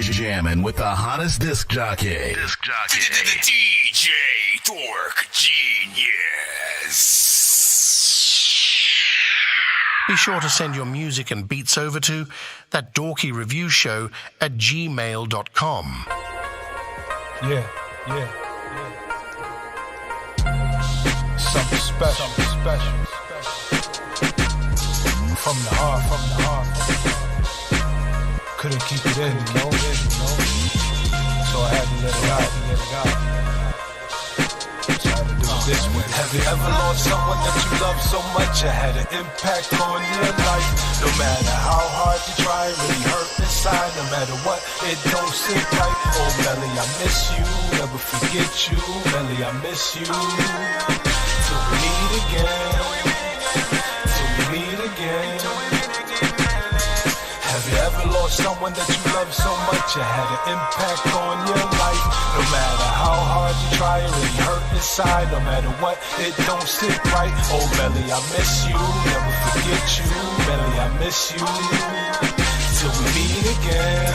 Jamming with the hottest disc jockey. DJ Dork Genius. Be sure to send your music and beats over to ThatDorkyReviewShow at gmail.com. Yeah. Something special. From the heart. Couldn't keep it in, you know. So I had to let it out. So I had to do it this way. Have you ever lost someone that you love so much it had an impact on your life? No matter how hard you try, it really hurt inside. No matter what, it don't sit right. Oh, Melly, I miss you. Never forget you. Melly, I miss you. Till we meet again. Have you ever lost someone that you love so much it had an impact on your life? No matter how hard you try, it really hurt inside. No matter what, it don't sit right. Oh, Melly, I miss you. Never forget you. Melly, I miss you. Till we meet again.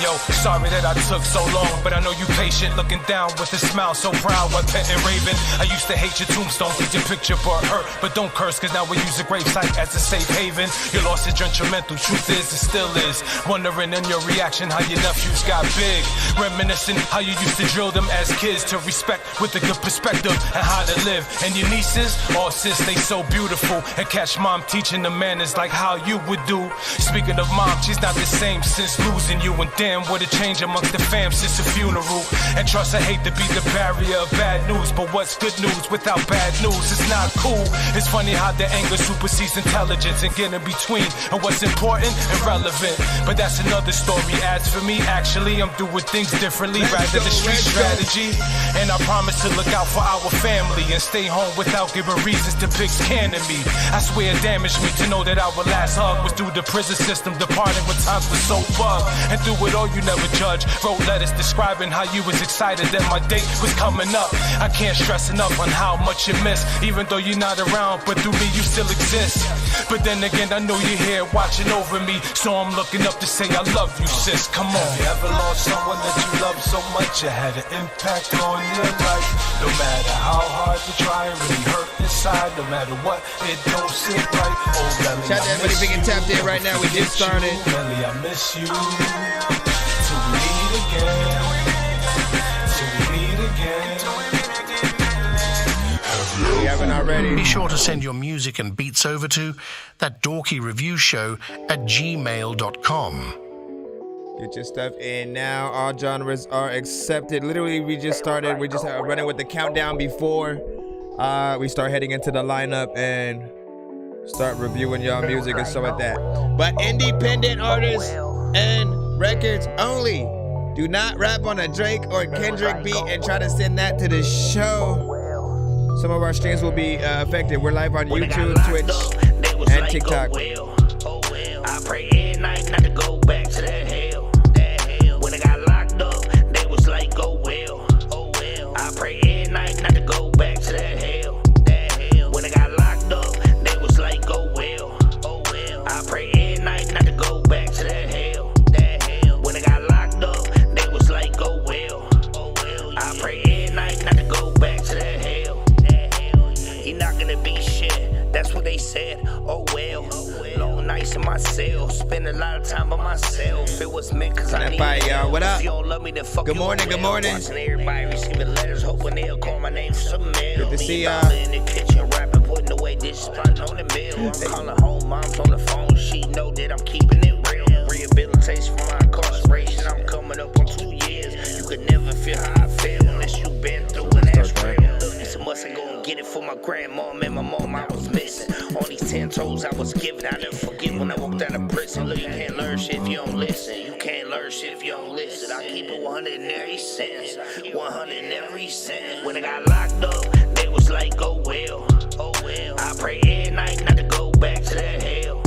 Yo, sorry that I took so long, but I know you patient, looking down with a smile so proud, what pet and raven. I used to hate your tombstone, think your picture brought hurt, but don't curse, cause now we use a gravesite as a safe haven. Your loss is detrimental, truth is, it still is. Wondering in your reaction how your nephews got big, reminiscing how you used to drill them as kids to respect with a good perspective and how to live. And your nieces, oh sis, they so beautiful, and catch mom teaching the manners like how you would do. Speaking of mom, she's not the same since losing you, and damn, what a change amongst the fam since the funeral. And trust, I hate to be the barrier of bad news, but what's good news without bad news? It's not cool. It's funny how the anger supersedes intelligence and get in between, and what's important and relevant. But that's another story. As for me, actually, I'm doing things differently, rather the street strategy. And I promise to look out for our family and stay home without giving reasons to pigs canning me. I swear it damaged me to know that our last hug was through the prison system, departing when times were so bugged. And through it all, you never judge. Wrote letters describing how you was excited that my date was coming up. I can't stress enough on how much you miss, even though you're not around, but through me you still exist. But then again, I know you're here watching over me, so I'm looking up to say I love you, sis. Come on. Have you ever lost someone that you love so much it had an impact on your life? No matter how hard you try, it really hurt inside. No matter what, it don't sit right. Oh, Melly, shout out to everybody big and tapped in right now. We just started. Melly, I miss you. Till we meet again. If you haven't already, be sure to send your music and beats over to ThatDorkyReviewShow at gmail.com. Get your stuff in now. All genres are accepted. Literally, we just started. We just running with the countdown before we start heading into the lineup and start reviewing y'all music and stuff like that. But independent artists and records only. Do not rap on a Drake or Kendrick beat and try to send that to the show. Some of our streams will be affected. We're live on YouTube, Twitch, and TikTok. I pray every night not to go back to that hell. When I got locked up, they was like, go well. I pray every night not to go back to that hell. When I got locked up, they was like, go well. I pray every night not to go back to that hell. When I got locked up, they was like, go well. I pray every night not to go back to that hell. He not gonna be shit, that's what they said. Oh well, long nights in my cell, spend a lot of time by myself. It was meant cause I need y'all. What up? If you don't love me, then fuck good morning, good morning. Watching everybody receiving letters, hoping they'll call my name some mail. Good to see y'all. In the kitchen, rapping, putting away dishes, plotting on the meal. I'm calling home, mom's on the phone, she know that I'm keeping it real. Rehabilitation for my incarceration, I'm coming up on 2 years. You could never feel how I feel unless you been through an ass trail. So must I go and get it for my grandmom and my mom I was missing. On these 10 toes I was given, I never forget when I walked out of prison. Look, you can't learn shit if you don't listen. You can't learn shit if you don't listen. I keep it 100 in every sense. 100 in every sense. When I got locked up, they was like, go well. I pray every night not to go back to that hell.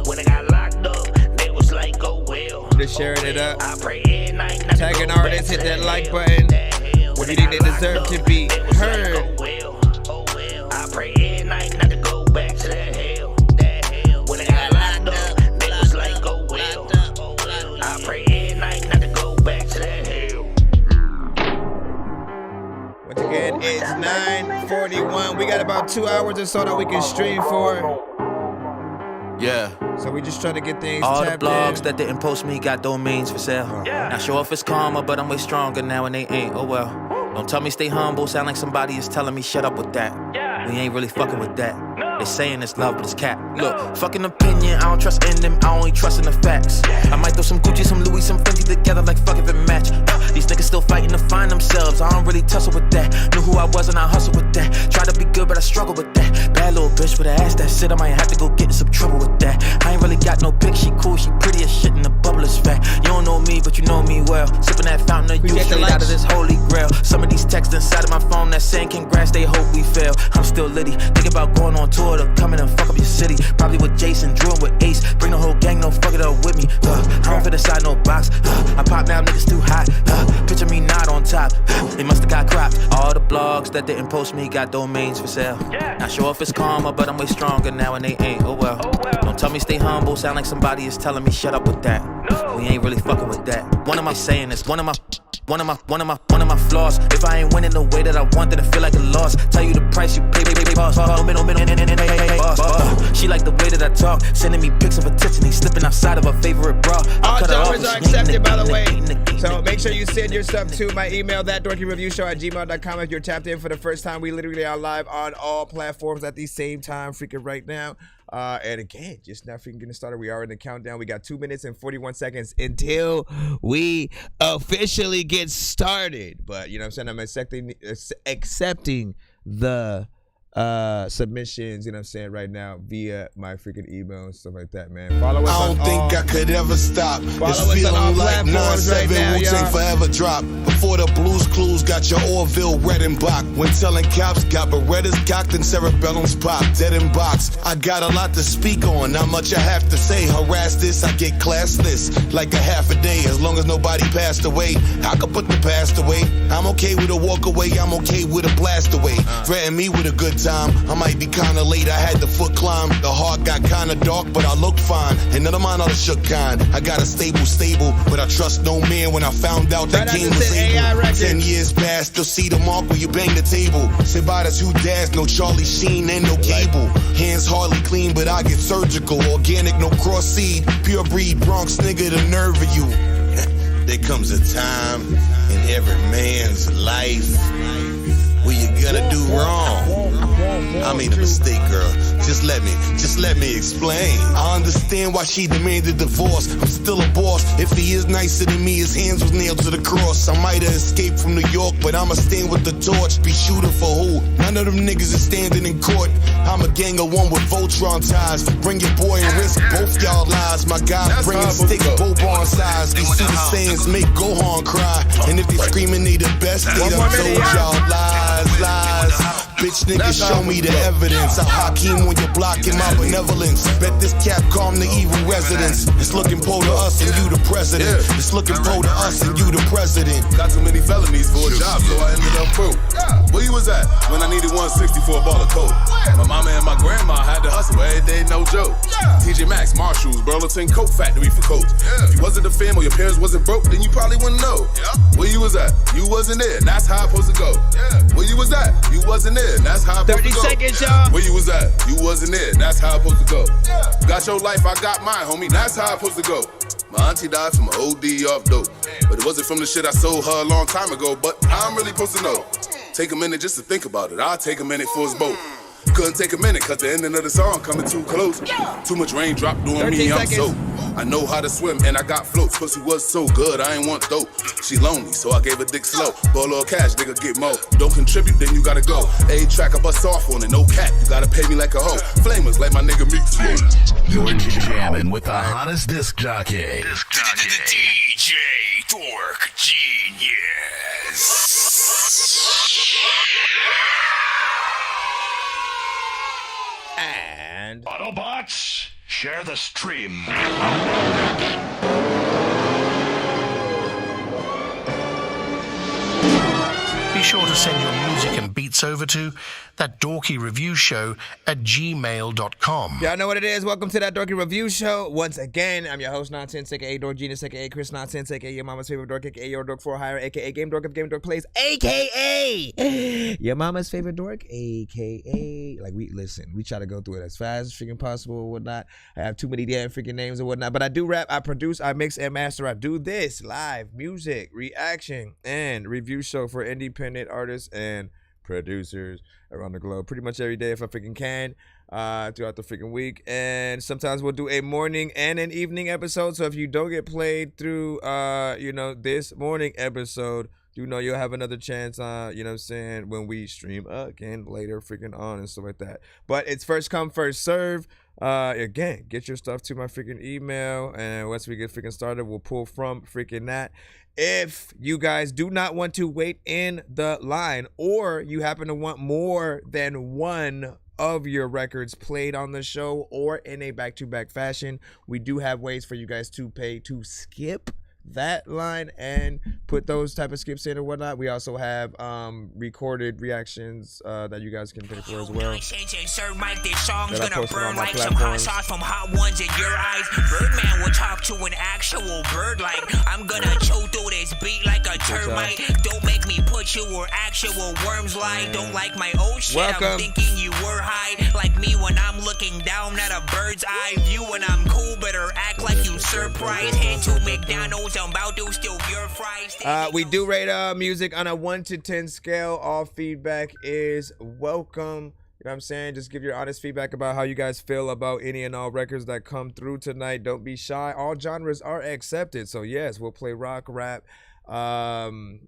When I got locked up, they was like, go well. Just sharing it up. I pray every night not to tagging artists, hit that like button. What do you think they deserve to be heard? I pray every night not to go back to that hell. When I got locked 10:41. We got about 2 hours or so that we can stream for. Yeah. So we just trying to get things all tapped the blogs in. that didn't post me got domains for sale. Not sure if it's karma, but I'm way stronger now and they ain't. Oh well. Don't tell me stay humble, sound like somebody is telling me shut up with that. We ain't really fucking with that. They saying it's love, but it's cap. Look, fucking opinion, I don't trust in them, I only trust in the facts. I might throw some Gucci, some Louis, some Fendi together like fuck if it match. These niggas still fighting to find themselves, I don't really tussle with that. Knew who I was and I hustle with that. Try to be good, but I struggle with that. Bad little bitch with an ass that shit, I might have to go get in some trouble with that. I ain't really got no pic, she cool, she pretty as shit and the bubble is fat. You don't know me, but you know me well. Sipping that fountain of youth straight out of this holy grail. Some of these texts inside of my phone that saying congrats, they hope we fail. I'm still litty, think about going on tour to come in and fuck up your city. Probably with Jason, Drew and with Ace. Bring the whole gang, no fuck it up with me. I don't fit inside no box. I pop now, niggas too hot. Picture me not on top. They must've got cropped. All the blogs that didn't post me got domains for sale. Not sure if it's karma, but I'm way stronger now and they ain't. Oh well. Don't tell me stay humble, sound like somebody is telling me shut up with that. We ain't really fucking with that. One of my saying is one of my flaws. If I ain't winning the way that I want, then I feel like a loss. Tell you the price you pay, boss. She like the way that I talk, sending me pics of her tits and he slipping outside of her favorite bra. All genres are accepted, by the way. So make sure you send your stuff to my email, ThatDorkyReviewShow@gmail.com. If you're tapped in for the first time, we literally are live on all platforms at the same time, freaking right now. And again, just now freaking getting started. We are in the countdown. We got 2 minutes and 41 seconds until we officially get started. But you know what I'm saying? I'm accepting the submissions, you know what I'm saying, right now via my freaking email and stuff like that, man. Follow us I don't think I could ever stop. It's feeling like 9-7 Wu-Tang forever drop. Before the Blues Clues got your Orville red and Bach. When telling cops got Berettas cocked and cerebellums pop. Dead in box. I got a lot to speak on. Not much I have to say. Harass this, I get classless. Like a half a day. As long as nobody passed away, I could put the past away. I'm okay with a walk away. I'm okay with a blast away. Threaten me with a good time. I might be kinda late, I had the foot climb. The heart got kinda dark, but I look fine. And none of mine are the shook kind. I got a stable, but I trust no man. When I found out that game was able. 10 years past, still see the mark when you bang the table. Sit by the 2 dads, no Charlie Sheen and no cable. Hands hardly clean, but I get surgical. Organic, no cross seed. Pure breed, Bronx nigga, the nerve of you. There comes a time in every man's life where you gonna do wrong. I made a mistake, girl. Just let me explain. I understand why she demanded divorce. I'm still a boss. If he is nicer than me, his hands was nailed to the cross. I might have escaped from New York, but I'ma stand with the torch. Be shooting for who? None of them niggas is standing in court. I'm a gang of one with Voltron ties. Bring your boy and risk both y'all lives. My guy bringing sticks, both on size. These Super Saiyans make Gohan cry. And if they screaming they the best, they done told y'all lies. Bitch niggas show me the evidence. I Hakeem on your block in my benevolence. Bet this cap calm the evil residents. It's looking po to us and you the president. It's looking po to us and you the president. Got too many felonies for a job, so I ended up broke. Where you was at when I needed 160 for a ball of coke? My mama and my grandma had to hustle every day, no joke. TJ Maxx, Marshalls, Burlington Coat Factory for coats. If you wasn't the fam or your parents wasn't broke, then you probably wouldn't know. Where you was at? You wasn't there, and that's how I'm supposed to go. Where you was at? You wasn't there, and that's how I'm supposed to go. 30 seconds, y'all. Where you was at? You wasn't there, and that's how I'm supposed to go. Got your life, I got mine, homie, that's how I'm supposed to go. My auntie died from an OD off dope, but it wasn't from the shit I sold her a long time ago, but I'm really supposed to know. Take a minute just to think about it, I'll take a minute for us both. Couldn't take a minute, cause the ending of the song coming too close. Too much raindrop doing me, I'm soaked. I know how to swim and I got floats. Pussy was so good, I ain't want dope. She lonely, so I gave her dick slow. Ball or cash, nigga get more. Don't contribute, then you gotta go. A-track, I bust off on it, no cap. You gotta pay me like a hoe. Flamers like my nigga Meek. You're jamming with the hottest disc jockey. DJ Dork Genius. And Autobots, share the stream. Be sure to send your music and beats over to ThatDorkyReviewShow@gmail.com. Y'all know what it is. Welcome to That Dorky Review Show. Once again, I'm your host, Nonsense, aka Dork Genius, aka Chris Nonsense, aka your mama's favorite dork, aka your dork for hire, aka Game Dork of Game Dork Plays, aka your mama's favorite dork, aka like we try to go through it as fast as freaking possible or whatnot. I have too many damn freaking names and whatnot, but I do rap, I produce, I mix and master. I do this live music, reaction, and review show for independent artists and producers around the globe pretty much every day if I freaking can, throughout the freaking week. And sometimes we'll do a morning and an evening episode, so if you don't get played through this morning episode, do know you'll have another chance, when we stream again later freaking on and stuff like that. But it's first come, first serve. Again, get your stuff to my freaking email, and once we get freaking started, we'll pull from freaking that. If you guys do not want to wait in the line, or you happen to want more than one of your records played on the show or in a back-to-back fashion, we do have ways for you guys to pay to skip that line and put those type of skips in or whatnot. We also have recorded reactions that you guys can pay for as well. That I posted on my platforms. From hot ones in your eyes, Birdman will talk to an actual bird like I'm gonna chew through this beat like a termite. Don't make me put you where actual worms lie. Don't like my old shit. Welcome. I'm thinking you were high like me when I'm looking down at a bird's eye view. When I'm cool, better act like you surprised. Head to McDonald's. I'm about to steal your fries. We do rate music on a 1 to 10 scale. All feedback is welcome. You know what I'm saying? Just give your honest feedback about how you guys feel about any and all records that come through tonight. Don't be shy. All genres are accepted. So yes, we'll play rock, rap, R&B,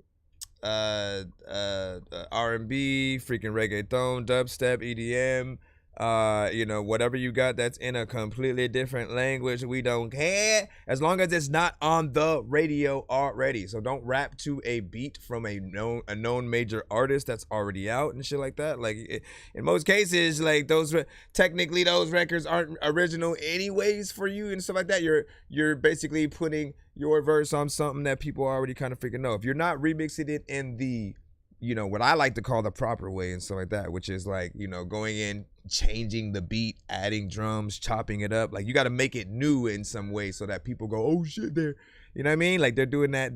freaking reggaeton, dubstep, EDM. Whatever you got that's in a completely different language, we don't care, as long as it's not on the radio already. So don't rap to a beat from a known major artist that's already out and shit like that. Like in most cases, like those records aren't original anyways for you and stuff like that. You're basically putting your verse on something that people already kind of freaking know. If you're not remixing it in the what I like to call the proper way and stuff like that, which is like, going in, changing the beat, adding drums, chopping it up. Like you got to make it new in some way so that people go, oh shit, you know what I mean? Like they're doing that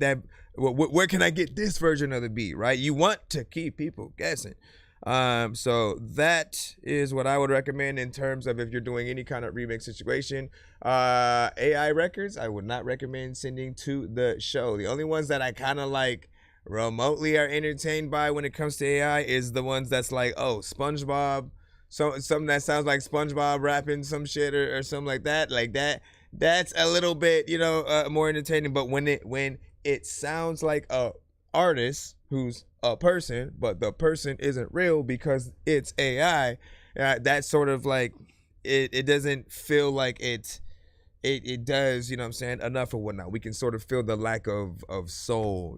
where can I get this version of the beat, right? You want to keep people guessing. So that is what I would recommend in terms of if you're doing any kind of remix situation. AI records, I would not recommend sending to the show. The only ones that I kind of like remotely are entertained by when it comes to AI is the ones that's like, oh, SpongeBob, something that sounds like SpongeBob rapping some shit or something like that. Like that's a little bit, more entertaining. But when it sounds like a artist who's a person, but the person isn't real because it's AI, that's sort of like it doesn't feel like it does, enough or whatnot. We can sort of feel the lack of soul,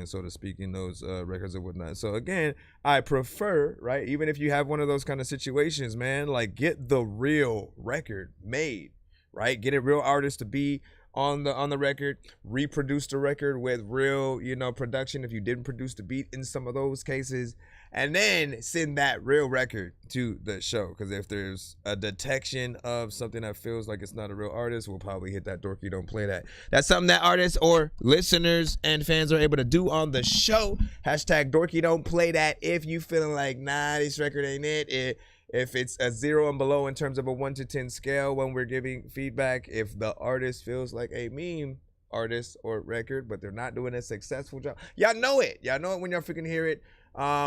so to speak, in those records or whatnot. So again, I prefer, right, even if you have one of those kind of situations, man, like get the real record made, right? Get a real artist to be on the record, reproduce the record with real, production if you didn't produce the beat in some of those cases, and then send that real record to the show. Because if there's a detection of something that feels like it's not a real artist, we'll probably hit that Dorky don't play that. That's something that artists or listeners and fans are able to do on the show. Hashtag Dorky don't play that if you feeling like, nah, this record ain't it. If it's a 0 and below in terms of a 1 to 10 scale when we're giving feedback, if the artist feels like a meme artist or record, but they're not doing a successful job, y'all know it when y'all freaking hear it.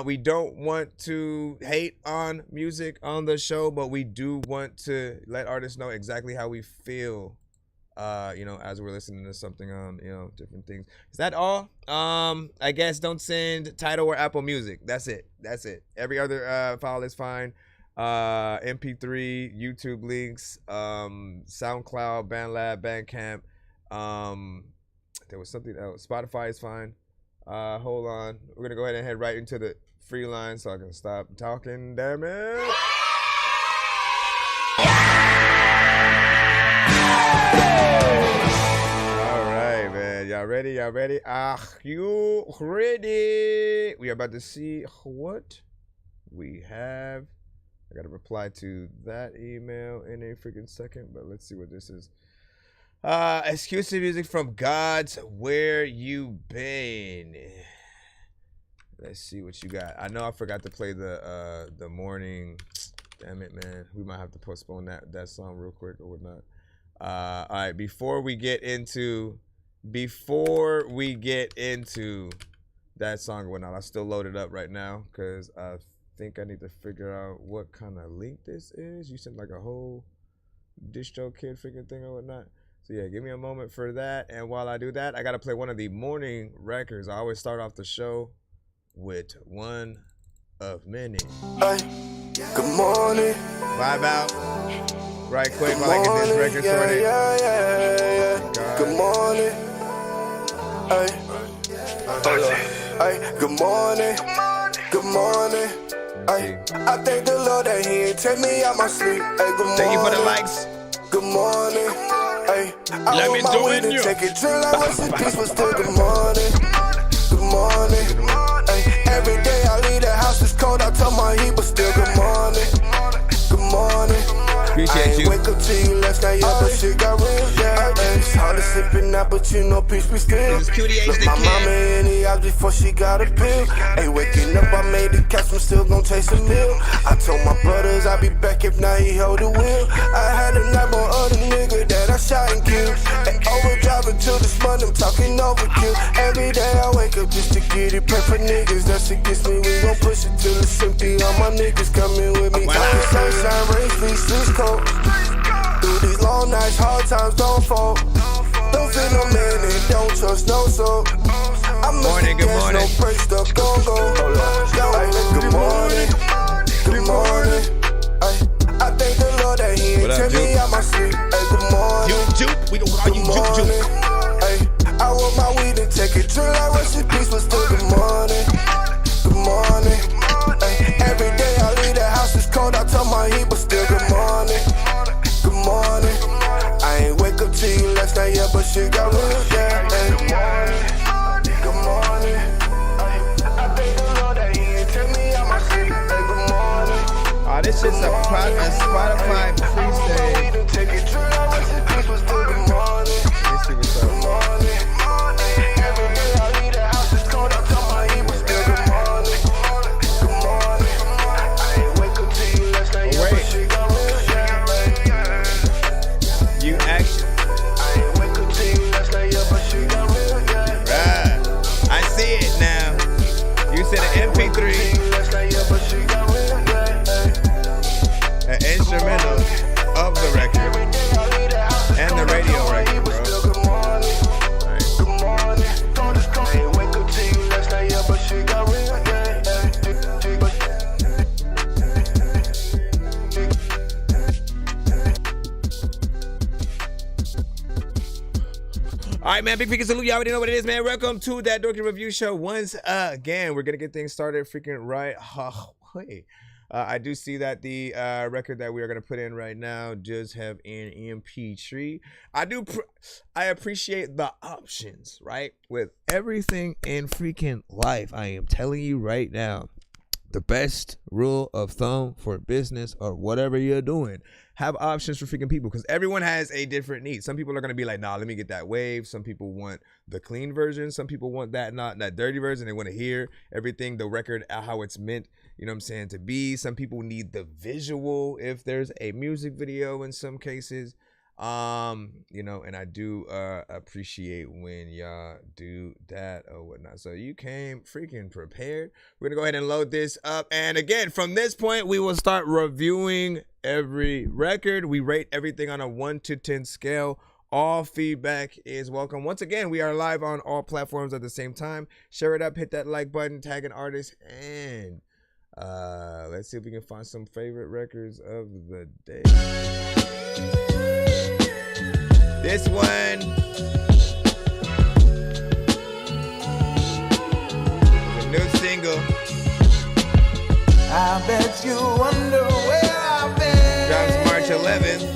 We don't want to hate on music on the show, but we do want to let artists know exactly how we feel, as we're listening to something on, different things. Is that all? I guess don't send Tidal or Apple Music. That's it. Every other file is fine. MP3, YouTube links, SoundCloud, BandLab, Bandcamp. There was something else. Spotify is fine. Hold on. We're gonna go ahead and head right into the free line so I can stop talking. Damn it. All right, man. Y'all Y'all ready? Y'all ready? You ready? We are about to see what we have. I gotta reply to that email in a freaking second, but let's see what this is. Exclusive music from Gods, Where You Been? Let's see what you got. I know I forgot to play the morning. Damn it, man. We might have to postpone that song real quick or whatnot. All right, before we get into that song or whatnot, I still load it up right now because I think I need to figure out what kind of link this is. You sent like a whole DistroKid freaking thing or whatnot. So yeah, give me a moment for that. And while I do that, I gotta play one of the morning records. I always start off the show with one of many. Hey, good morning. Vibe out right quick while I get this record sorted. Yeah. Good morning. Hey, hey, good morning. Good morning. Hey, I thank the Lord that He ain't take me out my sleep. Hey, good morning. Thank you for the likes. Good morning. Hey, I want my weed and take it drill. I was in peace, but still good morning. Good morning. Hey, every day I leave the house, it's cold. I tell my heat, but still good morning. Good morning. Appreciate you. Wake up to you last night, yeah, but shit got real, yeah. It's hard to sleep at night, but you know peace we still. Look, my mama in the house before she got a pill. Hey, waking up, I made the catch, I'm still gon' taste a meal. I told my brothers I'll be back if not he hold the wheel. I had a nap on other nigga that I shot and killed. And overdriving till this morning, I'm talking overkill. Every day I wake up just to get it, pray for niggas that's against me. We gon' push it till it's empty. All my niggas coming with me. Talking sunshine, rain, fleece, cold. Through these long nights, hard times don't fall. Don't feel no man and don't trust no soul. I'm morning, good morning. No break stuff, go. Good morning, good morning. I thank the Lord that He ain't take me out my sleep. Hey, good morning. We gon' call you Juke. Hey, I want my weed and take it drill. I rest in peace, but still good morning. Good morning. Hey, every day I leave the house, it's cold. I tell my heat, but still good morning. Good morning. I ain't wake up to you last night, yeah, but shit got real, yeah. Good morning. I thank the Lord that He ain't take me out my sleep. Hey, good morning. Oh, this shit's a Spotify pre-save. Take it drill, I rest in peace, but still good morning. Let's see what's up. Good morning. Every day I leave the house, it's cold. I tell my heat, but still good morning. Good morning. I ain't wake up to you last night, yeah, but shit got real, yeah. You actually. I ain't wake up to you last night, yeah, but shit got real, yeah. Right. I see it now. You said an MP3. An instrumental of the record. And the radio record, bro. All right, man, big freaking salute. You already know what it is, man. Welcome to That Dorky Review Show. Once again, we're going to get things started freaking right away. I do see that the record that we are going to put in right now does have an MP3. I appreciate the options, right? With everything in freaking life, I am telling you right now, the best rule of thumb for business or whatever you're doing, have options for freaking people, because everyone has a different need. Some people are going to be like, nah, let me get that wave. Some people want the clean version. Some people want that dirty version. They want to hear everything, the record, how it's meant, you know what I'm saying, to be. Some people need the visual if there's a music video in some cases. You know, and I do appreciate when y'all do that or whatnot. So you came freaking prepared. We're gonna go ahead and load this up, and again, from this point we will start reviewing every record. We rate everything on a 1 to 10 scale. All feedback is welcome. Once again, we are live on all platforms at the same time. Share it up, hit that like button, tag an artist, and let's see if we can find some favorite records of the day. This one is a new single. I bet you wonder where I've been. Drops March 11th.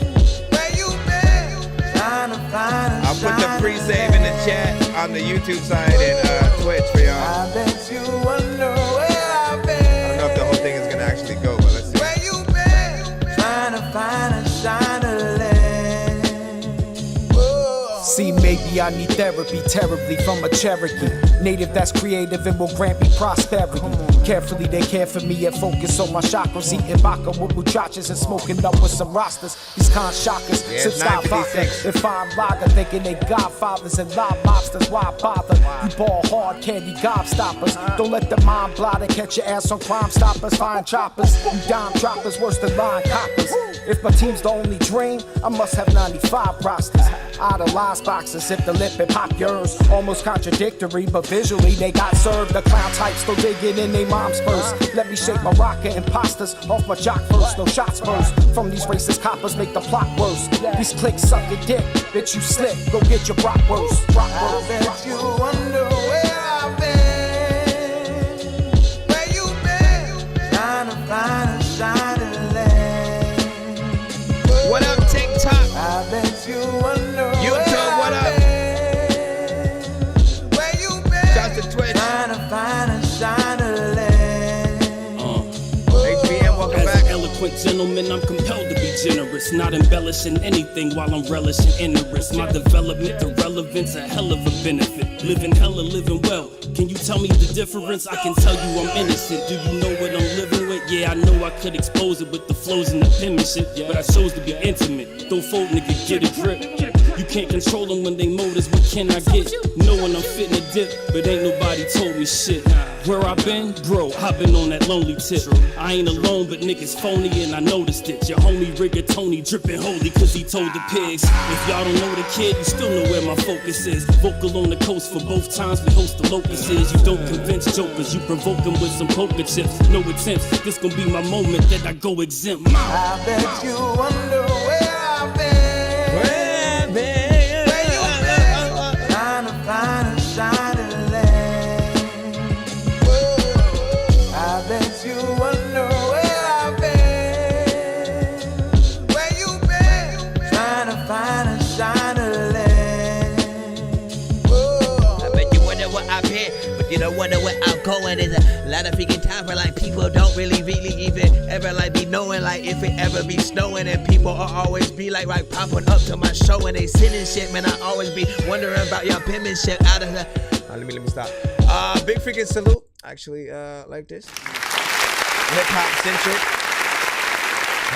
Where you been? Trying to find a I'll put the pre-save in the chat on the YouTube side and Twitch for y'all. I bet you wonder where I've been. I don't know if the whole thing is gonna actually go, but let's see. Where you been? Trying to find a sign of land. See, maybe I need therapy terribly from a Cherokee native that's creative and will grant me prosperity. Carefully they care for me and focus on my chakras, eating baka with muchachas and smoking up with some rosters. These con shockers, sip style vodka and fine lager, thinking they godfathers and live mobsters. Why bother? You ball hard candy gobstoppers. Don't let the mind blotter catch your ass on Crime Stoppers. Fine choppers, you dime droppers, worse than line coppers. If my team's the only dream, I must have 95 rosters. Idolize boxers, sip the lip and pop yours. Almost contradictory, but visually they got served. The clown types still digging in they mom's purse. Let me shake my rocker imposters off my jock first. No shots first from these racist coppers make the plot worse. These clicks suck a dick, bitch you slip. Go get your rock worse. I bet you wonder where I've been. Where you been? Trying to find a sign of land. What up, TikTok? I bet you wonder YouTube, what up? where you been? Shout to Twitch. Trying to find a sign of land. HBM, welcome back. As eloquent gentleman, I'm compelled to be generous, not embellishing anything while I'm relishing in the risk. My development, the relevance, a hell of a benefit. Living hella, living well. Can you tell me the difference? I can tell you I'm innocent. Do you know what I'm living with? Yeah, I know I could expose it with the flows and the penmanship, but I chose to be intimate. Don't fold, nigga, get a grip. You can't control them when they motives, what can I get? Knowing I'm fitting a dip, but ain't nobody told me shit. Where I been? Bro, I been on that lonely tip. I ain't alone, but niggas phony and I noticed it. Your homie Rigatoni dripping holy cause he told the pigs. If y'all don't know the kid, you still know where my focus is. Vocal on the coast for both times we host the locusts. You don't convince jokers, you provoke them with some poker chips. No attempts, this gon' be my moment that I go exempt. I bet you wonder where I've been. Where I've been? Where you been? Trying to find a sign of land. I bet you wonder where I've been. Where you been? Trying to find a sign of land. I bet you wonder where I've been, but you don't wonder where I'm going. There's a lot of freaking time where like people don't really even ever like be knowing like if it ever be snowing, and people will always be like right popping up to my show and they sending shit, man. I always be wondering about your penmanship out of the. Let me stop. Big freaking salute. Actually, like this. Hip hop centric.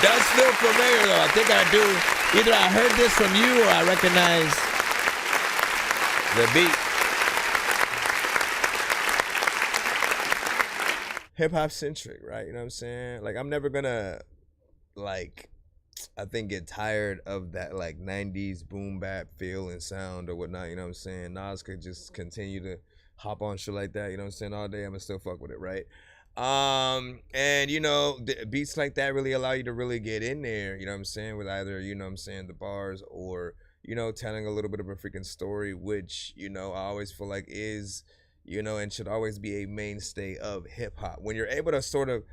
Does feel familiar though. I think I do. Either I heard this from you or I recognize the beat. Hip hop centric, right? You know what I'm saying? Like I'm never gonna like I think get tired of that like 90s boom bap feel and sound or whatnot, you know what I'm saying? Nas could just continue to hop on shit like that, you know what I'm saying, all day. I'm gonna still fuck with it, right? And you know, beats like that really allow you to really get in there, you know what I'm saying, with either, you know what I'm saying, the bars or, you know, telling a little bit of a freaking story, which, you know, I always feel like is, you know, and should always be a mainstay of hip hop. When you're able to sort of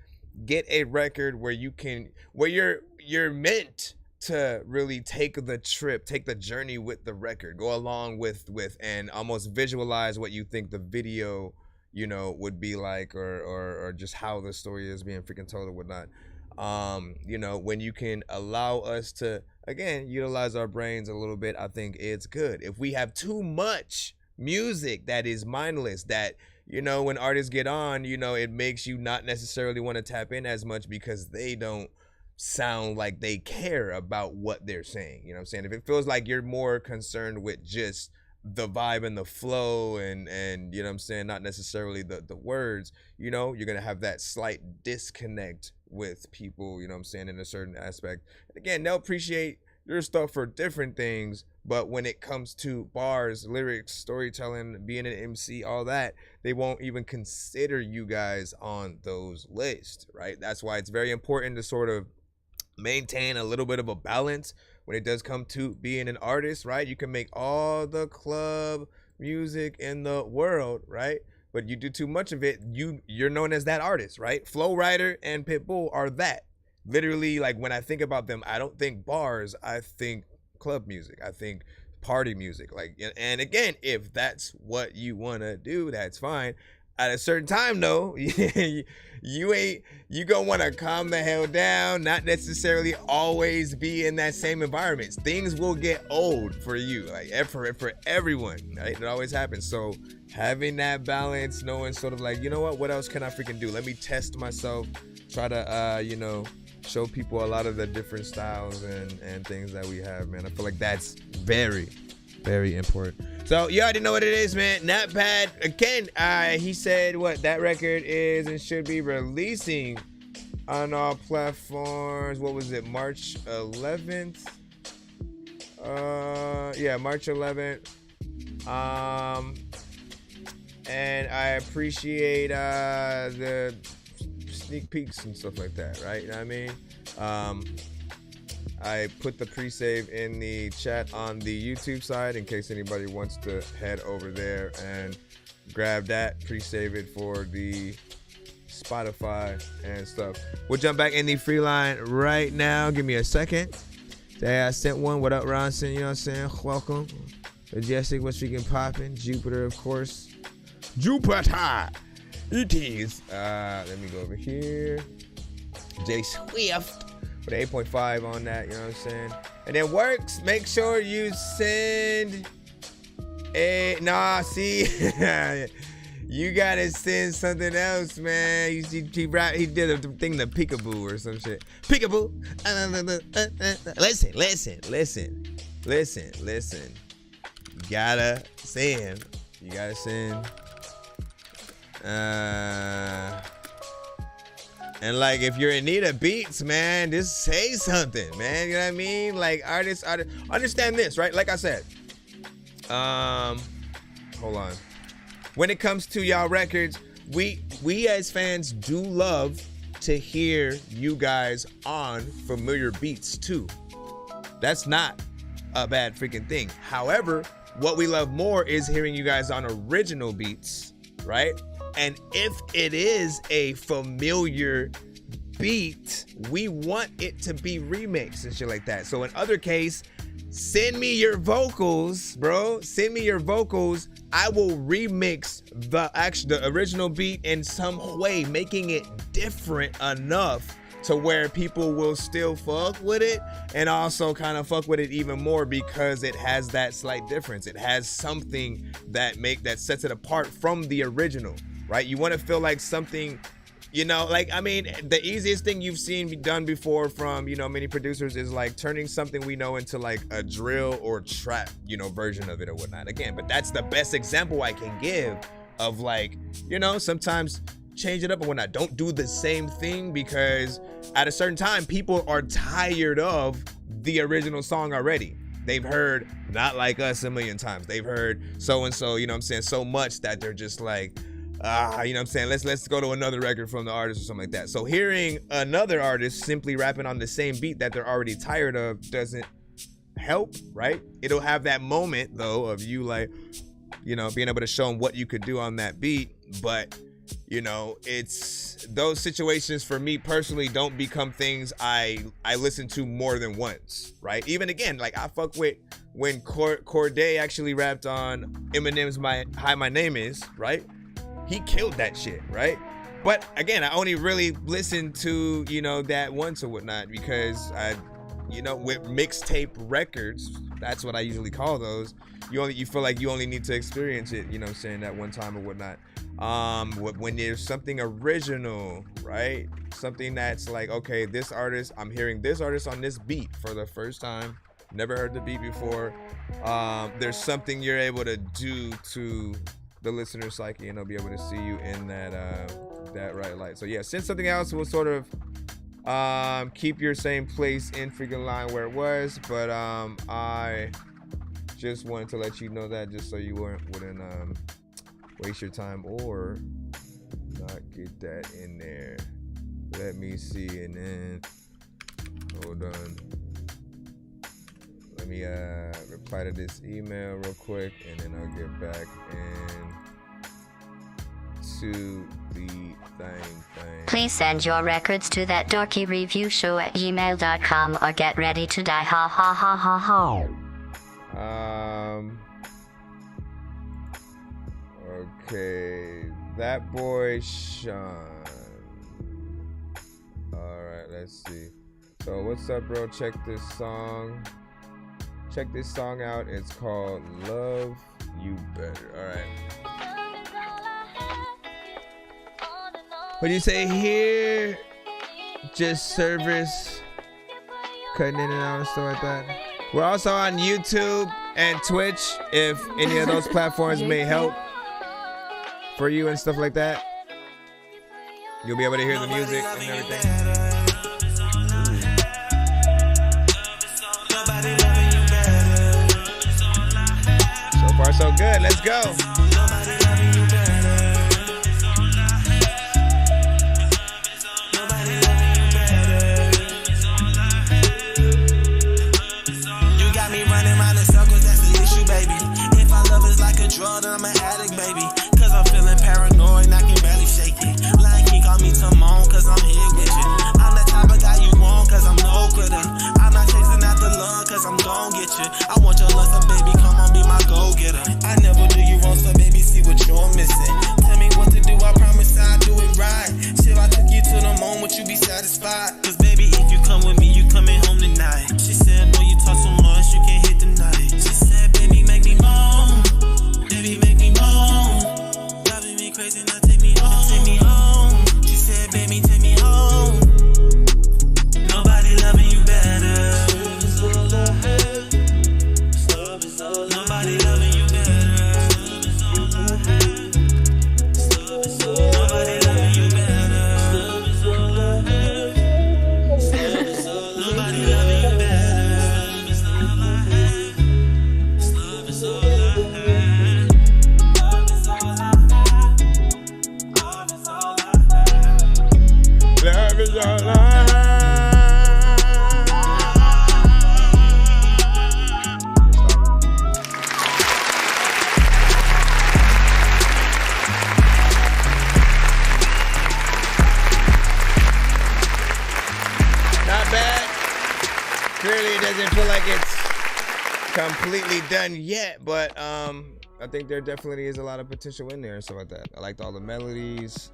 get a record where you can, where you're meant to really take the trip, take the journey with the record, go along with and almost visualize what you think the video, you know, would be like, or just how the story is being freaking told or whatnot. You know, when you can allow us to, again, utilize our brains a little bit, I think it's good. If we have too much music that is mindless, that, you know, when artists get on, you know, it makes you not necessarily want to tap in as much because they don't sound like they care about what they're saying, you know what I'm saying? If it feels like you're more concerned with just the vibe and the flow and you know what I'm saying, not necessarily the words, you know, you're gonna have that slight disconnect with people, you know what I'm saying, in a certain aspect. And again, they'll appreciate your stuff for different things, but when it comes to bars, lyrics, storytelling, being an MC, all that, they won't even consider you guys on those lists, right? That's why it's very important to sort of maintain a little bit of a balance when it does come to being an artist, right? You can make all the club music in the world, right? But you do too much of it, you're known as that artist, right? Flow Rider and Pitbull are that. Literally, like when I think about them, I don't think bars, I think club music. I think party music. Like, and again, if that's what you want to do, that's fine. At a certain time, though, you gonna want to calm the hell down, not necessarily always be in that same environment. Things will get old for you, like for everyone, right? It always happens. So having that balance, knowing sort of like, you know what else can I freaking do? Let me test myself, try to, show people a lot of the different styles and things that we have, man. I feel like that's very, very important. So you already know what it is, man. Not bad. Again, he said what that record is and should be releasing on all platforms. What was it? March 11th. March 11th. And I appreciate the sneak peeks and stuff like that, right? You know what I mean? I put the pre-save in the chat on the YouTube side in case anybody wants to head over there and grab that, pre-save it for the Spotify and stuff. We'll jump back in the free line right now. Give me a second. Hey, I sent one. What up, Ronson? You know what I'm saying? Welcome. Majestic, what's freaking popping? Jupiter, of course. Jupiter! It is. Let me go over here. J Swift. With 8.5 on that, you know what I'm saying? And then works, make sure you send you gotta send something else, man. He did a thing, the peekaboo or some shit. Peekaboo. Listen. You gotta send. And like, if you're in need of beats, man, just say something, man. You know what I mean? Like, artists, understand this, right? Like I said, hold on. When it comes to y'all records, we as fans do love to hear you guys on familiar beats too. That's not a bad freaking thing. However, what we love more is hearing you guys on original beats, right? And if it is a familiar beat, we want it to be remixed and shit like that. So in other case, send me your vocals, bro. Send me your vocals. I will remix the original beat in some way, making it different enough to where people will still fuck with it and also kind of fuck with it even more because it has that slight difference. It has something that sets it apart from the original. Right? You want to feel like something, like, I mean, the easiest thing you've seen be done before from, many producers is like turning something we know into like a drill or trap, version of it or whatnot. Again, but that's the best example I can give of like, sometimes change it up and whatnot. Don't do the same thing because at a certain time, people are tired of the original song already. They've heard Not Like Us a million times. They've heard so-and-so, so much that they're just like, let's go to another record from the artist or something like that. So hearing another artist simply rapping on the same beat that they're already tired of doesn't help, right? It'll have that moment though of you like, being able to show them what you could do on that beat. But it's those situations for me personally don't become things I listen to more than once, right? Even again, like I fuck with when Corday actually rapped on Eminem's Hi My Name Is, right? He killed that shit, right? But again, I only really listened to, that once or whatnot because with mixtape records, that's what I usually call those. You feel like you only need to experience it, that one time or whatnot. When there's something original, right? Something that's like, okay, this artist, I'm hearing this artist on this beat for the first time. Never heard the beat before. There's something you're able to do to the listener psyche and they'll be able to see you in that right light. So yeah, send something else. We'll sort of keep your same place in freaking line where it was, but I just wanted to let you know that just so you wouldn't waste your time or not get that in there. Let me see, and then hold on. Let me reply to this email real quick, and then I'll get back into the thing. Please send your records to thatDorkyReviewShow@gmail.com or get ready to die. Ha ha ha ha ha. Okay, That Boy Sean. All right, let's see. So what's up, bro? Check this song. Check this song out. It's called Love You Better. All right. What do you say here? Just service, cutting in and out and stuff like that. We're also on YouTube and Twitch if any of those platforms may help for you and stuff like that. You'll be able to hear the music and everything. So far so good. Let's go. Drug, then I'm an addict, baby. Cause I'm feeling paranoid, and I can barely shake it. Like he call me Timon, cause I'm here with you. I'm the type of guy you want, cause I'm no quitter. I'm not chasing after love, cause I'm gon' get you. I want your love, so baby, come on, be my go-getter. I never do you wrong, so baby, see what you're missing. Tell me what to do, I promise I'll do it right. Shit, I took you to the moon, would you be satisfied? Cause baby, if you come with me, you coming home tonight. She said, boy, you talk so much, you can't hit the night. She said, baby, make me moan. Baby, make me moan. Driving me crazy, now take me home. Take me home. She said, baby, take me home. Nobody loving you better. Nobody loving you better. Nobody loving you better. Nobody loving you better. Love is all I have. Not bad. Clearly it doesn't feel like it's completely done yet, but I think there definitely is a lot of potential in there and stuff like that. I liked all the melodies,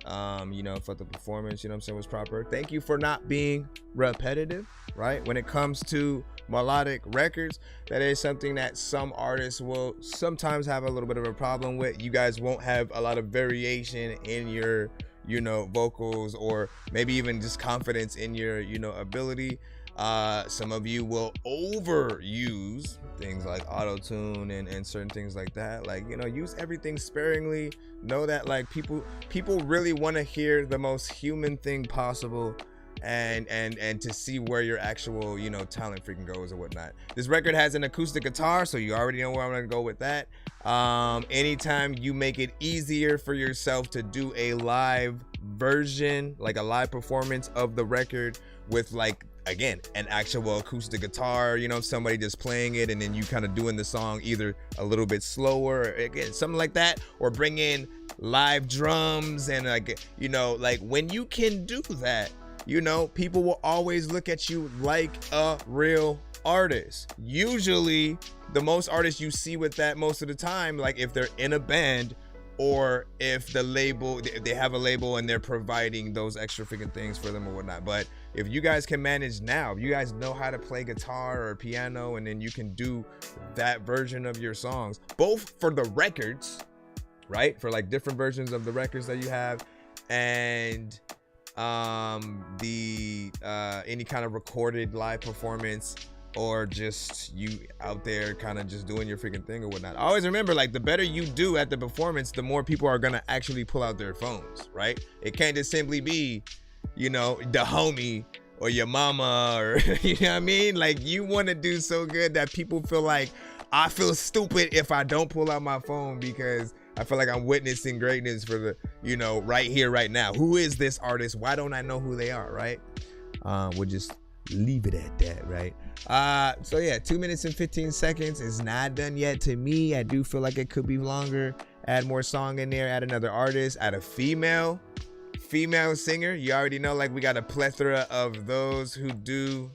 you know, for the performance, you know what I'm saying, was proper. Thank you for not being repetitive, right? When it comes to melodic records, that is something that some artists will sometimes have a little bit of a problem with. You guys won't have a lot of variation in your, you know, vocals, or maybe even just confidence in your, you know, ability. Some of you will overuse things like auto-tune and certain things like that. Like, you know, use everything sparingly. Know that like people really want to hear the most human thing possible, and to see where your actual, you know, talent freaking goes or whatnot. This record has an acoustic guitar, so you already know where I'm gonna go with that. Anytime you make it easier for yourself to do a live version, like a live performance of the record with, like, again, an actual acoustic guitar, you know, somebody just playing it and then you kind of doing the song either a little bit slower, or again, something like that, or bring in live drums and, like, you know, like when you can do that, you know, people will always look at you like a real artist. Usually the most artists you see with that most of the time, like if they're in a band, or if the label, they have a label and they're providing those extra freaking things for them or whatnot. But if you guys can manage now, if you guys know how to play guitar or piano, and then you can do that version of your songs, both for the records, right? For like different versions of the records that you have, and any kind of recorded live performance, or just you out there kind of just doing your freaking thing or whatnot. Always remember, like, the better you do at the performance, the more people are gonna actually pull out their phones, right? It can't just simply be, you know, the homie or your mama, or you know what I mean? Like, you want to do so good that people feel like, I feel stupid if I don't pull out my phone, because I feel like I'm witnessing greatness for the, you know, right here, right now. Who is this artist? Why don't I know who they are, right? We'll just leave it at that, right? So yeah, 2 minutes and 15 seconds is not done yet to me. I do feel like it could be longer. Add more song in there, add another artist, add a female singer. You already know, like, we got a plethora of those who do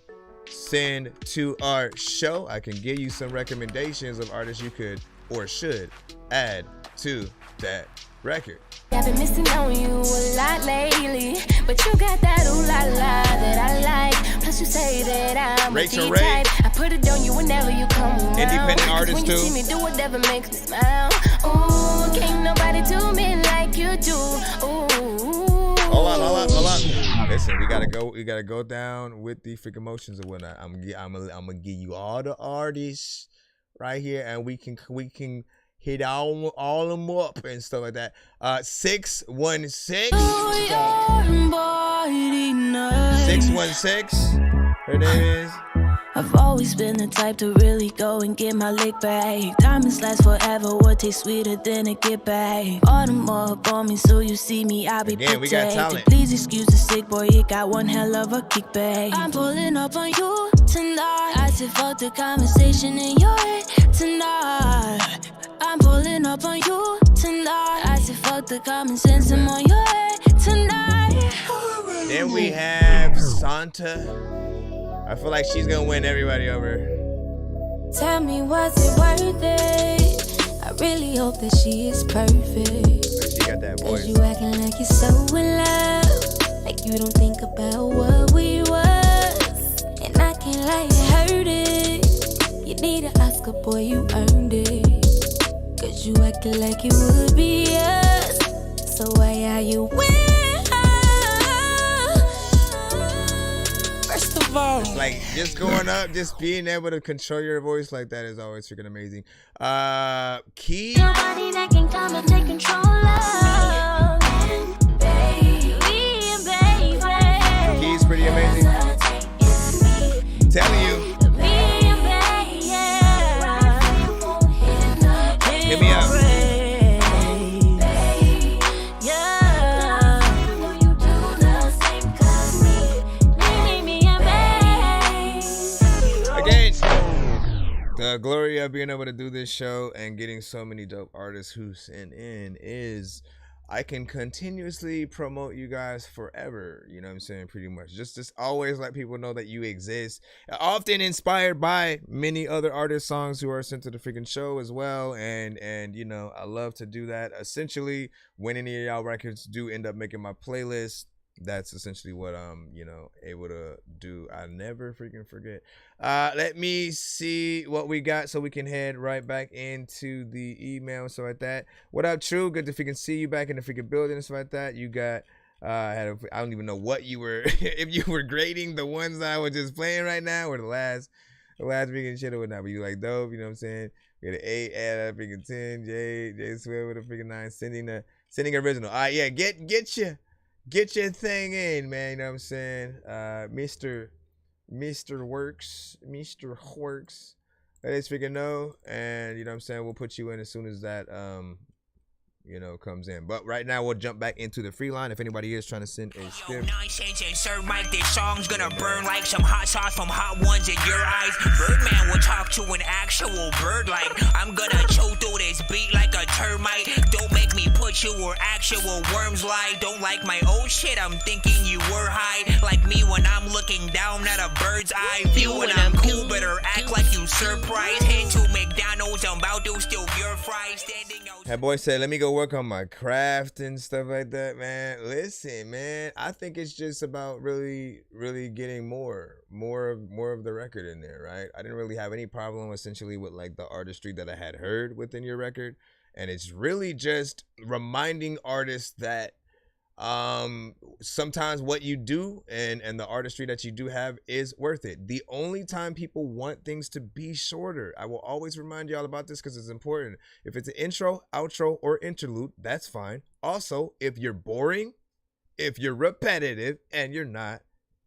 send to our show. I can give you some recommendations of artists you could or should add to that record. I've been missing on you a lot lately, but you got that ooh la la that I like. Plus you say that I'm Rachel a Ray. type. I put it on you whenever you come around. Independent artist when too. You see me do whatever makes me smile. Ooh, can't nobody do me like you do. Ooh. Hold on. Listen, we gotta go down with the freaking emotions and whatnot. I'm gonna give you all the artists right here, and we can hit all them up and stuff like that. 616. 616. Her name is. I've always been the type to really go and get my lick back. Diamonds last forever, what tastes sweeter than a get back. All the more up on me, so you see me, I'll be Again, we got talent. Please excuse the sick boy, it got one hell of a kickback. I'm pulling up on you tonight. I said fuck the conversation in your head tonight. I'm pulling up on you tonight. I said fuck the common sense, I'm on your head tonight. Then we have Santa. I feel like she's gonna win everybody over. Tell me, was it worth it? I really hope that she is perfect. She got that voice. 'Cause you acting like you're so in love, like you don't think about what we was. And I can't let you hurt it. You need an Oscar, boy, you earned it. 'Cause you acting like it would be us. So why are you with her? First of all, like just going up, just being able to control your voice like that is always freaking amazing. Key. Nobody that can come and take control of me, baby. Key's pretty amazing. Telling you. Hit me up. Again, the glory of being able to do this show and getting so many dope artists who send in is I can continuously promote you guys forever. You know what I'm saying? Pretty much. Just always let people know that you exist. Often inspired by many other artists' songs who are sent to the freaking show as well. And you know, I love to do that. Essentially, when any of y'all records do end up making my playlist, that's essentially what I'm, you know, able to do. I never freaking forget. Let me see what we got so we can head right back into the email and stuff like that. What up, True? Good to freaking see you back in the freaking building and stuff like that. You got, I don't even know what you were, if you were grading the ones that I was just playing right now or the last freaking shit or whatnot. But you like dope, you know what I'm saying? We got an 8 out of freaking 10. Jay Swear with a freaking 9. Sending original. All right, yeah, get your thing in, man. You know what I'm saying? Mr. Works. Let us freaking know. And you know what I'm saying? We'll put you in as soon as that you know, comes in. But right now we'll jump back into the free line. If anybody is trying to send a script. Nonsense and Sir Mike, this song's gonna burn like some hot sauce from hot ones in your eyes. Birdman will talk to an actual bird like I'm gonna choke through this beat like a termite. Don't make me put you where actual worms lie. Don't like my old shit, I'm thinking you were high. Like me when I'm looking down at a bird's eye view. When I'm cool, better act like you surprised. Head to McDonald's, I'm about to steal your fries. Standing out. That boy said, let me go work on my craft and stuff like that, man. Listen, man, I think it's just about really getting more of the record in there, right? I didn't really have any problem essentially with like the artistry that I had heard within your record, and it's really just reminding artists that sometimes what you do and the artistry that you do have is worth it. The only time people want things to be shorter, I will always remind y'all about this because it's important. If it's an intro, outro, or interlude, that's fine. Also, if you're boring, if you're repetitive, and you're not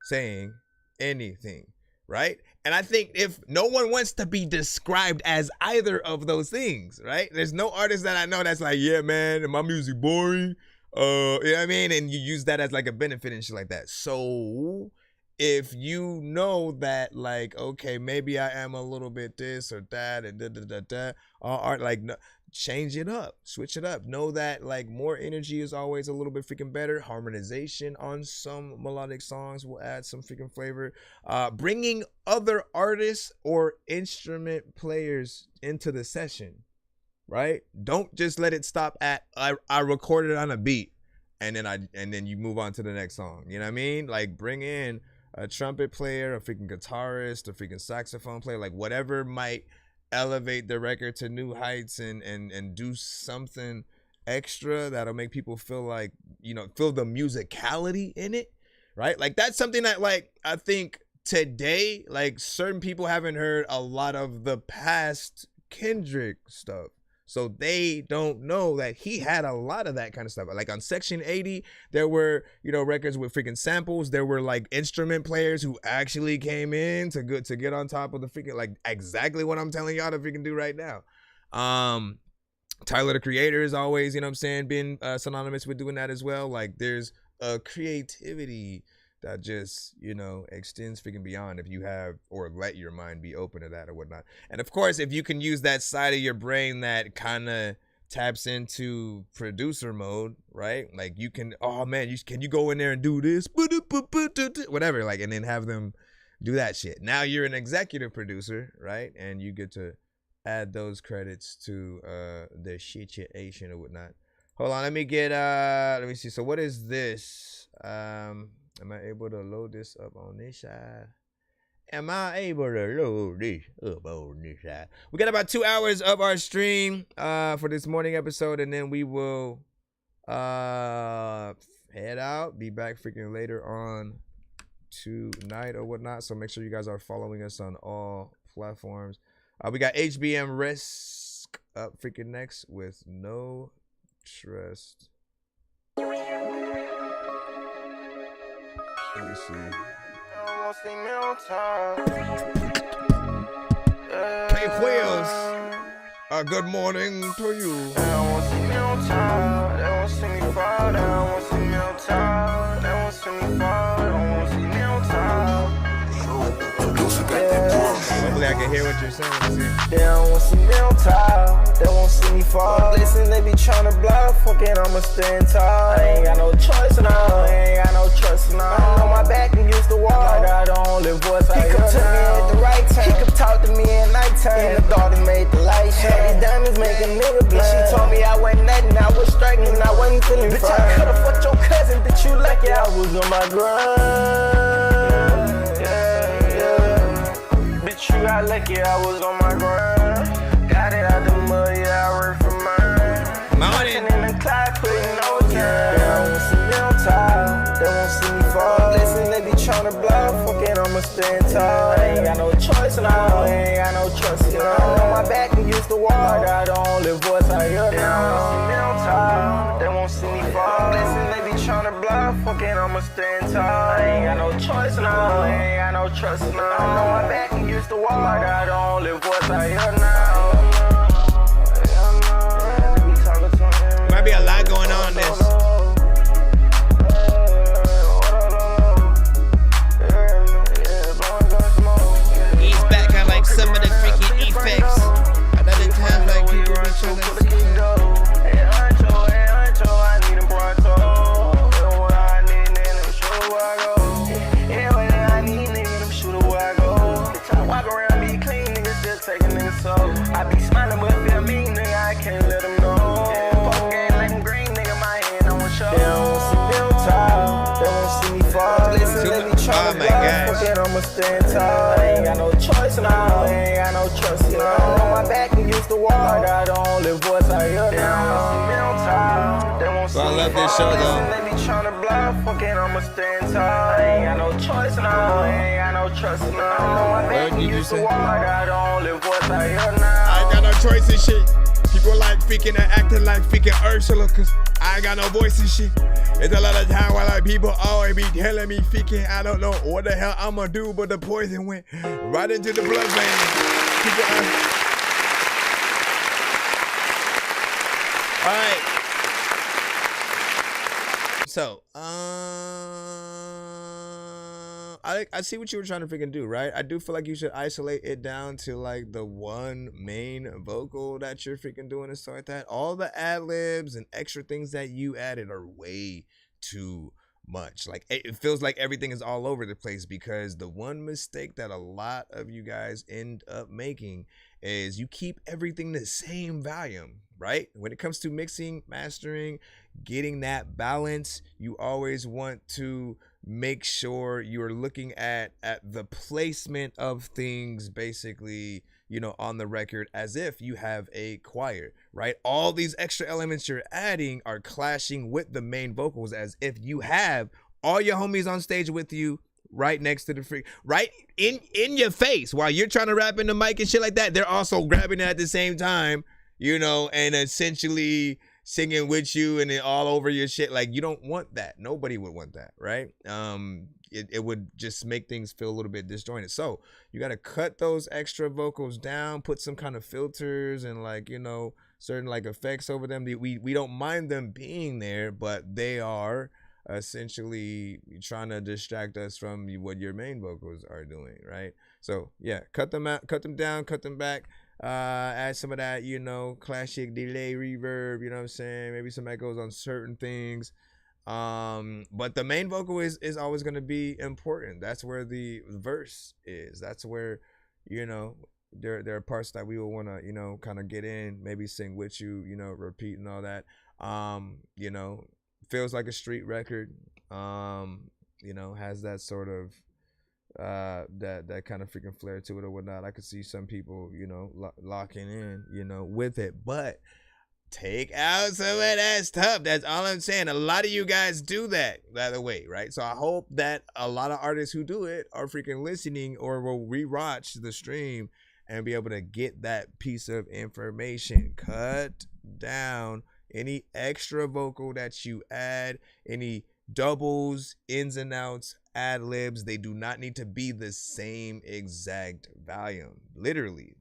saying anything, right? And I think if no one wants to be described as either of those things, right? There's no artist that I know that's like, yeah, man, my music boring. You know what I mean? And you use that as like a benefit and shit like that. So if you know that like, okay, maybe I am a little bit this or that and art, like, no, change it up, switch it up. Know that like more energy is always a little bit freaking better. Harmonization on some melodic songs will add some freaking flavor. Bringing other artists or instrument players into the session, right? Don't just let it stop at I recorded on a beat and then you move on to the next song. You know what I mean? Like bring in a trumpet player, a freaking guitarist, a freaking saxophone player, like whatever might elevate the record to new heights and do something extra that'll make people feel like, you know, feel the musicality in it, right? Like that's something that like I think today, like certain people haven't heard a lot of the past Kendrick stuff. So they don't know that he had a lot of that kind of stuff. Like on Section 80, there were, you know, records with freaking samples. There were like instrument players who actually came in to get on top of the freaking, like exactly what I'm telling y'all to freaking do right now. Tyler, the Creator, is always, you know what I'm saying, been synonymous with doing that as well. Like there's a creativity that just, you know, extends freaking beyond if you have or let your mind be open to that or whatnot. And of course, if you can use that side of your brain that kind of taps into producer mode, right? Like you can, oh man, can you go in there and do this? Whatever, like, and then have them do that shit. Now you're an executive producer, right? And you get to add those credits to the situation or whatnot. Hold on, let me see. So what is this? Am I able to load this up on this side? Am I able to load this up on this side? We got about 2 hours of our stream for this morning episode, and then we will head out. Be back freaking later on tonight or whatnot. So make sure you guys are following us on all platforms. We got HBM Risk up freaking next with No Trust. Let me see. Hey, Wheels. Good morning to you. They won't see me on top. They won't see me fall. They won't see me on top. They won't see me fall. They won't see me on top. Hopefully I can hear what you're saying. They don't want to see me on top. They won't see me fall. Listen, they be tryna block. Fuck it, I'ma stand tall. I ain't got no choice now. I ain't got no trust now. I'm on my back against the wall. I got the only voice I hear. He come to me at the right time. He come talk to me at nighttime. And the thought he made the light shine. These diamonds make a nigga blind. She told me I wasn't nothing. I was striking and I wasn't feeling fine. Bitch, I could've fucked your cousin. Bitch, you lucky I was on my grind. You got lucky, I was on my grind. Got it out the mud, yeah, I work for mine. Mountain in the clock, putting overtime. They won't see me on top, they won't see me fall. Listen, they be tryna block, fuck it, I'ma stand tall. I ain't got no choice now, I ain't got no trust now. I'm on my back against the wall, I got the only voice I hear now. They won't see me on top, they won't see me fall. Listen, they be tryna block, fuck it, I'ma stand tall. I ain't got no choice now, I ain't got no trust now. I'm on my back against the wall, I got the only voice I hear now. Might be a lot going on this. He's back on like some of the freaking effects. Another time like people be trying to see. So I be smiling, but if you're mean, nigga, I can't let them know. Poker game like them green, nigga, my hand on show. They don't see me on top, they won't see me fall. Listen, they be trying to block, forget I'ma stand tall. I ain't got no choice now, I ain't got no trust now. I'm on my back against the wall, I got the only voice I hear now. They don't see me on top, they won't see me fall. I love this show, though. They be trying to block, forget I'ma stand tall. I ain't got no choice now, I ain't got no trust now. I'm on my back against the wall, I got the only voice I hear now. I ain't got no choice and shit. People like freaking and acting like freaking Ursula, cause I ain't got no voice and shit. It's a lot of time where like people always be telling me freaking I don't know what the hell I'ma do, but the poison went right into the blood vein. People Alright. So, I see what you were trying to freaking do, right? I do feel like you should isolate it down to like the one main vocal that you're freaking doing and stuff like that. All the ad-libs and extra things that you added are way too much. Like it feels like everything is all over the place, because the one mistake that a lot of you guys end up making is you keep everything the same volume, right? When it comes to mixing, mastering, getting that balance, you always want to make sure you're looking at the placement of things, basically, you know, on the record, as if you have a choir, right? All these extra elements you're adding are clashing with the main vocals, as if you have all your homies on stage with you, right next to the freak, right in your face while you're trying to rap in the mic and shit like that. They're also grabbing it at the same time, you know, and essentially singing with you and then all over your shit. Like, you don't want that. Nobody would want that, right? It would just make things feel a little bit disjointed. So you got to cut those extra vocals down, put some kind of filters and, like, you know, certain like effects over them. We don't mind them being there, but they are essentially trying to distract us from what your main vocals are doing, right? So yeah, cut them out, cut them down, cut them back. Add some of that, you know, classic delay reverb, you know what I'm saying? Maybe some echoes on certain things. But the main vocal is always going to be important. That's where the verse is. That's where, you know, there are parts that we will want to, you know, kind of get in, maybe sing with you, you know, repeat and all that. You know, feels like a street record. You know, has that sort of that kind of freaking flair to it or whatnot. I could see some people, you know, locking in, you know, with it, but take out some of that stuff. That's all I'm saying. A lot of you guys do that, by the way, right? So I hope that a lot of artists who do it are freaking listening or will rewatch the stream and be able to get that piece of information. Cut down any extra vocal that you add, any doubles, ins and outs, ad libs. They do not need to be the same exact volume. Literally.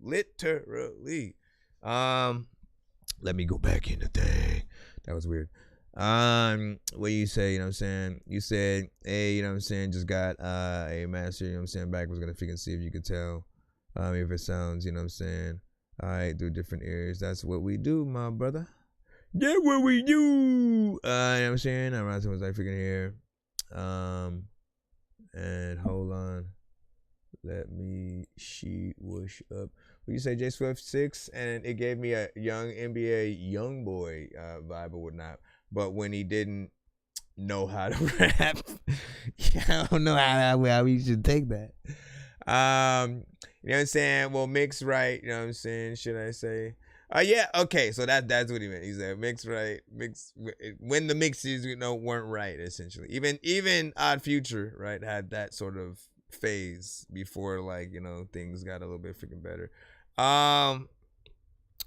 Let me go back in the thing. That was weird. What you say, you know what I'm saying? You said, hey, you know what I'm saying, just got a master, you know what I'm saying, back, was gonna freaking see if you could tell if it sounds, you know what I'm saying, all right, through different ears. That's what we do, my brother. That's what we do. You know what I'm saying? I'm around as I freaking hear. And hold on. Let me whoosh up. What you say, J Swift 6? And it gave me a young NBA young boy vibe or whatnot. But when he didn't know how to rap, I don't know how we should take that. You know what I'm saying? Well, mix right. You know what I'm saying? Should I say? Yeah, okay, so that's what he meant. He said mix right, mix when the mixes, you know, weren't right, essentially. Even Odd Future, right, had that sort of phase before, like, you know, things got a little bit freaking better.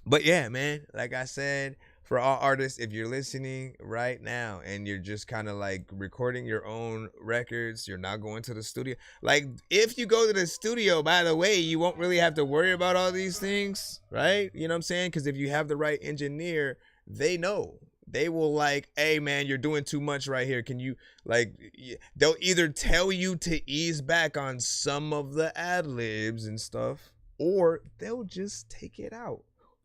But yeah, man, like I said, for all artists, if you're listening right now and you're just kind of like recording your own records, you're not going to the studio. Like, if you go to the studio, by the way, you won't really have to worry about all these things, right? You know what I'm saying? Because if you have the right engineer, they know. They will, like, hey, man, you're doing too much right here. Can you, like, they'll either tell you to ease back on some of the ad-libs and stuff, or they'll just take it out.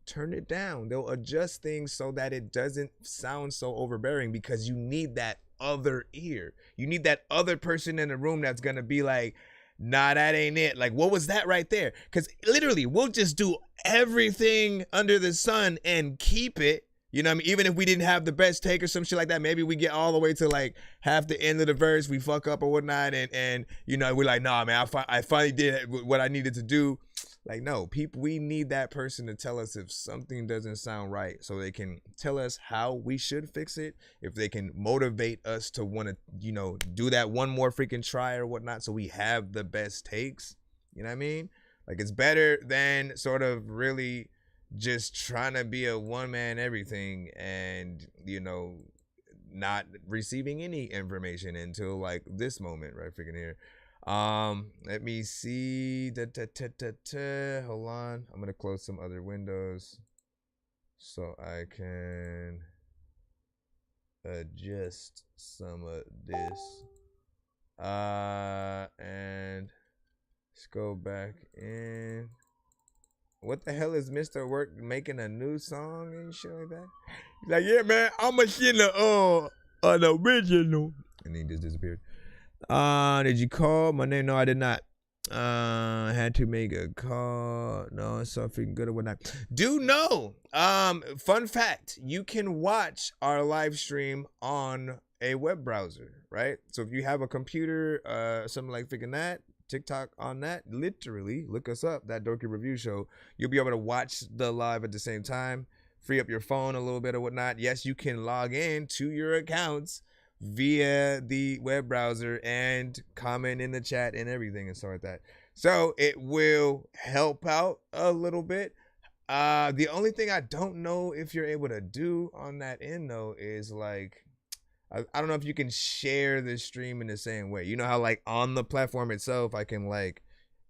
Turn it down. They'll adjust things so that it doesn't sound so overbearing, because you need that other ear. You need that other person in the room that's going to be like, nah, that ain't it. Like, what was that right there? Because literally, we'll just do everything under the sun and keep it. You know what I mean? Even if we didn't have the best take or some shit like that, maybe we get all the way to like half the end of the verse, we fuck up or whatnot, and you know, we're like, nah, man, I finally did what I needed to do. Like, no, people, we need that person to tell us if something doesn't sound right, so they can tell us how we should fix it. If they can motivate us to want to, you know, do that one more freaking try or whatnot, so we have the best takes. You know what I mean? Like, it's better than sort of really just trying to be a one-man everything and, you know, not receiving any information until like this moment right freaking here. Let me see. Hold on. I'm gonna close some other windows so I can adjust some of this. And let's go back in. What the hell is Mr. Work making a new song and shit like that? He's like, yeah, man, I'm a shit an original. And he just disappeared. Did you call my name? No, I did not. Had to make a call. No, it's so freaking good or whatnot. Do know. Fun fact: you can watch our live stream on a web browser, right? So if you have a computer, something like freaking that, TikTok on that, literally look us up, That Dorky Review Show. You'll be able to watch the live at the same time, free up your phone a little bit or whatnot. Yes, you can log in to your accounts via the web browser and comment in the chat and everything and stuff like that. So it will help out a little bit. The only thing I don't know if you're able to do on that end though is like, I don't know if you can share the stream in the same way. You know how like on the platform itself, I can like,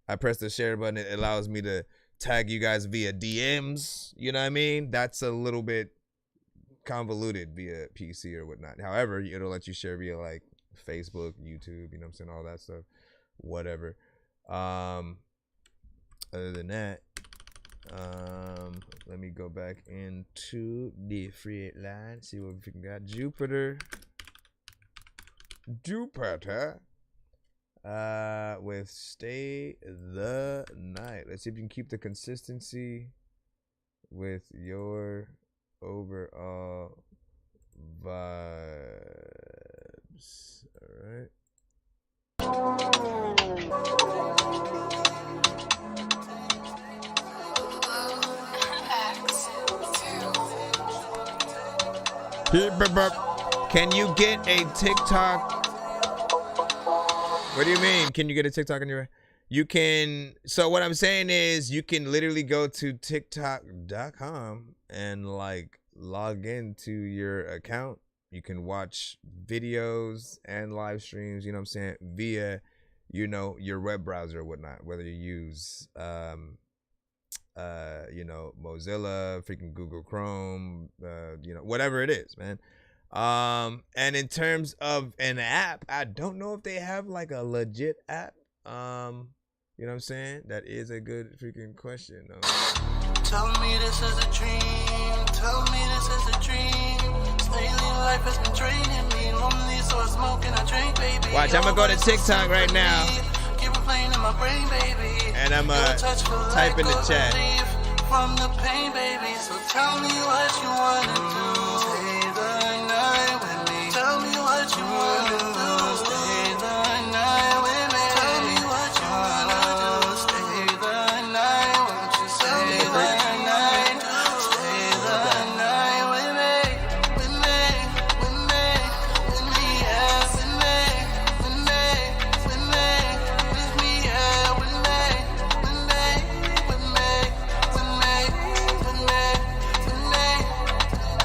I press the share button. It allows me to tag you guys via DMs. You know what I mean? That's a little bit convoluted via PC or whatnot. However, it'll let you share via like Facebook, YouTube, you know what I'm saying? All that stuff, whatever. Other than that, let me go back into the free line, see what we got. Jupiter with Stay the Night. Let's see if you can keep the consistency with your overall vibes. All right. Can you get a TikTok? What do you mean? Can you get a TikTok on your? You can. So what I'm saying is, you can literally go to TikTok.com and like log into your account. You can watch videos and live streams. You know what I'm saying, via, you know, your web browser or whatnot. Whether you use you know, Mozilla, freaking Google Chrome, you know, whatever it is, man. And in terms of an app, I don't know if they have like a legit app. You know what I'm saying? That is a good freaking question. Tell me this is a dream. Tell me this is a dream. Lately life has been draining me. Lonely, so I smoke and I drink, baby. Watch, I'm gonna go to TikTok right now. Keep playing in my brain, baby. And I'm type in the chat. From the pain, baby. So tell me what you wanna do. Stay the night with me. Tell me what you wanna do. Stay the night with me. Tell me what you wanna do. Stay the night. Won't you stay the night? Stay the night with me. With me. With me. With me. Yeah. With me. With me. With me. With me. Yeah. With me. With me. With me. With me. With me. With me.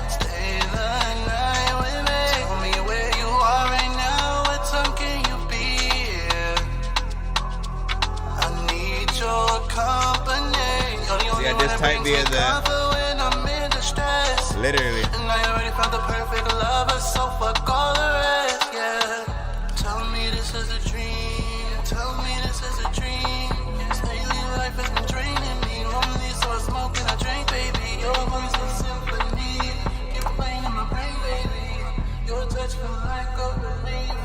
Stay the night with me. Tell me where you are right now. What time can you be here? I need your company. See, I just typed via the. Literally. And I already found the perfect lover, so fuck all the rest, yeah. Tell me this is a dream. Tell me this is a dream. Lately life has been draining me. Lonely, so I smoke and I drink, baby. Your voice is symphony. Keep playing in my brain, baby. Your touch feel like a relief.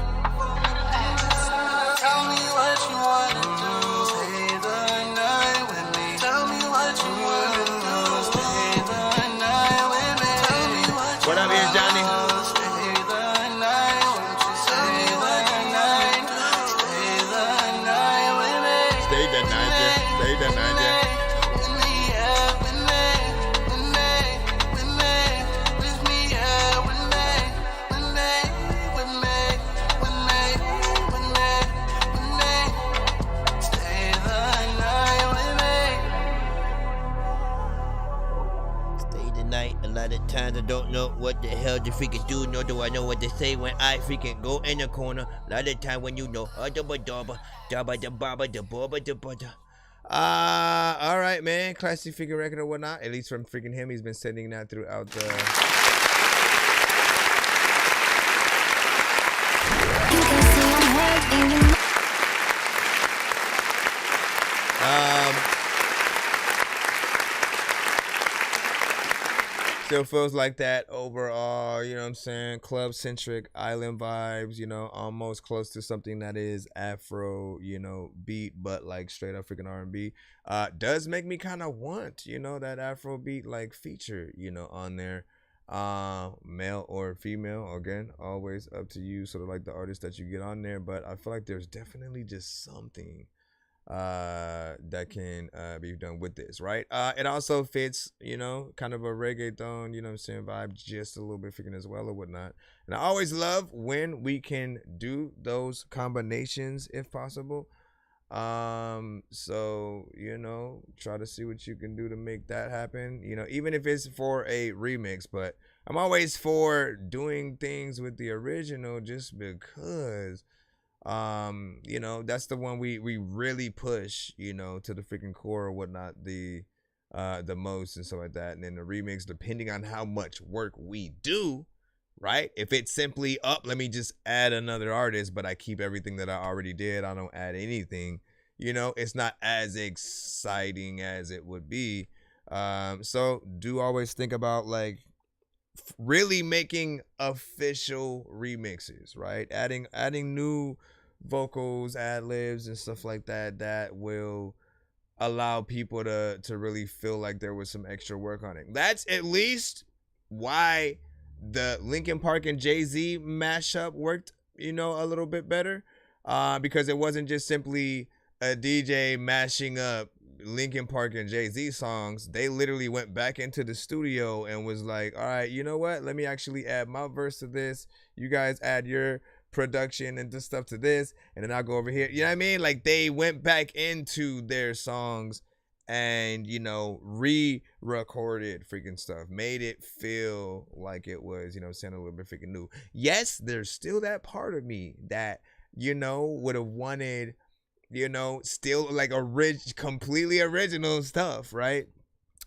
Tell me what you wanna do. Stay the night with me. Tell me what you wanna do. Stay the night with me. Tell me what you What up here, Johnny? Stay the night. Won't you stay the night? Stay the night with me. Stay the night, yeah. Stay the night, yeah. With me, yeah. With me. With me. With me. With me, yeah. With me. With me. With me. With me. With me. With me. Stay the night with me. Stay the night. A lot of times I don't know what the hell to freaking do, nor do I know what to say when I freaking go in the corner. A lot of time when you know, All right, man. Classic figure record or whatnot. At least from freaking him, he's been sending that throughout the. You can see I'm hurting, you Still feels like that overall, you know what I'm saying? Club-centric island vibes, you know, almost close to something that is Afro, you know, beat, but like straight up freaking R&B. Does make me kind of want, you know, that Afro beat like feature, you know, on there. Male or female, again, always up to you, sort of like the artist that you get on there. But I feel like there's definitely just something that can be done with this, right? It also fits, you know, kind of a reggaeton, you know what I'm saying, vibe just a little bit freaking as well or whatnot. And I always love when we can do those combinations if possible. So, you know, try to see what you can do to make that happen, you know, even if it's for a remix. But I'm always for doing things with the original just because you know, that's the one we really push, you know, to the freaking core or whatnot, the most and stuff like that. And then the remix, depending on how much work we do, right? If it's simply let me just add another artist, but I keep everything that I already did, I don't add anything, you know, it's not as exciting as it would be. So do always think about like really making official remixes, right? Adding new vocals, ad-libs and stuff like that will allow people to really feel like there was some extra work on it. That's at least why the Linkin Park and Jay-Z mashup worked, you know, a little bit better, because it wasn't just simply a DJ mashing up Linkin Park and Jay-Z songs. They literally went back into the studio and was like, all right, you know what, let me actually add my verse to this, you guys add your production and this stuff to this, and then I'll go over here, you know what I mean? Like they went back into their songs and, you know, re-recorded freaking stuff, made it feel like it was, you know, sounding a little bit freaking new. Yes, there's still that part of me that, you know, would have wanted, you know, still like completely original stuff, right?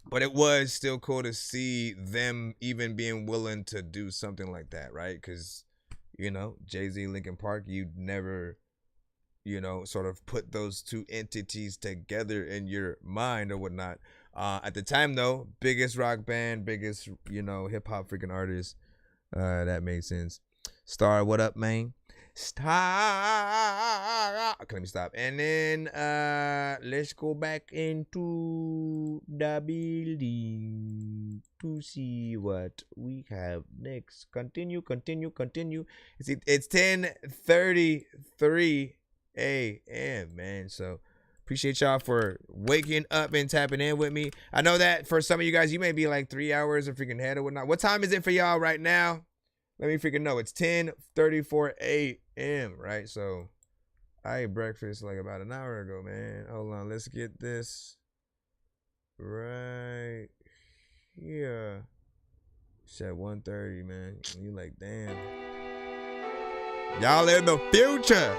But it was still cool to see them even being willing to do something like that, right? Because, you know, Jay-Z, Linkin Park, you'd never, you know, sort of put those two entities together in your mind or whatnot. At the time, though, biggest rock band, biggest, you know, hip-hop freaking artist. That made sense. Star, what up, man? Stop. Okay, let me stop. And then let's go back into the building to see what we have next. Continue. It's 10:33 a.m. man. So appreciate y'all for waking up and tapping in with me. I know that for some of you guys, you may be like 3 hours of freaking head or whatnot. What time is it for y'all right now? Let me freaking know. It's 10:34 a.m. right? So I ate breakfast like about an hour ago, man. Hold on, let's get this right here. It's at 1:30, man. You like, damn. Y'all in the future.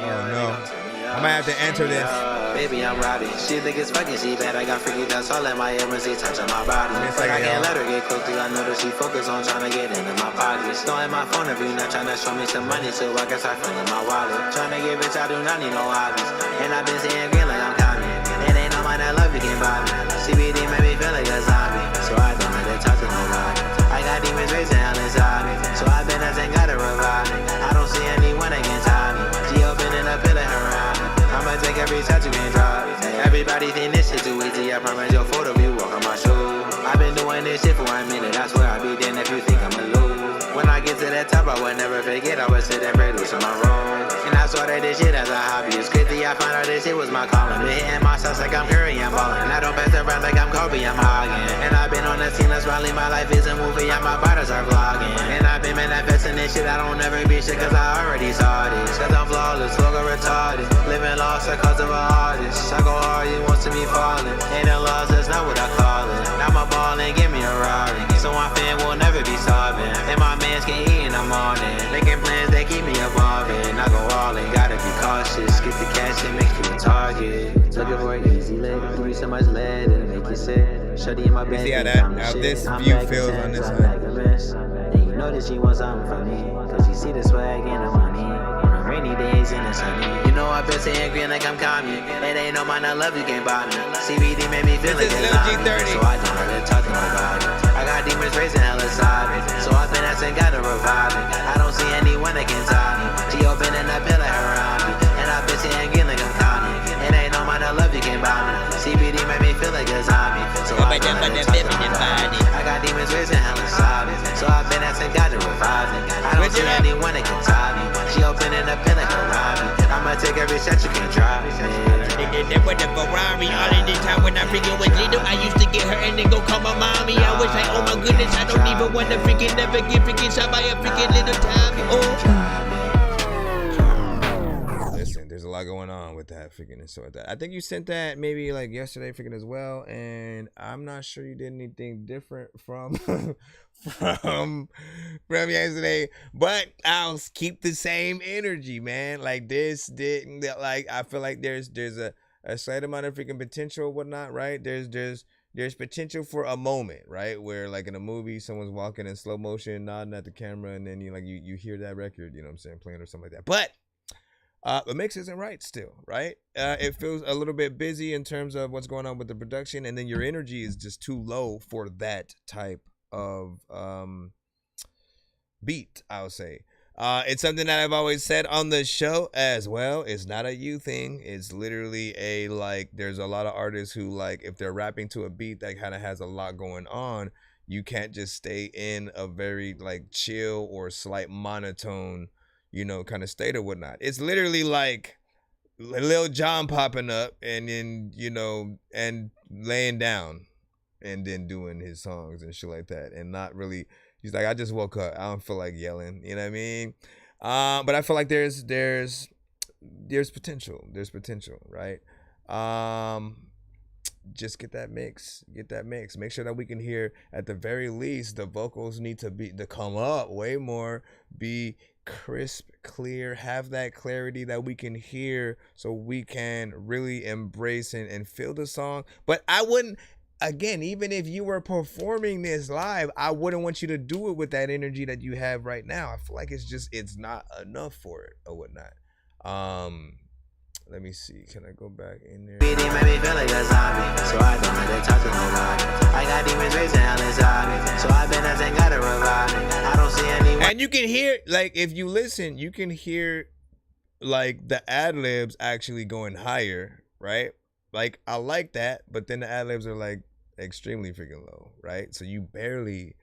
Oh no. I might have to enter this. Baby, I'm riding. She think it's fucking, she bad. I got freaky dust all in my emergency touching my body. Like I can't let her get close to. I know that she focused on trying to get into my pockets. Throwing my phone if you not trying to show me some money so I can start filling my wallet. Trying to get rich, I do not need no hobbies. And I've been seeing green like I'm counting. It ain't no man that love you can buy me. CBD made me feel like a zombie, so I don't let it talk to nobody. I got demons raising hell inside me, so I've been as ain't gotta revive me. I don't see anyone that can tie me. She opening up, pilling her around me. I'ma take every shot you can drop. Everybody think this shit too easy. I promise your photo view walk on my shoes. I've been doing this shit for a minute. I swear I'll be damned if you think I'ma lose. When I get to that top, I would never forget. I would sit and pray loose on my road. And I started this shit as a hobby. It's crazy, I found out this shit was my calling. Been hitting my shots like I'm Curry, I'm ballin'. I don't pass around like I'm Kobe, I'm hogging. And I've been on the scene, that's probably my life is a movie. I'm my bodies are vlogging. And I've been manifesting this shit. I don't ever be shit cause I already saw this. Cause I'm flawless, logo retarded. Living lost cause of an artist. I go hard, you want to me falling. Ain't no loss, that's not what I call it. Now my ball and give me a Rari. So my fan will never be starving. And my mans can eat in the morning. Making plans that keep me evolving. I go all in, gotta be cautious. Get the cash and make you a target. Looking for an easy leg. Give me so much lead and make you sick. Shorty in my bed. See how this view feels on this side. And you know that she wants something from me. Cause you see the swag and the money. rainy days and the sunny. You know I've been saying green like I'm Kanye. It ain't no man I love you can't buy me. CBD made me feel like it's G30. So I don't really talk to nobody. I got demons raising hell inside me. So I've been asking God to revive me. I don't see anyone that can tie me. G.O. been in that pillar around me. And I've been saying green like I'm Kanye. It ain't no man I love you can't buy me. CBD made me feel like a zombie. So I don't really talk to nobody. I got demons raising hell inside me. So I've been asking God to revive me. I don't see anyone that can tie me. She opening up in like a Robbie. I'ma take every shot you can drive. That was the Ferrari. All of the time when I freaking was little, I used to get her and then go call my mommy. I was like, oh my goodness, I don't even want to freaking never get freaking shot by a freaking little Tommy. Listen, there's a lot going on with that freaking and so like that. I think you sent that maybe like yesterday freaking as well, and I'm not sure you did anything different from from yesterday, but I'll keep the same energy, man. Like this didn't, like, I feel like there's a slight amount of freaking potential or whatnot, right? There's potential for a moment, right, where like in a movie someone's walking in slow motion nodding at the camera, and then you hear that record, you know what I'm saying, playing or something like that. But the mix isn't right still, right? It feels a little bit busy in terms of what's going on with the production, and then your energy is just too low for that type of beat, I'll say. It's something that I've always said on the show as well. It's not a you thing. It's literally a, like, there's a lot of artists who, like, if they're rapping to a beat that kind of has a lot going on, you can't just stay in a very, like, chill or slight monotone, you know, kind of state or whatnot. It's literally like Lil Jon popping up and then, you know, and laying down and then doing his songs and shit like that, and not really, he's like, I just woke up, I don't feel like yelling, you know what I mean? But I feel like there's potential, right? Just get that mix, make sure that we can hear, at the very least, the vocals need to come up way more, be crisp, clear, have that clarity that we can hear, so we can really embrace and feel the song. But I wouldn't, again, even if you were performing this live, I wouldn't want you to do it with that energy that you have right now. I feel like it's not enough for it or whatnot. Let me see. Can I go back in there? Made me feel like a zombie, so I don't really talk to nobody. I got demons raising hell inside me, so I've been asking God to revive me. I don't see anyone. And you can hear, like, if you listen, you can hear, like, the ad-libs actually going higher, right? Like, I like that, but then the ad-libs are, like, extremely freaking low, right? So you barely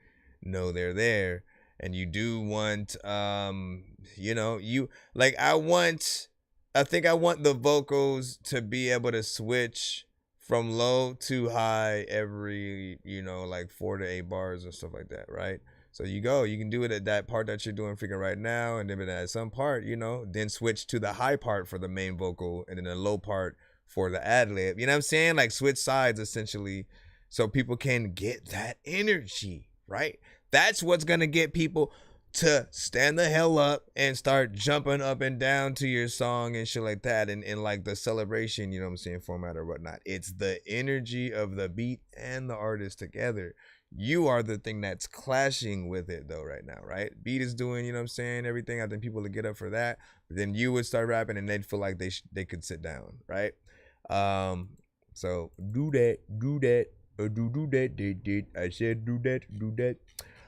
know they're there, and you do want, you know, I think I want the vocals to be able to switch from low to high every, you know, like 4 to 8 bars and stuff like that, right? So you can do it at that part that you're doing freaking right now, and then at some part, you know, then switch to the high part for the main vocal, and then the low part for the ad-lib. You know what I'm saying? Like, switch sides essentially, so people can get that energy, right? That's what's gonna get people to stand the hell up and start jumping up and down to your song and shit like that, and in like the celebration, you know what I'm saying, format or whatnot. It's the energy of the beat and the artist together. You are the thing that's clashing with it though right now, right? Beat is doing, you know what I'm saying, everything. I think people would get up for that, but then you would start rapping and they'd feel like they could sit down, right? So do that, or do that. I said do that.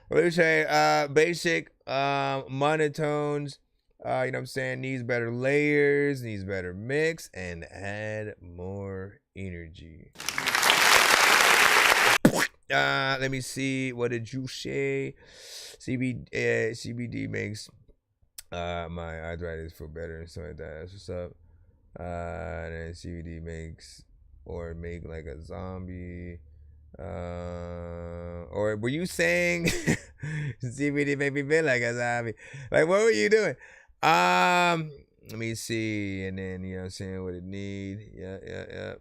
Let's say basic monotones, you know what I'm saying, needs better layers, needs better mix, and add more energy. Let me see, what did you say? CBD makes my arthritis feel better and stuff like that. That's what's up. And then CBD makes, or make like a zombie. Or were you saying CBD made me feel like a zombie? Like, what were you doing? Let me see. And then, you know what I'm saying, what it need. Yeah.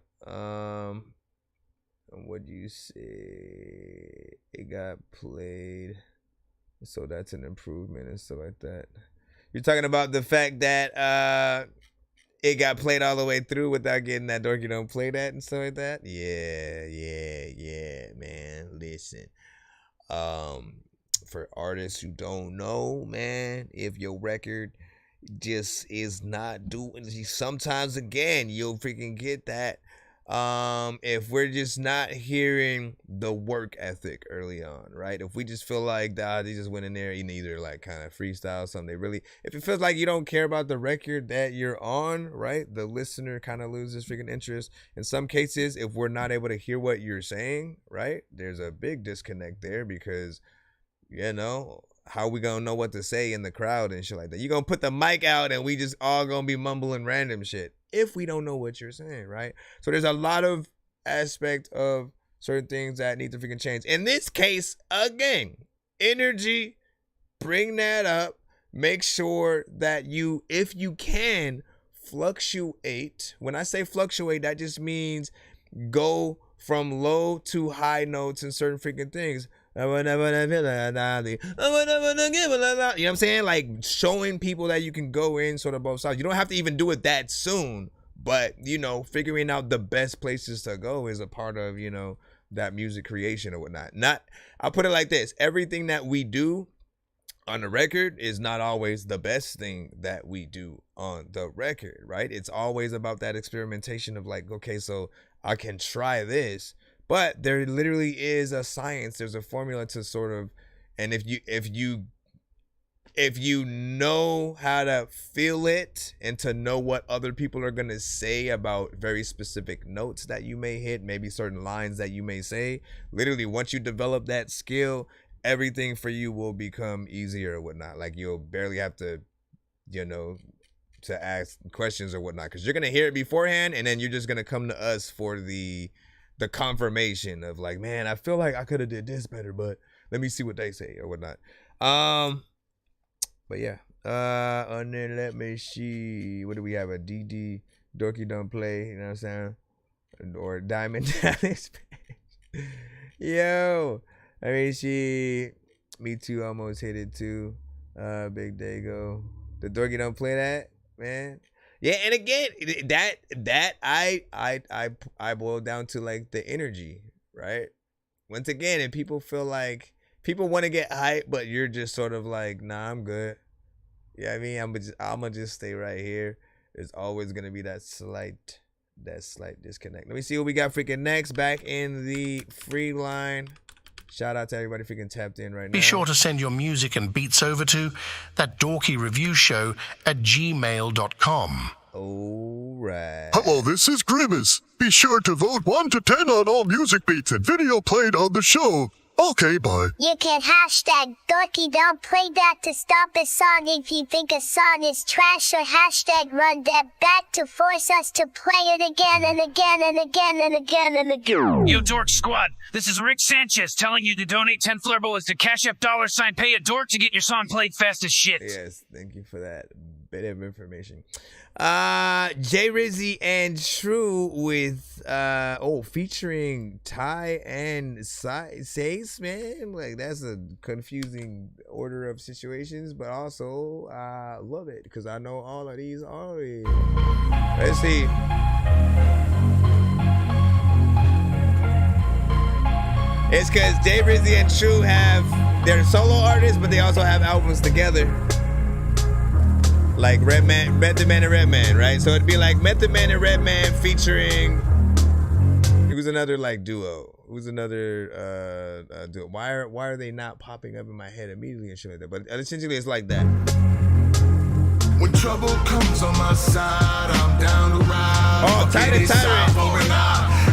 What'd you say? It got played, so that's an improvement and stuff like that. You're talking about the fact that it got played all the way through without getting that Dorky don't play that and stuff like that. Yeah, man. Listen, for artists who don't know, man, if your record just is not doing. Sometimes again, you'll freaking get that. If we're just not hearing the work ethic early on, right? If we just feel like they just went in there and either like kind of freestyle something, if it feels like you don't care about the record that you're on, right? The listener kind of loses freaking interest. In some cases, if we're not able to hear what you're saying, right? There's a big disconnect there because, you know, how we gonna know what to say in the crowd and shit like that? You gonna put the mic out and we just all gonna be mumbling random shit if we don't know what you're saying, right? So there's a lot of aspect of certain things that need to freaking change. In this case, again, energy, bring that up. Make sure that you, if you can, fluctuate. When I say fluctuate, that just means go from low to high notes in certain freaking things. You know what I'm saying? Like showing people that you can go in sort of both sides. You don't have to even do it that soon, but you know, figuring out the best places to go is a part of, you know, that music creation or whatnot. I'll put it like this. Everything that we do on the record is not always the best thing that we do on the record, right? It's always about that experimentation of like, okay, so I can try this. But there literally is a science. There's a formula to sort of, and if you know how to feel it and to know what other people are gonna say about very specific notes that you may hit, maybe certain lines that you may say, literally once you develop that skill, everything for you will become easier or whatnot. Like you'll barely have to, you know, to ask questions or whatnot, because you're gonna hear it beforehand, and then you're just gonna come to us for the confirmation of like, man, I feel like I could have did this better, but let me see what they say or whatnot. But yeah, and then let me see, what do we have? A DD Dorky don't play, you know what I'm saying? Or Diamond Dallas. Yo, let me see. Me Too almost hit it too. Big Dago. The Dorky don't play that, man. Yeah, and again, that I boil down to like the energy, right? Once again, and people feel like people want to get hype, but you're just sort of like, nah, I'm good. Yeah, I mean, I'm gonna just stay right here. There's always gonna be that slight disconnect. Let me see what we got freaking next. Back in the free line. Shout out to everybody freaking tapped in right now. Be sure to send your music and beats over to ThatDorkyReviewShow at gmail.com. All right. Hello, this is Grimace. Be sure to vote 1 to 10 on all music beats and video played on the show. Okay, bye. You can hashtag Dorky don't play that to stop a song if you think a song is trash, or hashtag run that back to force us to play it again and again and again and again and again. Yo, Dork Squad, this is Rick Sanchez telling you to donate 10 flurballs to Cash App $, pay a dork to get your song played fast as shit. Yes, thank you for that bit of information. Jay Rizzy and True with featuring Ty and Sace, man. Like, that's a confusing order of situations, but also I love it because I know all of these already. Let's see. It's because Jay Rizzy and True they're solo artists, but they also have albums together. Like Method Man and Redman, right? So it'd be like Method Man and Redman featuring. Who's another like duo? Who's another duo? Why are they not popping up in my head immediately and shit like that? But essentially, it's like that. When trouble comes on my side, I'm down to ride. Oh, Tyrant.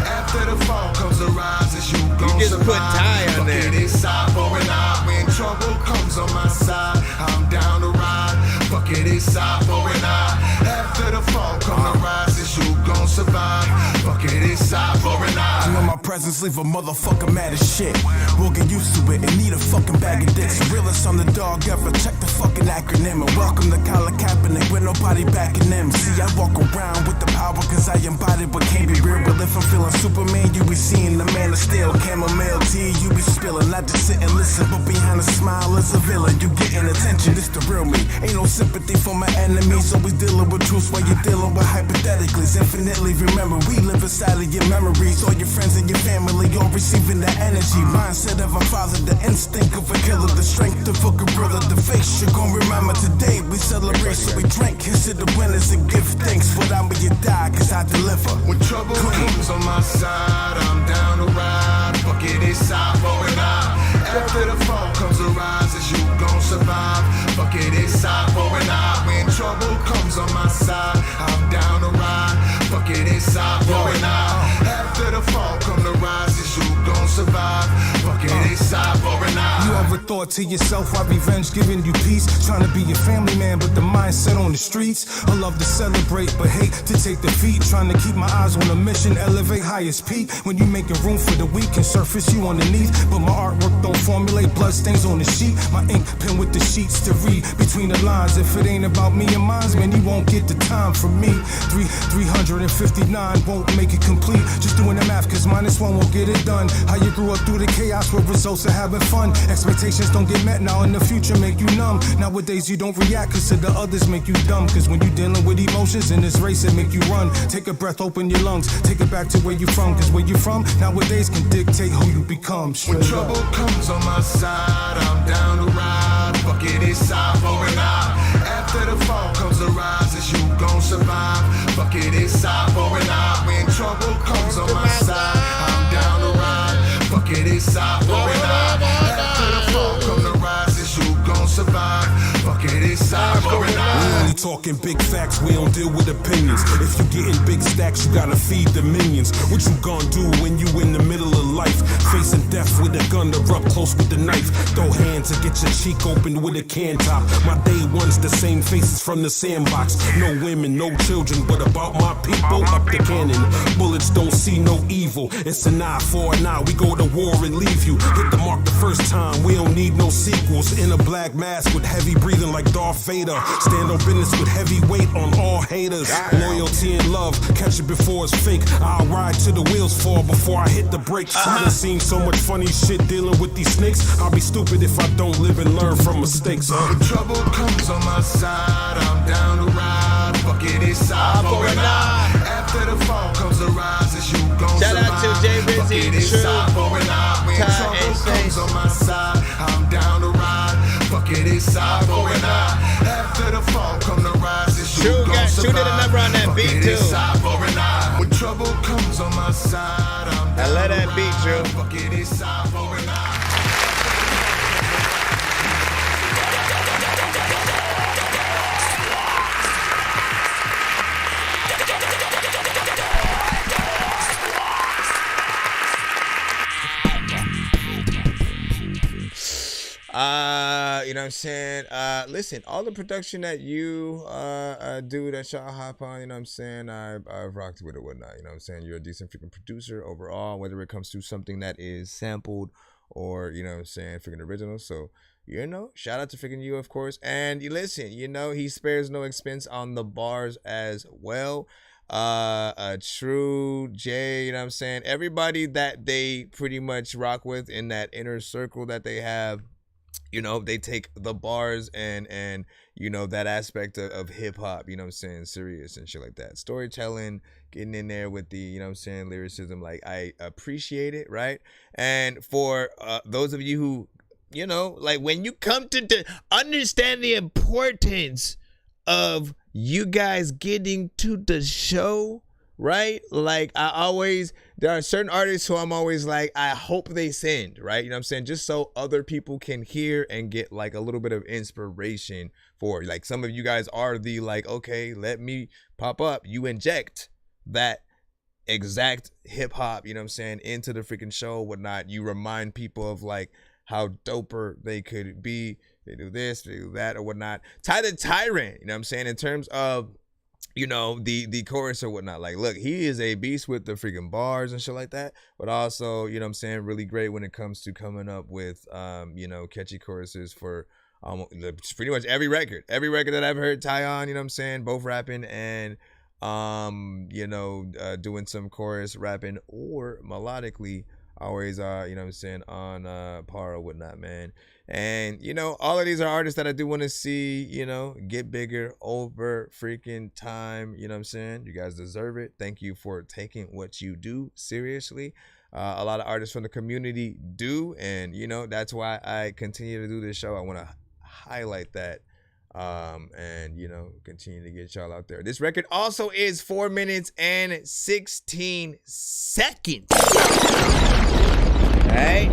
After the fall comes the rise, as you gon' just put Ty on there. When trouble comes on my side, I'm down to ride. Fuck it, it's side for an eye. After the fall come the rise, as you gon' survive. Fuck it, it's side for an eye. I know my presence leave a motherfucker mad as shit. We'll get used to it and need a fucking bag of dicks. Realest on the dog ever, check the fucking acronym. And welcome to Colin Kaepernick with nobody backing them. See, I walk around with the power cause I embody but can't be real. But if I'm feeling Superman, you be seeing the Man of Steel. Chamomile tea, you be spilling. I just sit and listen, but behind a smile is a villain. You getting attention, it's the real me. Ain't no sympathy for my enemies. Always dealing with truths while you're dealing with hypotheticals. Infinitely remember, we live inside of your memories. All your friends and your family, all receiving the energy. Mindset of a father, the instinct of a killer, the strength of a gorilla, the face you're gonna remember today. We celebrate, so we drink. Consider winners and give thanks. What I'm when you die, cause I deliver. When trouble comes on my side, I'm down to ride. Fuck it, it's out for an eye. After the fall comes a rise, is you gon' survive. Fuck it, it's out for an eye. When trouble comes on my side, I'm down to ride. Fuck it, it's out for an eye. After the fall come the rise, is you gon' survive. Fuck it, it's out for an eye. You ever thought to yourself, why revenge giving you peace? Trying to be your family man, but the mindset on the streets. I love to celebrate, but hate to take defeat. Trying to keep my eyes on a mission, elevate highest peak. When you making room for the weak and surface you underneath. But my artwork don't formulate bloodstains on the sheet. My ink pen with the sheets to read between the lines. If it ain't about me and mine, man, you won't get the time from me. 359 won't make it complete. Just doing the math, cause minus one won't get it done. How you grew up through the chaos with results of having fun. Expectations don't get met now, in the future make you numb. Nowadays you don't react cause to the others make you dumb. Cause when you dealing with emotions in this race it make you run. Take a breath, open your lungs, take it back to where you from. Cause where you from nowadays can dictate who you become. When trouble comes on my side, I'm down to ride. Fuck it, it's out for an eye. After the fall comes the rise, is you gon' survive. Fuck it, it's out for an eye. When trouble comes on my side, I'm down to ride. Fuck it, it's out for an eye. After the fall come the rise, is you gon' survive. Fuck it, it's out for an eye. We only talking big facts, we don't deal with opinions. If you getting big stacks, you gotta feed the minions. What you gonna do when you in the middle of life? Facing death with a gun to rub close with the knife. Throw hands to get your cheek open with a can top. My day one's the same faces from the sandbox. No women, no children, but about my people up the cannon. Bullets don't see no evil. It's an eye for an eye. We go to war and leave you. Hit the mark the first time. We don't need no sequels. In a black mask with heavy breathing like Darth Vader. Stand on business with heavy weight on all haters. Loyalty and love, catch it before it's fake. I'll ride till the wheels fall before I hit the brakes. I done seen so much funny shit dealing with these snakes. I'll be stupid if I don't live and learn from mistakes. When trouble comes on my side, I'm down to ride. Fuck it, it's out for an eye. After the fall comes the rise, is you gon' survive. Shout out to Jay Rizzy, Fuck it, it's out for an eye. When trouble comes on my side, I'm down to ride. Fuck it, it's out for an eye. After the fall come the rise, is you gon' survive. True did a number on that Fuck beat it, too. it's out for an eye. When trouble comes on my side, I'm down I love that to beat, ride. Drew. Fuck it, it's out for an eye. You know what I'm saying? Listen, all the production that you do that y'all hop on, you know what I'm saying? I've rocked with it, whatnot. You know what I'm saying? You're a decent freaking producer overall, whether it comes to something that is sampled or, you know what I'm saying, freaking original. So, you know, shout out to freaking you, of course. And you listen, you know, he spares no expense on the bars as well. True, Jay, you know what I'm saying? Everybody that they pretty much rock with in that inner circle that they have, you know, they take the bars and you know, that aspect of hip hop, you know what I'm saying, serious and shit like that. Storytelling, getting in there with the, you know what I'm saying, lyricism, like, I appreciate it, right? And for those of you who, you know, like, when you come to understand the importance of you guys getting to the show, right? Like, there are certain artists who I'm always like, I hope they send, right? You know what I'm saying? Just so other people can hear and get like a little bit of inspiration for, like, some of you guys are the, like, okay, let me pop up. You inject that exact hip hop, you know what I'm saying, into the freaking show, whatnot. You remind people of like how doper they could be. They do this, they do that, or whatnot. Ty the Tyrant, you know what I'm saying, in terms of, you know, the chorus or whatnot. Like, look, he is a beast with the freaking bars and shit like that, but also, you know what I'm saying, really great when it comes to coming up with, you know, catchy choruses for pretty much every record that I've heard Ty on, you know what I'm saying, both rapping and, you know, doing some chorus rapping or melodically, always you know what I'm saying, on par or whatnot, man. And you know, all of these are artists that I do want to see, you know, get bigger over freaking time. You know what I'm saying? You guys deserve it. Thank you for taking what you do seriously. A lot of artists from the community do, and you know, that's why I continue to do this show. I want to highlight that, and you know, continue to get y'all out there. This record also is 4 minutes and 16 seconds. Hey.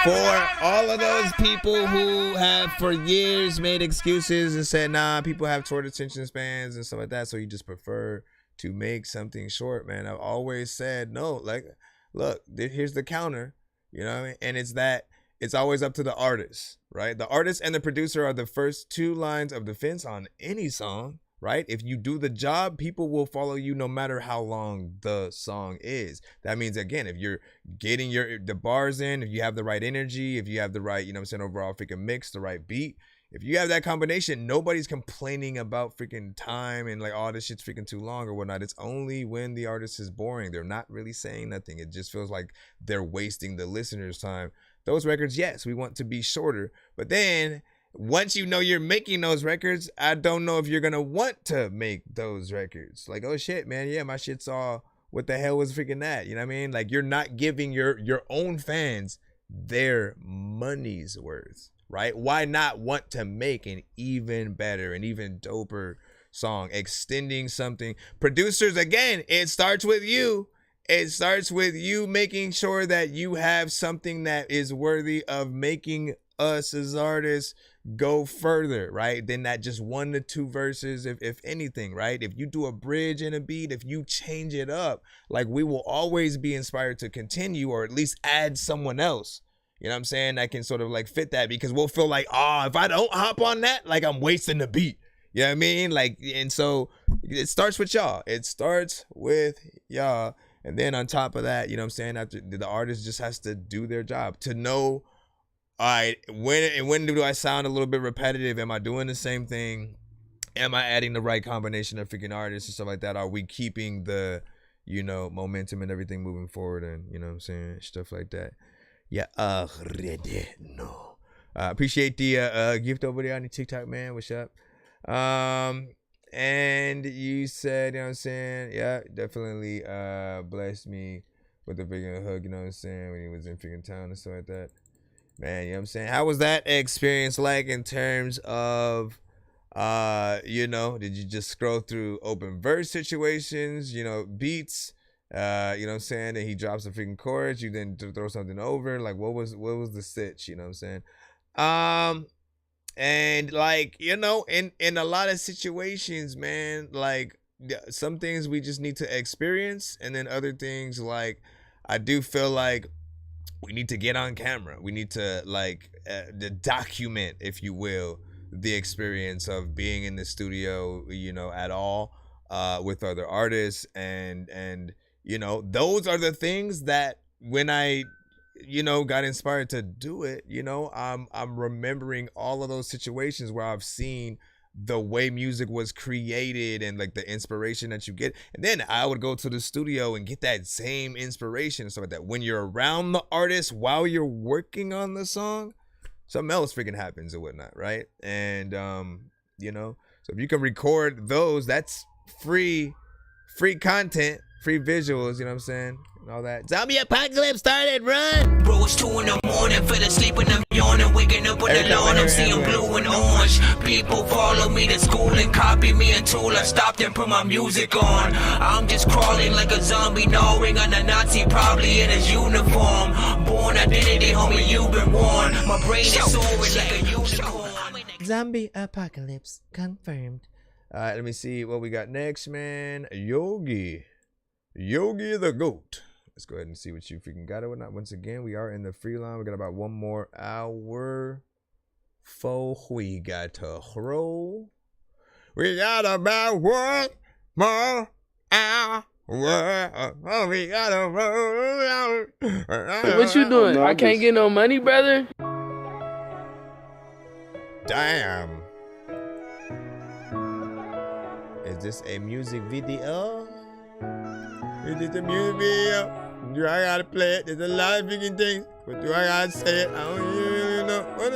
For all of those people who have for years made excuses and said, nah, people have short attention spans and stuff like that, so you just prefer to make something short, man. I've always said, no, like, look, here's the counter, you know what I mean? And it's that it's always up to the artist, right? The artist and the producer are the first two lines of defense on any song, right? If you do the job, people will follow you no matter how long the song is. That means, again, if you're getting the bars in, if you have the right energy, if you have the right, you know what I'm saying, overall freaking mix, the right beat, if you have that combination, nobody's complaining about freaking time and like, oh, this shit's freaking too long or whatnot. It's only when the artist is boring. They're not really saying nothing. It just feels like they're wasting the listener's time. Those records, yes, we want to be shorter. But then once you know you're making those records, I don't know if you're going to want to make those records. Like, oh shit, man. Yeah, my shit's all, what the hell was freaking that? You know what I mean? Like, you're not giving your own fans their money's worth, right? Why not want to make an even better and even doper song, extending something? Producers, again, it starts with you. It starts with you making sure that you have something that is worthy of making us as artists go further, right? Than that just 1 to 2 verses, if anything, right? If you do a bridge and a beat, if you change it up, like, we will always be inspired to continue, or at least add someone else, you know what I'm saying, that can sort of like fit that, because we'll feel like, oh, if I don't hop on that, like, I'm wasting the beat. You know what I mean? Like, and so it starts with y'all. It starts with y'all. And then on top of that, you know what I'm saying, after the artist just has to do their job to know, all right, when do I sound a little bit repetitive? Am I doing the same thing? Am I adding the right combination of freaking artists and stuff like that? Are we keeping the, you know, momentum and everything moving forward, and, you know what I'm saying, stuff like that. Yeah, already know. Appreciate the gift over there on the TikTok, man. What's up? And you said, you know what I'm saying, yeah, definitely blessed me with a freaking hug, you know what I'm saying, when he was in freaking town and stuff like that. Man, you know what I'm saying? How was that experience like in terms of, you know, did you just scroll through open verse situations, you know, beats, you know what I'm saying, and he drops a freaking chorus, you then throw something over, like, what was the stitch, you know what I'm saying? And like, you know, in a lot of situations, man, like, some things we just need to experience, and then other things, like, I do feel like we need to get on camera. We need to, like, document, if you will, the experience of being in the studio, you know, at all, with other artists. And, you know, those are the things that when I, you know, got inspired to do it, you know, I'm remembering all of those situations where I've seen the way music was created and like the inspiration that you get. And then I would go to the studio and get that same inspiration and stuff like that. When you're around the artist while you're working on the song, something else freaking happens and whatnot, right? And you know, so if you can record those, that's free content, free visuals, you know what I'm saying? And all that. Zombie apocalypse started, run! Bro, it's 2 in the morning, fell asleep and I'm yawning, waking up on the lawn, I'm seeing blue and orange. People follow me to school and copy me until I stopped and put my music on. I'm just crawling like a zombie, gnawing on a Nazi, probably in his uniform. Born identity, homie, you've been warned. My brain is soaring like a unicorn. Zombie apocalypse confirmed. Alright, let me see what we got next, man. Yogi the GOAT. Let's go ahead and see what you freaking got or whatnot. Once again, we are in the free line. We got about 1 more hour. We got to roll. We got about 1 more hour. We got to roll. What you doing? I can't get no money, brother. Damn. Is this a music video? It's just a music video. Do I gotta play it? There's a lot of freaking things. But do I gotta say it? I don't really know what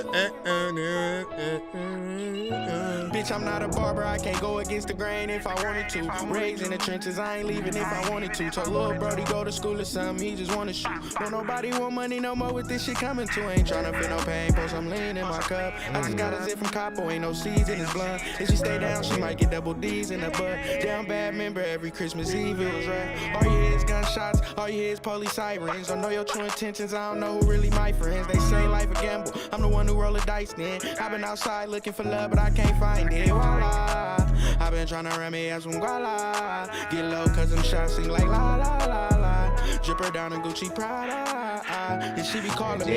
Bitch, I'm not a barber, I can't go against the grain if I wanted to. Raised in the trenches, I ain't leaving if I wanted to. Told little brody go to school or something, he just wanna shoot. Don't nobody want money no more with this shit coming to. Ain't tryna feel no pain, pour some lean in my cup. I just got a zip from Capo, ain't no seeds in his blood. If she stay down, she might get double D's in her butt. Down bad, remember every Christmas Eve it was rap. All you hear is gunshots, all you hear is police sirens. Don't know your true intentions, I don't know who really my friends. They say life a gamble, I'm the one who roll the dice then. I've been outside looking for love, but I can't find it. Voila. I've been trying to run me as some guala. Get low cause them shots sing like la la la la. Drip her down in Gucci Prada. And she be calling me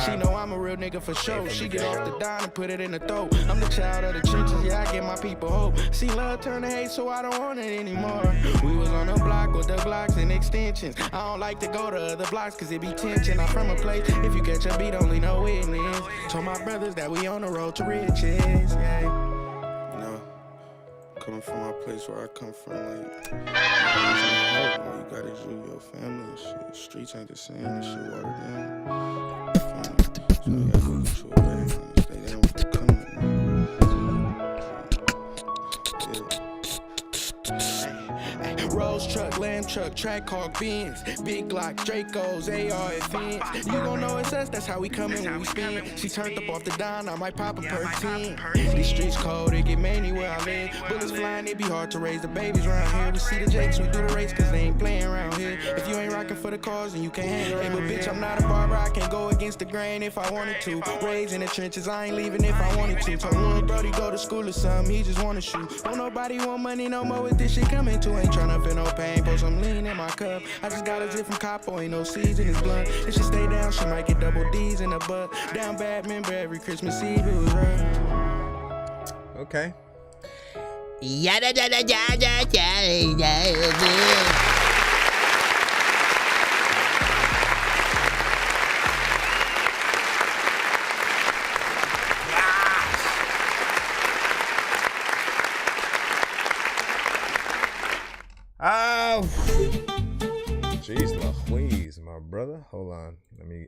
she know I'm a real nigga for sure. She get off the dime and put it in the throat. I'm the child of the trenches, yeah, I give my people hope. See love turn to hate, so I don't want it anymore. We was on the block with the blocks and extensions. I don't like to go to other blocks cause it be tension. I'm from a place, if you catch a beat, only no witness. Told my brothers that we on the road to riches, yeah. You know, coming from my place where I come from, like, you gotta do your family and shit. Streets ain't the same and shit, watered down. So you gotta go get you a bag and stay down with the coming. Rose truck, lamb truck, track hawk Benz, big Glock, Dracos, AR advance. You gon' know it's us, that's how we come in when we spin. She turned up off the dime, I might pop a per 10. These streets cold, it get many where I live. Bullets flying, it be hard to raise the babies around here. We see the Jakes, we do the race cause they ain't playing around here. If you ain't rocking for the cause, then you can't handle it. But bitch, I'm not a barber, I can't go against the grain if I wanted to. Raised in the trenches, I ain't leaving if I wanted to. Told little brody go to school or something, he just wanna shoot. Don't nobody want money no more with this shit coming to. Ain't tryna feel no pain, pour some lean in my cup. I just got a zip from Capo, ain't no seeds in his blood. If she stay down, she might get double D's in her butt. Down bad, remember every Christmas Eve it was rough. Okay. Yada yada yada yada. Jeez Louise, my brother. Hold on. Let me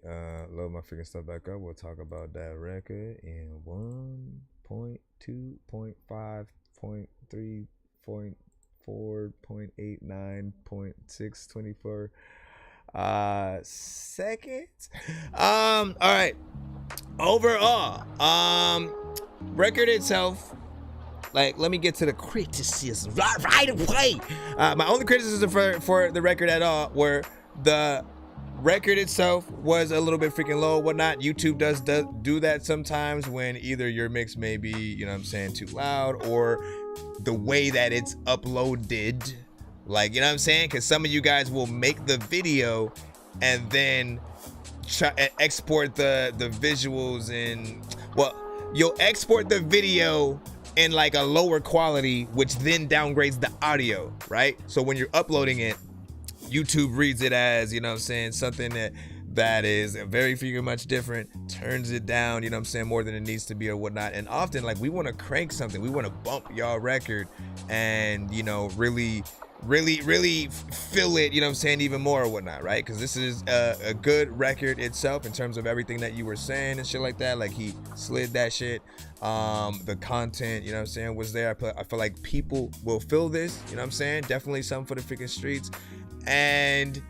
load my freaking stuff back up. We'll talk about that record in 1.2.5.3.4.89.624 seconds. All right. Overall, record itself. Like, let me get to the criticism right away. My only criticism for the record at all were the record itself was a little bit freaking low, whatnot. YouTube does do that sometimes when either your mix may be, you know what I'm saying, too loud, or the way that it's uploaded. Like, you know what I'm saying? Because some of you guys will make the video and then export the visuals in, well, you'll export the video in like a lower quality, which then downgrades the audio, right? So when you're uploading it, YouTube reads it as, you know what I'm saying, something that is very freaking much different, turns it down, you know what I'm saying, more than it needs to be or whatnot. And often, like, we want to crank something, we want to bump y'all record and, you know, really fill it, you know what I'm saying, even more or whatnot, right? Because this is a good record itself in terms of everything that you were saying and shit like that. Like, he slid that shit. The content, you know what I'm saying, was there. I feel like people will feel this, you know what I'm saying, definitely something for the freaking streets. And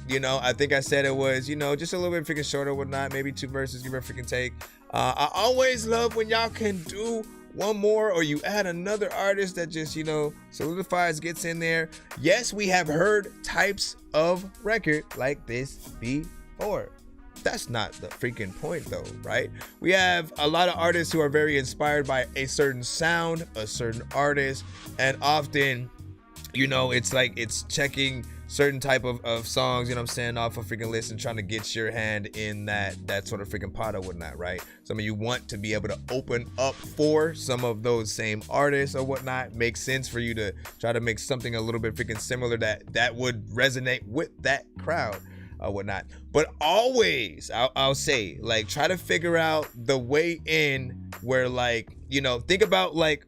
you know, I think I said it was, you know, just a little bit freaking short or whatnot, maybe 2 verses, give it a freaking take. I always love when y'all can do one more, or you add another artist that just, you know, solidifies, gets in there. Yes, we have heard types of record like this before. That's not the freaking point though, right? We have a lot of artists who are very inspired by a certain sound, a certain artist, and often, you know, it's like it's checking certain type of songs, you know what I'm saying, off a freaking list and trying to get your hand in that sort of freaking pot or whatnot, right? Some of you want to be able to open up for some of those same artists or whatnot. Makes sense for you to try to make something a little bit freaking similar that would resonate with that crowd or whatnot. But always, I'll say, like, try to figure out the way in where, like, you know, think about like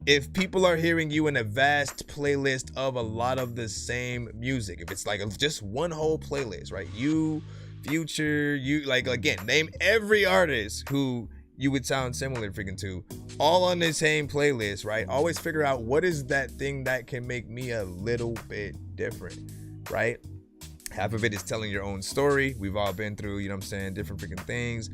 if people are hearing you in a vast playlist of a lot of the same music, if it's like just one whole playlist, right? You, Future, you, like, again, name every artist who you would sound similar freaking to, all on the same playlist, right? Always figure out what is that thing that can make me a little bit different, right? Half of it is telling your own story. We've all been through, you know what I'm saying, different freaking things.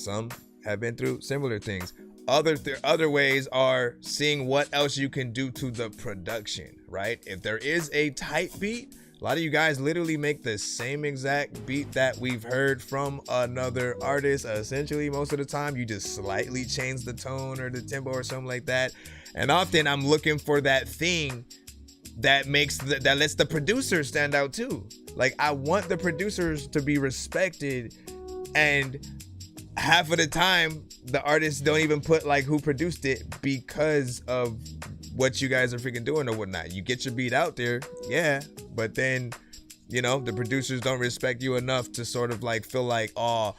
Some have been through similar things. Other ways are seeing what else you can do to the production, right? If there is a tight beat, a lot of you guys literally make the same exact beat that we've heard from another artist. Essentially, most of the time, you just slightly change the tone or the tempo or something like that. And often, I'm looking for that thing that that lets the producer stand out too. Like, I want the producers to be respected, and half of the time, the artists don't even put like who produced it because of what you guys are freaking doing or whatnot. You get your beat out there, yeah, but then, you know, the producers don't respect you enough to sort of like feel like, oh,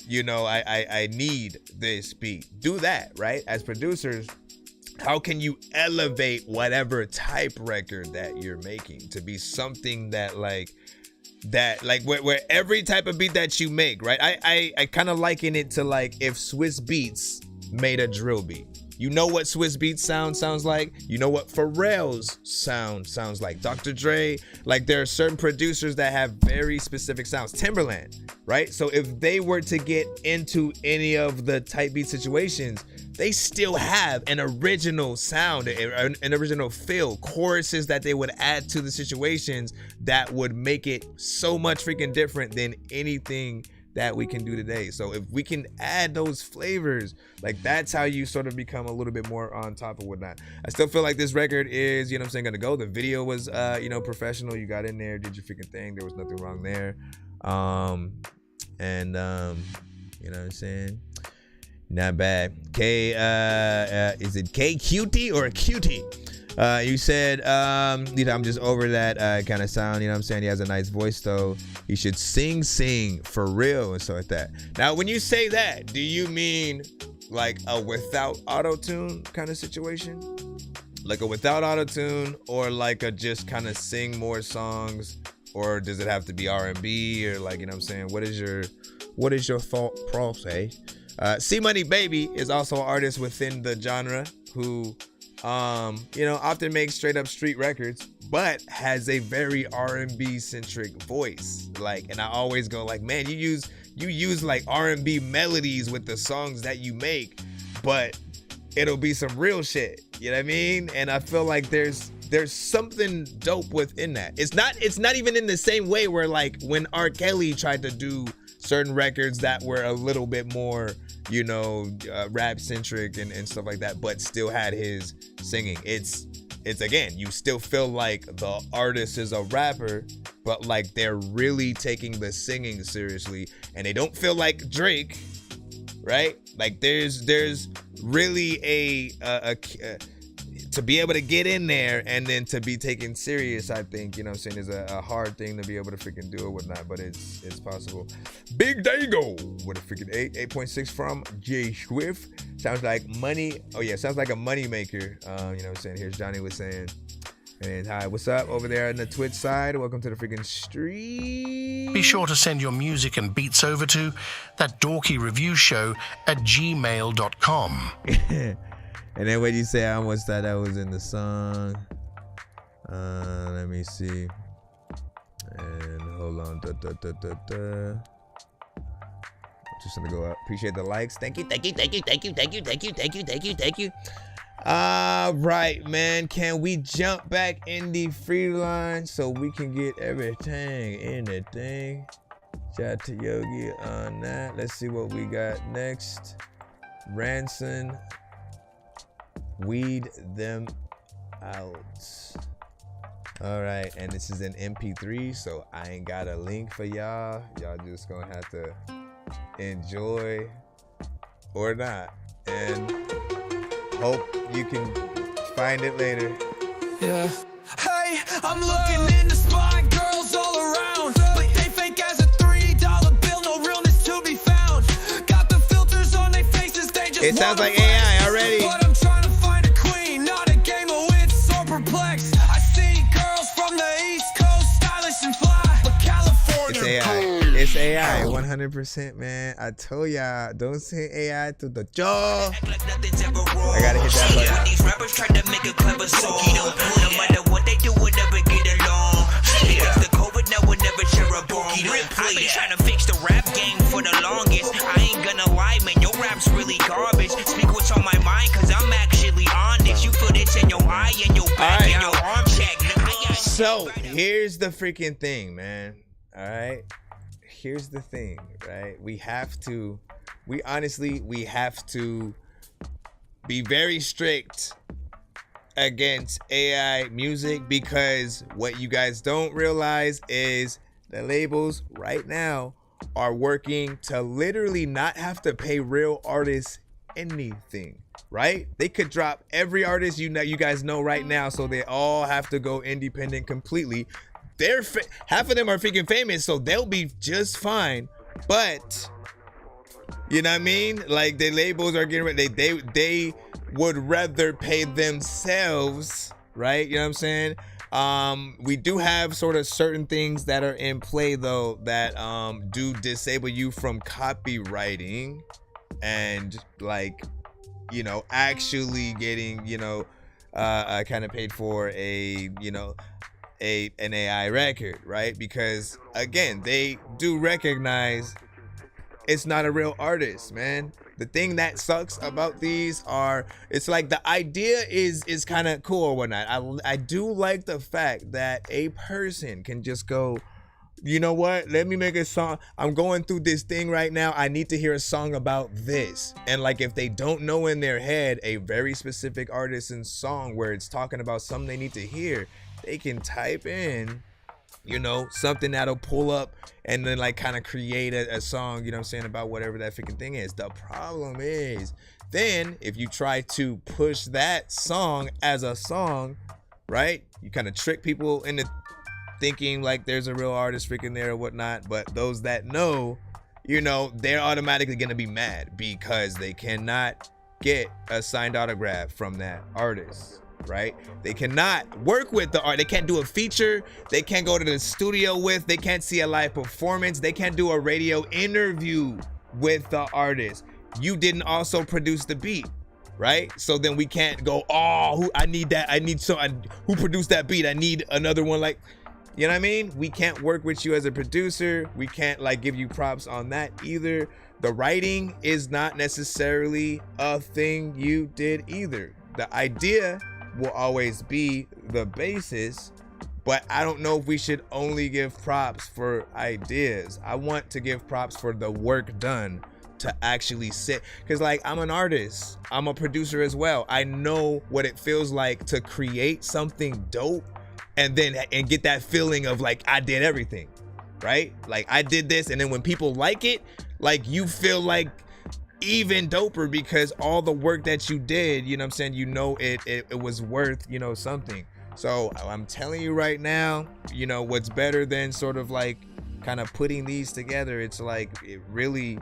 you know, I need this beat. Do that, right? As producers, how can you elevate whatever type record that you're making to be something that where every type of beat that you make, right? I kind of liken it to like if Swiss Beats made a drill beat. You know what Swiss Beats sounds like. You know what Pharrell's sounds like. Dr. Dre, like there are certain producers that have very specific sounds. Timberland, right? So if they were to get into any of the type beat situations, they still have an original sound, an original feel, choruses that they would add to the situations that would make it so much freaking different than anything that we can do today. So if we can add those flavors, like that's how you sort of become a little bit more on top of whatnot. I still feel like this record is, you know what I'm saying, gonna go. The video was, you know, professional. You got in there, did your freaking thing. There was nothing wrong there. You know what I'm saying? Not bad. Is it K Cutie or Cutie? You said, you know, I'm just over that kind of sound, you know what I'm saying? He has a nice voice though. He should sing for real and stuff like that. Now, when you say that, do you mean like a without auto-tune kind of situation? Like a without auto-tune, or like a just kind of sing more songs, or does it have to be R&B, or like, you know what I'm saying? What is your thought process? C Money Baby is also an artist within the genre who, you know, often makes straight up street records, but has a very R&B centric voice. Like, and I always go like, man, you use like R&B melodies with the songs that you make, but it'll be some real shit. You know what I mean? And I feel like there's something dope within that. It's not even in the same way where like when R. Kelly tried to do certain records that were a little bit more, you know, rap centric and stuff like that, but still had his singing. It's again, you still feel like the artist is a rapper, but like they're really taking the singing seriously, and they don't feel like Drake, right? Like there's really a to be able to get in there and then to be taken serious, I think, you know what I'm saying, is a hard thing to be able to freaking do or whatnot, but it's possible. Big Dago with a freaking 8.6 from Jay Swift. Sounds like money. Oh yeah, sounds like a money maker. You know what I'm saying? Here's Johnny was saying. And hi, what's up over there on the Twitch side? Welcome to the freaking stream. Be sure to send your music and beats over to ThatDorkyReviewShow at gmail.com. And then what you say, I almost thought that was in the song. Let me see. And hold on. Just gonna go up. Appreciate the likes. Thank you. Right, man. Can we jump back in the free line so we can get everything in the thing? Shout out to Yogi on that. Let's see what we got next. Ransom. Weed them out. All right, and this is an MP3, so I ain't got a link for y'all. Y'all just gonna have to enjoy or not, and hope you can find it later. Yeah. Hey, I'm looking in the spot, girls all around, but they fake as a $3 bill, no realness to be found. Got the filters on their faces, they just. It sounds like AI already. But I'm trying to find a queen, not It's AI, 100%, man. I told y'all, don't send AI to the jaw. I gotta hit that button. These rappers try to make a clever song. No matter what they do, we'll never get along. Fix the COVID, now we'll never share a bomb. I've been trying to fix the rap game for the longest. I ain't gonna lie, man, your rap's really garbage. Speak what's on my mind, cause I'm actually honest. You feel this in your eye and your back and your arm check. So, here's the freaking thing, man. All right? Here's the thing, right? We have to be very strict against AI music, because what you guys don't realize is the labels right now are working to literally not have to pay real artists anything, right? They could drop every artist you guys know right now, so they all have to go independent completely. Half of them are freaking famous, so they'll be just fine. But you know what I mean? Like, the labels are getting ready. They would rather pay themselves, right? You know what I'm saying? We do have sort of certain things that are in play though that do disable you from copywriting and, like, you know, actually getting, you know, kind of paid for an AI record, right? Because again, they do recognize it's not a real artist, man. The thing that sucks about these are, it's like the idea is kind of cool or whatnot. I do like the fact that a person can just go, you know what, let me make a song. I'm going through this thing right now. I need to hear a song about this. And like, if they don't know in their head a very specific artist and song where it's talking about something they need to hear, they can type in, you know, something that'll pull up and then like kind of create a song, you know what I'm saying, about whatever that freaking thing is. The problem is, then if you try to push that song as a song, right, you kind of trick people into thinking like there's a real artist freaking there or whatnot. But those that know, you know, they're automatically gonna be mad because they cannot get a signed autograph from that artist, right? They cannot work with the art. They can't do a feature. They can't go to the studio with. They can't see a live performance. They can't do a radio interview with the artist. You didn't also produce the beat, right? So then we can't go, oh, I need that. Who produced that beat? I need another one. Like, you know what I mean? We can't work with you as a producer. We can't like give you props on that either. The writing is not necessarily a thing you did either. The idea will always be the basis, but I don't know if we should only give props for ideas. I want to give props for the work done to actually sit, because like, I'm an artist, I'm a producer as well. I know what it feels like to create something dope and get that feeling of like, I did everything, right? Like, I did this, and then when people like it, like, you feel like even doper because all the work that you did, you know what I'm saying, you know, it was worth, you know, something. So I'm telling you right now, you know, what's better than sort of like kind of putting these together, it's like it really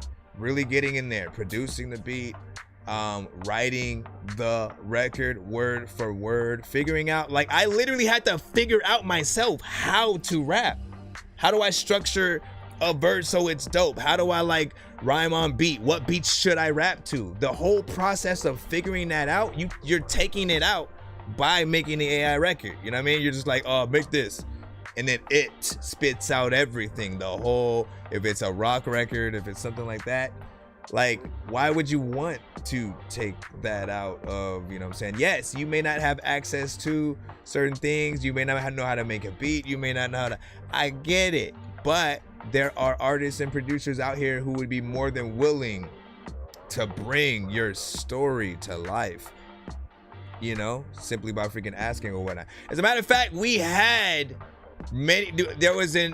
getting in there, producing the beat, writing the record word for word, figuring out, like, I literally had to figure out myself how to rap. How do I structure a verse so it's dope? How do I like rhyme on beat? What beats should I rap to? The whole process of figuring that out, you're taking it out by making the AI record. You know what I mean? You're just like, oh, make this, and then it spits out everything. The whole, if it's a rock record, if it's something like that, like, why would you want to take that out of, you know what I'm saying? Yes, you may not have access to certain things. You may not know how to make a beat. You may not know how to, I get it. But there are artists and producers out here who would be more than willing to bring your story to life, you know, simply by freaking asking or whatnot. As a matter of fact, we had many, there was a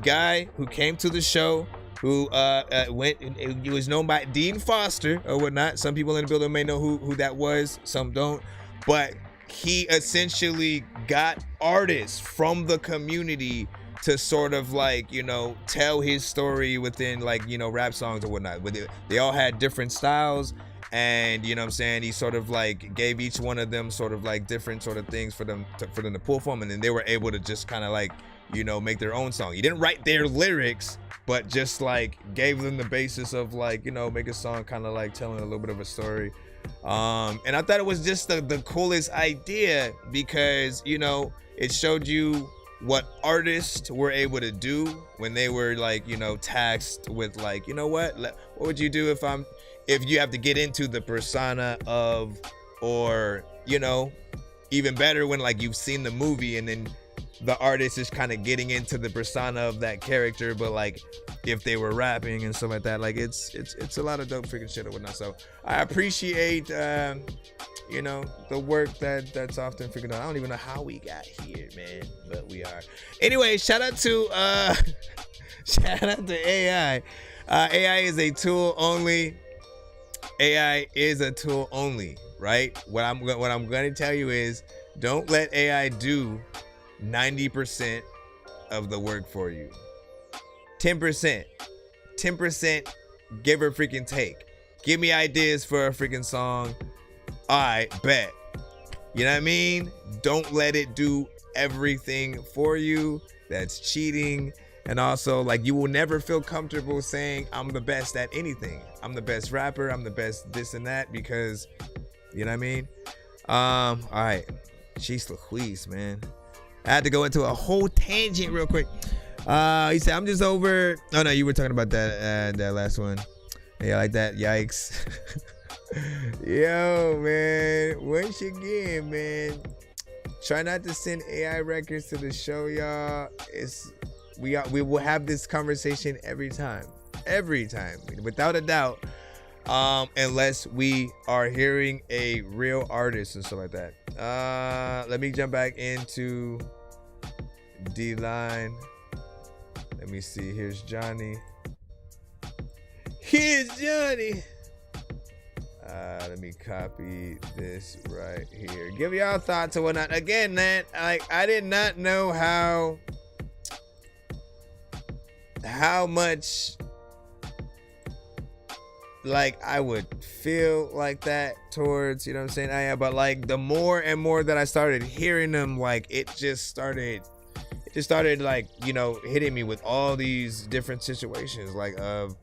guy who came to the show who he was known by Dean Foster or whatnot. Some people in the building may know who that was, some don't, but he essentially got artists from the community to sort of like, you know, tell his story within like, you know, rap songs or whatnot. But they all had different styles, and you know what I'm saying, he sort of like gave each one of them sort of like different sort of things for them to pull from, and then they were able to just kind of like, you know, make their own song. He didn't write their lyrics, but just like gave them the basis of like, you know, make a song kind of like telling a little bit of a story. And I thought it was just the coolest idea because, you know, it showed you what artists were able to do when they were like, you know, tasked with like, you know what would you do if you have to get into the persona of, or, you know, even better when like you've seen the movie and then the artist is kind of getting into the persona of that character, but like if they were rapping and stuff like that, like it's a lot of dope freaking shit or whatnot. So I appreciate you know, the work that's often figured out. I don't even know how we got here, man, but we are. Anyway, shout out to AI. AI is a tool only. AI is a tool only, right? What I'm going to tell you is don't let AI do 90% of the work for you. 10%, give her a freaking take. Give me ideas for a freaking song. I bet. You know what I mean? Don't let it do everything for you. That's cheating. And also, like, you will never feel comfortable saying I'm the best at anything. I'm the best rapper. I'm the best this and that because, you know what I mean? All right. Jeez Louise, man. I had to go into a whole tangent real quick. He said, I'm just over. Oh, no, you were talking about that last one. Yeah, like that. Yikes. Yo, man. Once again, man. Try not to send AI records to the show, y'all. We will have this conversation every time, without a doubt, unless we are hearing a real artist and stuff like that. Let me jump back into D-Line. Let me see. Here's Johnny. Let me copy this right here. Give y'all thoughts and whatnot. Again, man, like I did not know how much like I would feel like that towards, you know what I'm saying? But like the more and more that I started hearing them, like it just started like, you know, hitting me with all these different situations, like of,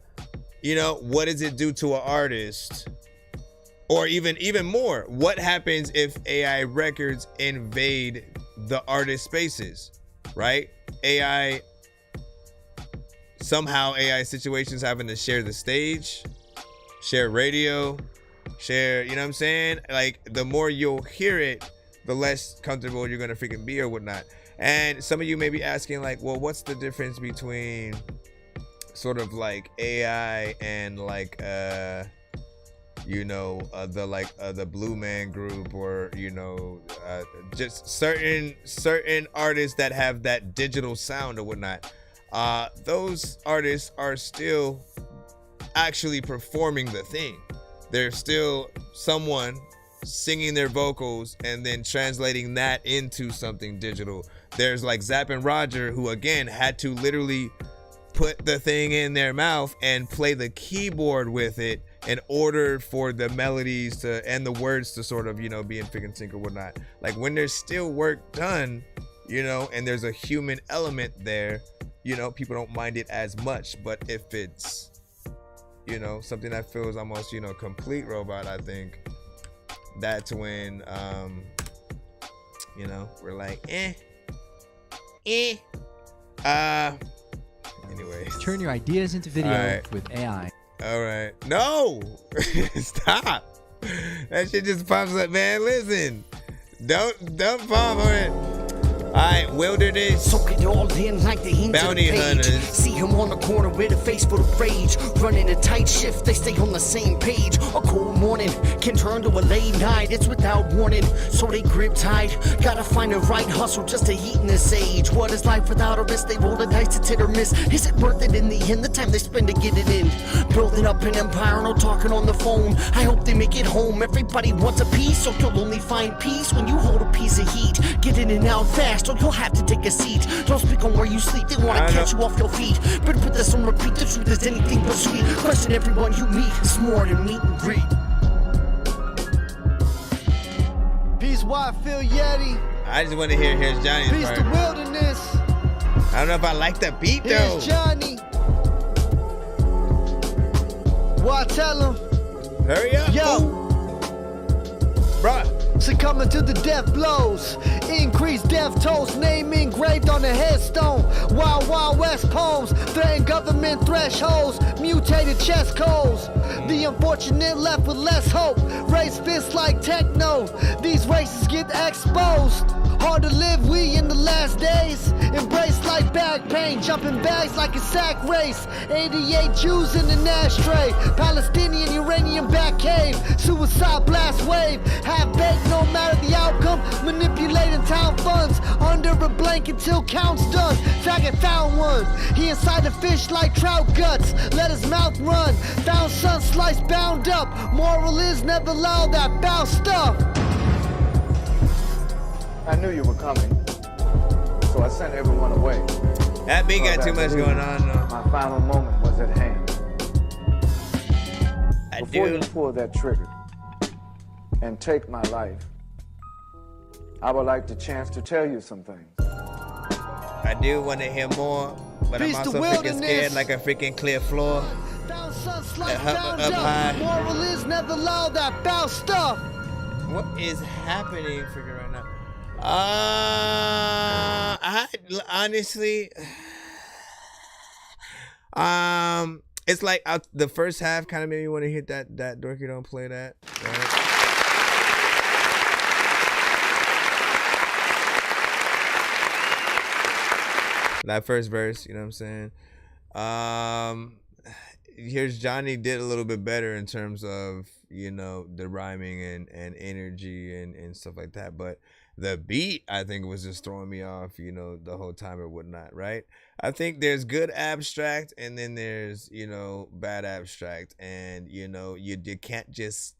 you know, what does it do to an artist? Or even more, what happens if AI records invade the artist spaces, right? Somehow AI situations having to share the stage, share radio, share, you know what I'm saying? Like the more you'll hear it, the less comfortable you're gonna freaking be or whatnot. And some of you may be asking like, well, what's the difference between sort of like AI and like, you know, the Blue Man Group, or, you know, just certain artists that have that digital sound or whatnot. Those artists are still actually performing the thing. They're still someone singing their vocals and then translating that into something digital. There's like Zapp and Roger, who again had to literally put the thing in their mouth and play the keyboard with it in order for the melodies to and the words to sort of, you know, be in freaking sync or whatnot. Like when there's still work done, you know, and there's a human element there, you know, people don't mind it as much. But if it's, you know, something that feels almost, you know, complete robot, I think that's when, you know, we're like, anyway. Turn your ideas into video with AI. All right. No! Stop! That shit just pops up, man. Listen. Don't fall for it. Alright, Wilderness. Soak it all in like the Bounty Hunters. See him on the corner with a face full of rage. Running a tight shift, they stay on the same page. A cold morning can turn to a late night. It's without warning, so they grip tight. Gotta find the right hustle just to heat in this age. What is life without a risk? They roll the dice, it's hit or miss. Is it worth it in the end? The time they spend to get it in. Building up an empire, no talking on the phone. I hope they make it home. Everybody wants a piece, so you'll only find peace when you hold a piece of heat. Get in and out fast, or you'll have to take a seat. Don't speak on where you sleep, they wanna catch you off your feet. Better put this on repeat, the truth is anything but sweet. Question everyone you meet, it's more than meet and greet. Peace, why Phil Yeti. I just want to hear Here's Johnny's Peace part. to Wilderness. I don't know if I like the beat though. Here's Johnny. What I tell him? Hurry up. Yo. Bruh. Succumbing to the death blows. Increased death tolls. Name engraved on the headstone. Wild, wild west poems. Threaten government thresholds. Mutated chest codes. The unfortunate left with less hope. Raise fists like techno. These races get exposed. Hard to live, we in the last days. Embraced like back pain. Jumping bags like a sack race. 88 Jews in an ashtray. Palestinian uranium back cave. Suicide blast wave. Half baked no matter the outcome. Manipulating town funds. Under a blanket till count's done. Faggot found one. He inside the fish like trout guts. Let his mouth run. Found sun sliced bound up. Moral is never allow that foul stuff. I knew you were coming, so I sent everyone away. That beat got too much going on, though. My final moment was at hand. Before you pull that trigger and take my life, I would like the chance to tell you some things. I do want to hear more, but I'm also freaking scared like a freaking clear floor. Found sun sliced bound up. Moral is never allow that foul stuff. What is happening freaking right now? I honestly, it's like the first half kind of made me want to hit that Dorky don't play that. Right? That first verse, you know what I'm saying? Here's Johnny did a little bit better in terms of, you know, the rhyming and energy and stuff like that, but the beat, I think, was just throwing me off, you know, the whole time or whatnot, right? I think there's good abstract and then there's, you know, bad abstract. And, you know, you can't just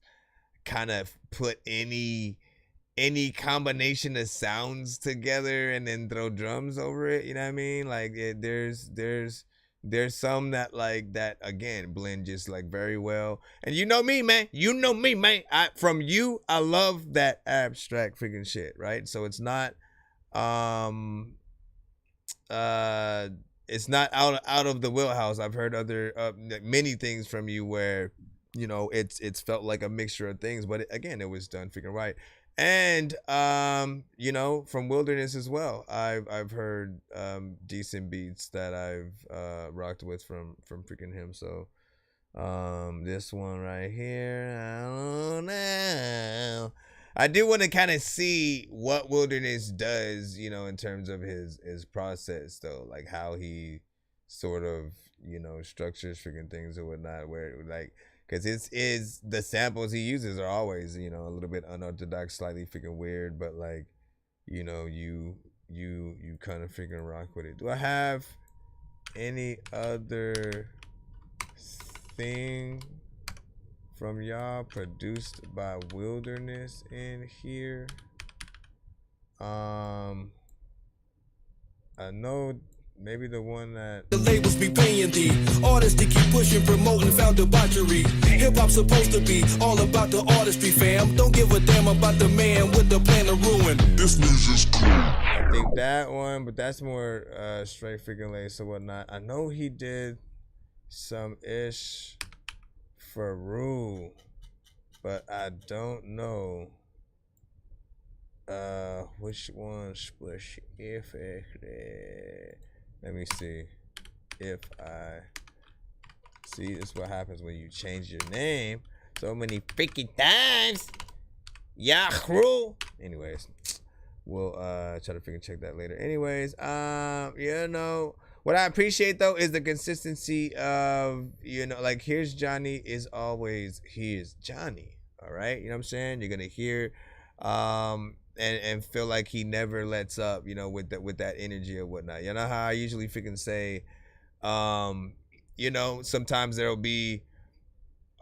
kind of put any combination of sounds together and then throw drums over it, you know what I mean? Like, there's some that like that again blend just like very well. And you know me, man. From you, I love that abstract freaking shit, right? So it's not it's not out of the wheelhouse. I've heard other many things from you where, you know, it's felt like a mixture of things, but again, it was done freaking right. And you know, from Wilderness as well, I've heard decent beats that I've rocked with from freaking him. So this one right here, I don't know. I do want to kind of see what Wilderness does, you know, in terms of his process though, like how he sort of, you know, structures freaking things or whatnot, where like, because the samples he uses are always, you know, a little bit unorthodox, slightly freaking weird, but like, you know, you kind of freaking rock with it. Do I have any other thing from y'all produced by Wilderness in here? I know maybe the one that the labels be paying the artists to keep pushing, promoting, found debauchery. Hip-hop's supposed to be all about the artistry, fam. Don't give a damn about the man with the plan to ruin. This music's cool. I think that one, but that's more straight freaking lace or whatnot. I know he did some ish for Rue, but I don't know which one specifically. Let me see if I see. This is what happens when you change your name so many freaking times. Yahoo. Anyways, we'll try to freaking check that later. Anyways, you know what I appreciate though is the consistency of, you know, like Here's Johnny is always Here's Johnny. All right, you know what I'm saying? You're gonna hear and feel like he never lets up, you know, with that energy or whatnot. You know how I usually freaking say, you know, sometimes there'll be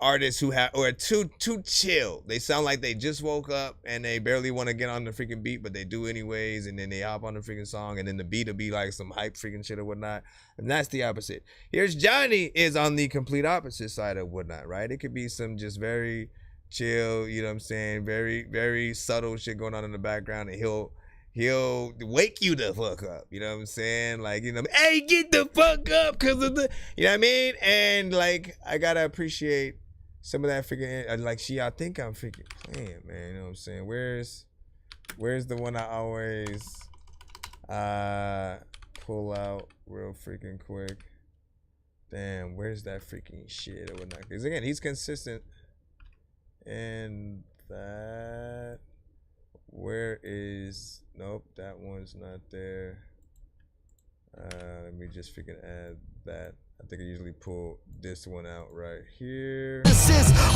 artists who are too chill. They sound like they just woke up and they barely want to get on the freaking beat, but they do anyways, and then they hop on the freaking song, and then the beat will be like some hype freaking shit or whatnot. And that's the opposite. Here's Johnny is on the complete opposite side of whatnot, right? It could be some just very chill, you know what I'm saying, very very subtle shit going on in the background, and he'll wake you the fuck up. You know what I'm saying? Like, you know, hey, get the fuck up because of the, you know what I mean? And like, I gotta appreciate some of that freaking, like, I think I'm freaking playing, man. You know what I'm saying? Where's the one I always pull out real freaking quick? Damn, where's that freaking shit or whatnot? Because again, he's consistent. And that, where is, nope, that one's not there. Let me just freaking add that. I think I usually pull this one out right here.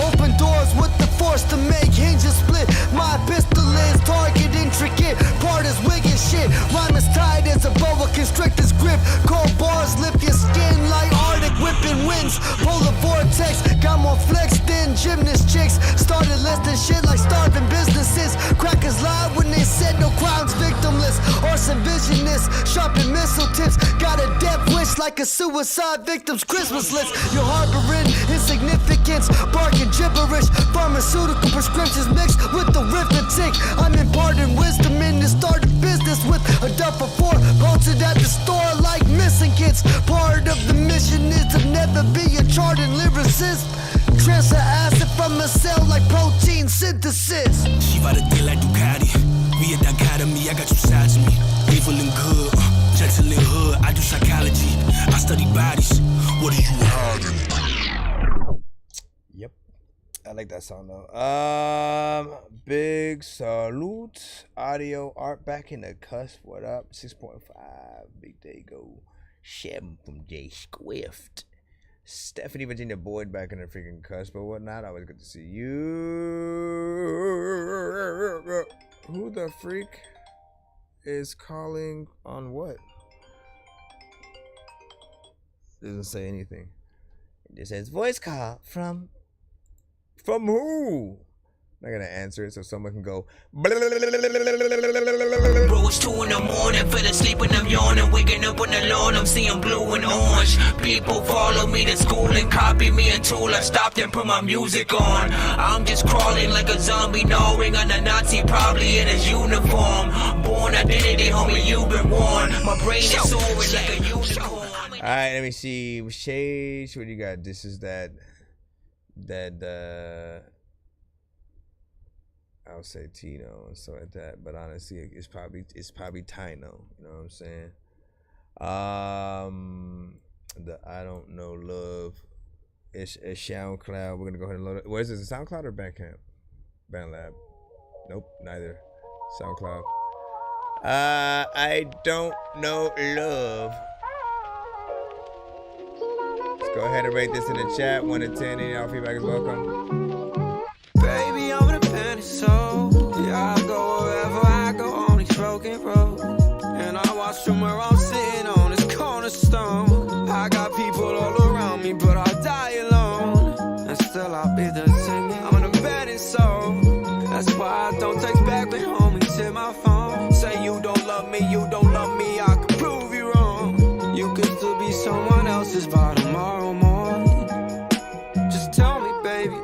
Open doors with the force to make hinges split. My pistol is target intricate. Part is wicked shit. Rhyme is tight as a boa constrictor's grip. Cold bars lift your skin like Arctic whipping winds. Polar vortex got more flex than gymnast chicks. Started listing shit like starving businesses. Crackers lied when they said no crimes victimless. Arson visionists, sharpen missile tips. Got a death wish like a suicide victim's Christmas list. You're harboring insignificance, barking gibberish. Pharmaceutical prescriptions mixed with arithmetic. I'm imparting wisdom in this started business with a duffel for posted at the store like missing kids. Part of the mission is to never be a charted lyricist. Transfer acid from a cell like protein synthesis. She ride a deal like Ducati. We a dichotomy, I got two sides of me. Evil and good, gentle and hood. I do psychology, I study bodies. What are you hiding? Yep, I like that song though. Big salute. Audio art back in the cusp. What up? 6.5. Big day go. Shem from J Swift. Stephanie Virginia Boyd back in the freaking cusp or whatnot. Always good to see you. Who the freak is calling on what? Doesn't say anything. It just says voice call from who? I'm not gonna answer it so someone can go. Bro, it's 2 in the morning, fell asleep when I'm yawning, waking up on the lawn, I'm seeing blue and orange. People follow me to school and copy me until I stopped and put my music on. I'm just crawling like a zombie, gnawing on a Nazi, probably in his uniform. Born identity, homie, you've been warned. My brain is soaring like a unicorn. Alright, let me see. Shades, what do you got? This is that I'll say Tino and stuff like that, but honestly, it's probably Tino. You know what I'm saying? The I don't know love. It's SoundCloud. We're gonna go ahead and load it. Where is this? SoundCloud or Bandcamp? BandLab. Nope, neither. SoundCloud. I don't know love. Let's go ahead and rate this in the chat. 1 to 10. Any of y'all feedback is welcome. Baby, I'm in a panic soul. Yeah, I go wherever I go on these broken roads. And I watch from where I'm sitting on this cornerstone. I got people all around me, but I'll die alone. And still I'll be there singing. I'm in a panic soul. That's why I don't text back when homies hit my phone. Say you don't love me, I can prove you wrong. You could still be someone else's by tomorrow morning. Just tell me, baby,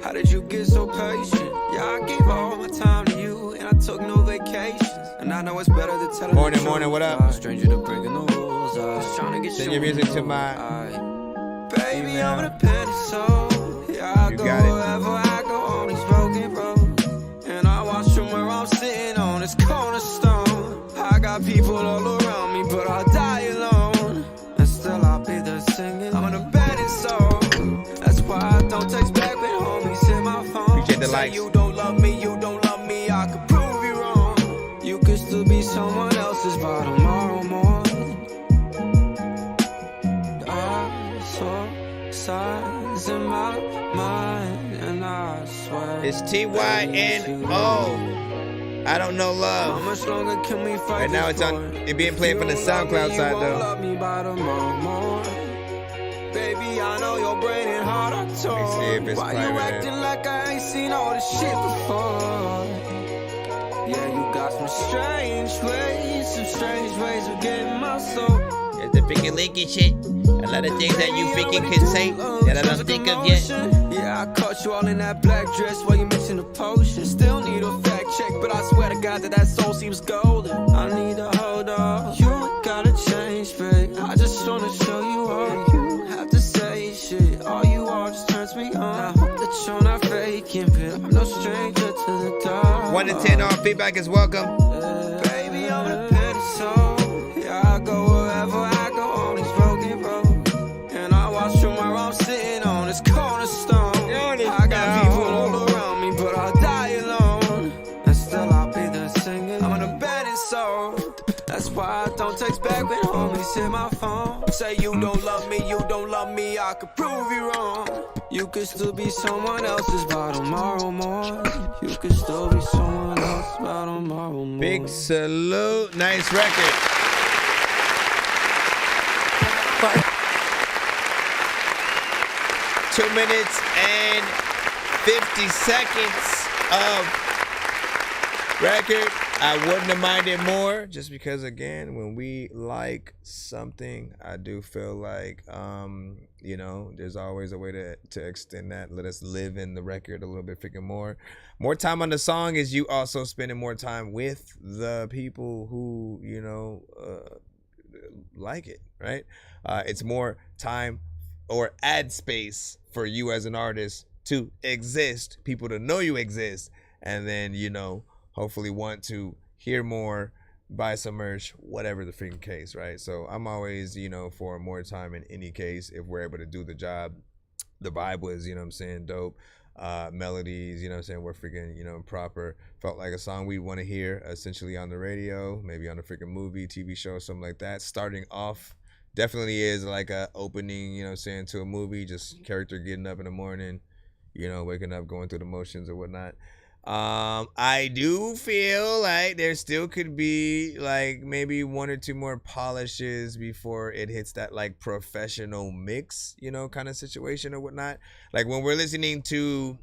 how did you get so patient? Yeah, I gave all my time to you, and I took no vacations. And I know it's better to tell Morning, what up? Stranger to breaking the rules. I was trying to get Send your music to my baby, I'm in a panic soul. Yeah, I go wherever I go on these broken roads. And I watch from where I'm sitting on this cornerstone. I got people all around me, but I'll die alone. And still I'll be there singing. I'm in a panic soul. That's why I don't text back when homies hit my phone. Appreciate the likes. You don't love me, I could prove you wrong. You could still be someone else's by tomorrow morning. I saw signs in my mind, and I swear it's TYNO. I don't know love. How much longer can we fight? Right now it's being played from the SoundCloud side though. Love me by tomorrow morning. Baby, I know your brain and heart are torn. Let me see if it's Why you acting like I ain't seen all this shit before? Yeah, you got some strange ways of getting my soul. It's the freaking Lincoln shit. A lot of things that you freaking can say that I don't think of yet. Yeah, I caught you all in that black dress while you mixing the potion. Still need a fact check, but I swear to God that soul seems golden. I need to hold on. You gotta change, babe. I just wanna show you all. You have to say shit. All you are just turns me on. I hope that you're not faking, but I'm no stranger to the dark. 1 to 10 on feedback is welcome. Baby, I'm a petty soul. Yeah, I go wherever I go on these broken roads. And I watch from where I'm sitting on this cornerstone. I got people all around me, but I'll die alone. And still I'll be there singing. I'm an abandoned soul. That's why I don't text back when homies hit my phone. Say you don't love me, you don't love me, I could prove you wrong. You could still be someone else's by tomorrow morning. You could still be someone else by tomorrow morning. Big salute. Nice record. Bye. 2 minutes and 50 seconds of record. I wouldn't have minded more, just because, again, when we like something, I do feel like, you know, there's always a way to extend that. Let us live in the record a little bit freaking more. More time on the song is you also spending more time with the people who, you know, like it, right? It's more time or ad space for you as an artist to exist, people to know you exist, and then, you know, hopefully want to hear more, buy some merch, whatever the freaking case, right? So I'm always, you know, for more time in any case, if we're able to do the job. The vibe was, you know what I'm saying, dope. Melodies, you know what I'm saying, were freaking, you know, proper. Felt like a song we want to hear essentially on the radio, maybe on a freaking movie, TV show, something like that. Starting off definitely is like a opening, you know what I'm saying, to a movie, just character getting up in the morning, you know, waking up, going through the motions or whatnot. I do feel like there still could be like maybe 1 or 2 more polishes before it hits that like professional mix, you know, kind of situation or whatnot. Like when we're listening to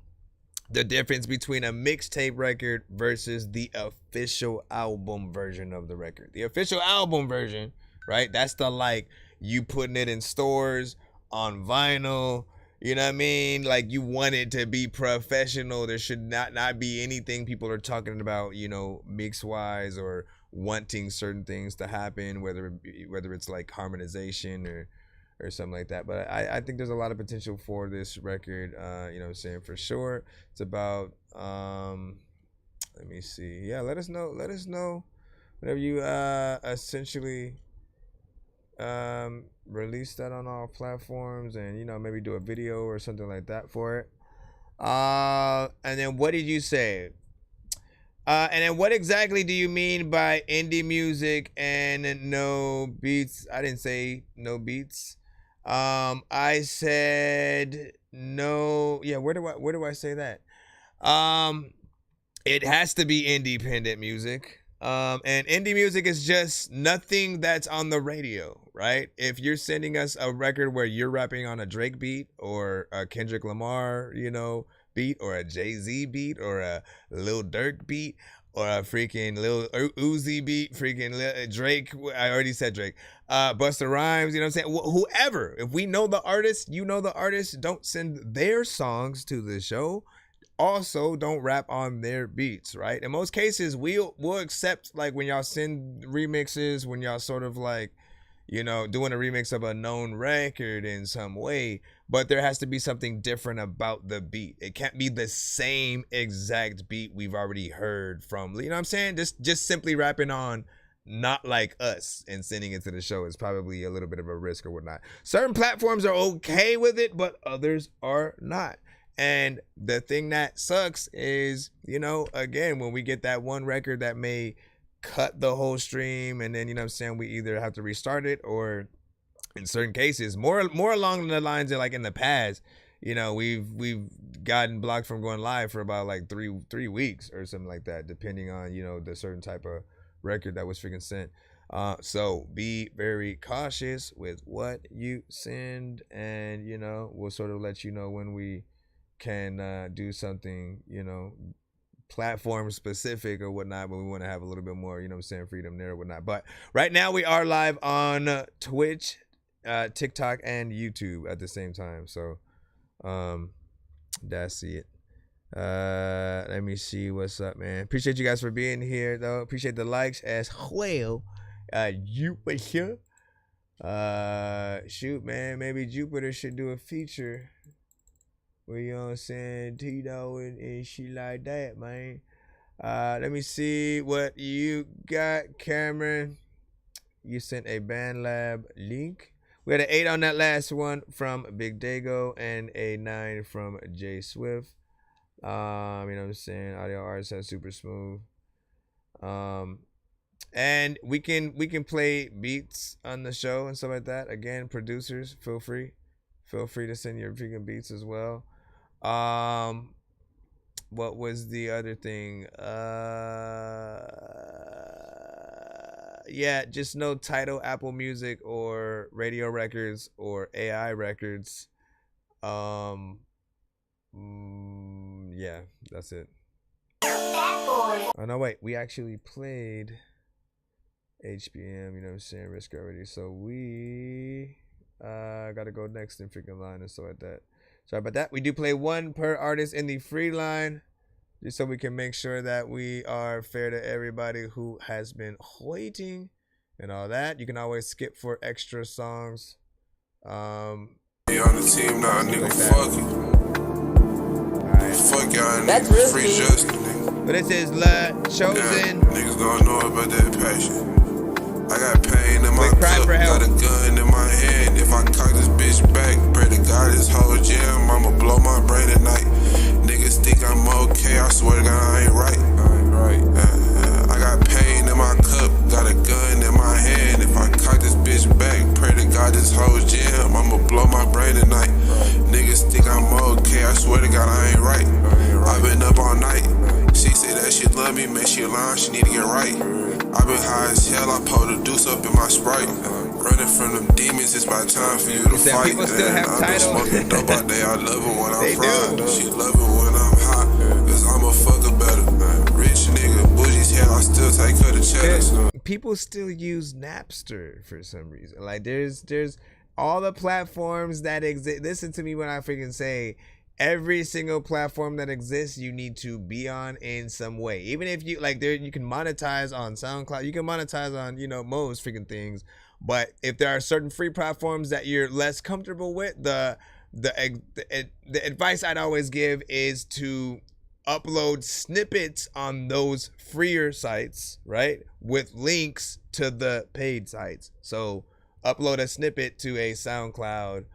the difference between a mixtape record versus the official album version of the record. The official album version, right? That's the like you putting it in stores on vinyl. You know what I mean? Like you want it to be professional. There should not be anything people are talking about, you know, mix wise or wanting certain things to happen, whether it's like harmonization or something like that. But I think there's a lot of potential for this record. You know what I'm saying, for sure. It's about let me see. Yeah, let us know whenever you essentially release that on all platforms, and you know, maybe do a video or something like that for it. And then what did you say? And then what exactly do you mean by indie music and no beats? I didn't say no beats. I said no. Yeah, where do I say that? It has to be independent music. And indie music is just nothing that's on the radio, right? If you're sending us a record where you're rapping on a Drake beat or a Kendrick Lamar, you know, beat, or a Jay-Z beat, or a Lil Durk beat, or a freaking Lil Uzi beat, freaking Drake, I already said Drake, Busta Rhymes, you know what I'm saying? Whoever, if we know the artist, you know the artist, don't send their songs to the show. Also, don't rap on their beats, right? In most cases, we'll accept, like, when y'all send remixes, when y'all sort of like, you know, doing a remix of a known record in some way, but there has to be something different about the beat. It can't be the same exact beat we've already heard from, you know what I'm saying? Just simply rapping on Not Like Us and sending it to the show is probably a little bit of a risk or whatnot. Certain platforms are okay with it, but others are not. And the thing that sucks is, you know, again, when we get that one record that may cut the whole stream, and then, you know what I'm saying, we either have to restart it, or in certain cases, more along the lines of like in the past, you know, we've gotten blocked from going live for about like three weeks or something like that, depending on, you know, the certain type of record that was freaking sent. So be very cautious with what you send, and, you know, we'll sort of let you know when we can do something, you know, platform specific or whatnot, but we want to have a little bit more, you know what I'm saying, freedom there or whatnot. But right now we are live on Twitch, TikTok, and YouTube at the same time. So that's it. Let me see what's up, man. Appreciate you guys for being here, though. Appreciate the likes as well. Jupiter. Shoot, man. Maybe Jupiter should do a feature. Well, you know what I'm saying? Tito and shit like that, man. Let me see what you got, Cameron. You sent a BandLab link. We had an 8 on that last one from Big Dago and a 9 from Jay Swift. You know what I'm saying? Audio artists are super smooth. And we can play beats on the show and stuff like that. Again, producers, feel free to send your freaking beats as well. What was the other thing? Yeah, just no Tidal, Apple Music, or Radio Records, or AI Records. Yeah, that's it. Oh no, wait, we actually played HBM, you know what I'm saying, Risk already. So we gotta go next in freaking line and stuff like that. Sorry about that. We do play 1 per artist in the free line, just so we can make sure that we are fair to everybody who has been waiting and all that. You can always skip for extra songs. Be on the team now, nigga. Fuck you. Alright. Fuck y'all, nigga. Free Justin, nigga. But this is La Chosen. Niggas gonna know about that passion. I got pain in my cup, got a gun in my hand. If I cock this bitch back, pray to God this whole jam, I'ma blow my brain tonight. Niggas think I'm okay, I swear to God I ain't right. I got pain in my cup, got a gun in my hand. If I cock this bitch back, pray to God this whole jam, I'ma blow my brain tonight. Niggas think I'm okay, I swear to God I ain't right. I've been up all night. She say that she love me, man, she lying, she need to get right. I've been high as hell, I pulled a deuce up in my Sprite. Running from them demons, it's about time for you to fight. People still have I've been smoking dope all day, I love it when I'm fried. She love it when I'm hot, cause I'm a fucker better. Rich nigga, bougie's hell, I still take her to cheddar. People still use Napster for some reason. Like there's all the platforms that exist. Listen to me when I freaking say every single platform that exists, you need to be on in some way. Even if you like, there you can monetize on SoundCloud, you can monetize on most freaking things. But if there are certain free platforms that you're less comfortable with, the advice I'd always give is to upload snippets on those freer sites, right, with links to the paid sites. So upload a snippet to a SoundCloud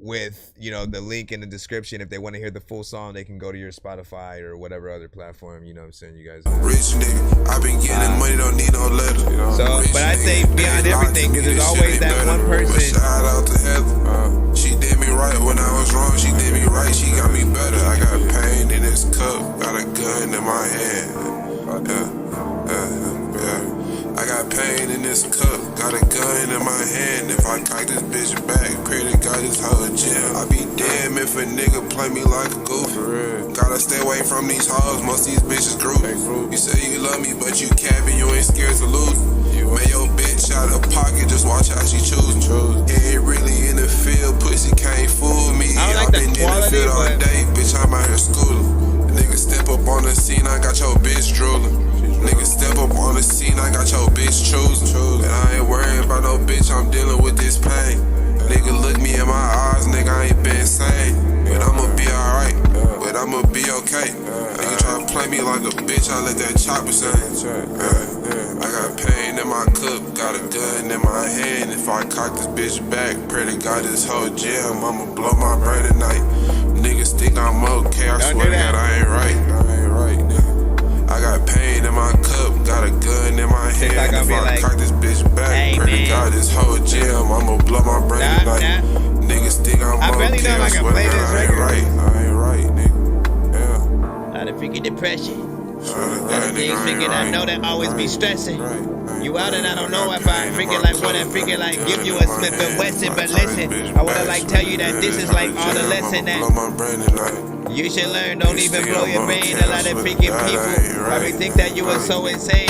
with the link in the description. If they want to hear the full song, they can go to your Spotify or whatever other platform, you know what I'm saying, you guys. Rich nigga, I've been getting money, don't need no letter. So, but I say beyond everything, because there's always that one person. Shout out to Heather. She did me right when I was wrong, she did me right, she got me better. I got pain in this cup, got a gun in my hand. I got pain in this cup, got a gun in my hand. If I cock this bitch back, pray to God this whole jam. I be damn if a nigga play me like a goof. Gotta stay away from these hoes, most these bitches group. You say you love me, but you capping, you ain't scared to lose. Man, your bitch out of pocket, just watch how she choose. Ain't really in the field, pussy can't fool me. I've been in the field all day, bitch, I'm out here schooling. Nigga step up on the scene, I got your bitch drooling. Nigga step up on the scene, I got your bitch choosing. And I ain't worried about no bitch, I'm dealing with this pain. Nigga look me in my eyes, nigga, I ain't been sane. But I'ma be alright, but I'ma be okay. Nigga try to play me like a bitch, I let that chopper sing. I got pain in my cup, got a gun in my hand. If I cock this bitch back, pray to God this whole jam, I'ma blow my brain tonight. Niggas think I'm okay, I swear to God I ain't right. Nigga. I got pain in my cup, got a gun in my hand. If I cock this bitch back, pray to God this whole jam, I'ma blow my brain tonight. Niggas think I'm okay, I swear to God I ain't right. I ain't right, nigga. Yeah. Lot of freaking depression. Lot of things freaking I know that always be stressing. You out and I don't know if I freaking like wanna freaking like give you a Smith and Wesson, but listen, I wanna like tell you that this is like all the lesson that you should learn. Don't even blow your brain. A lot of freaking people probably think that you are so insane.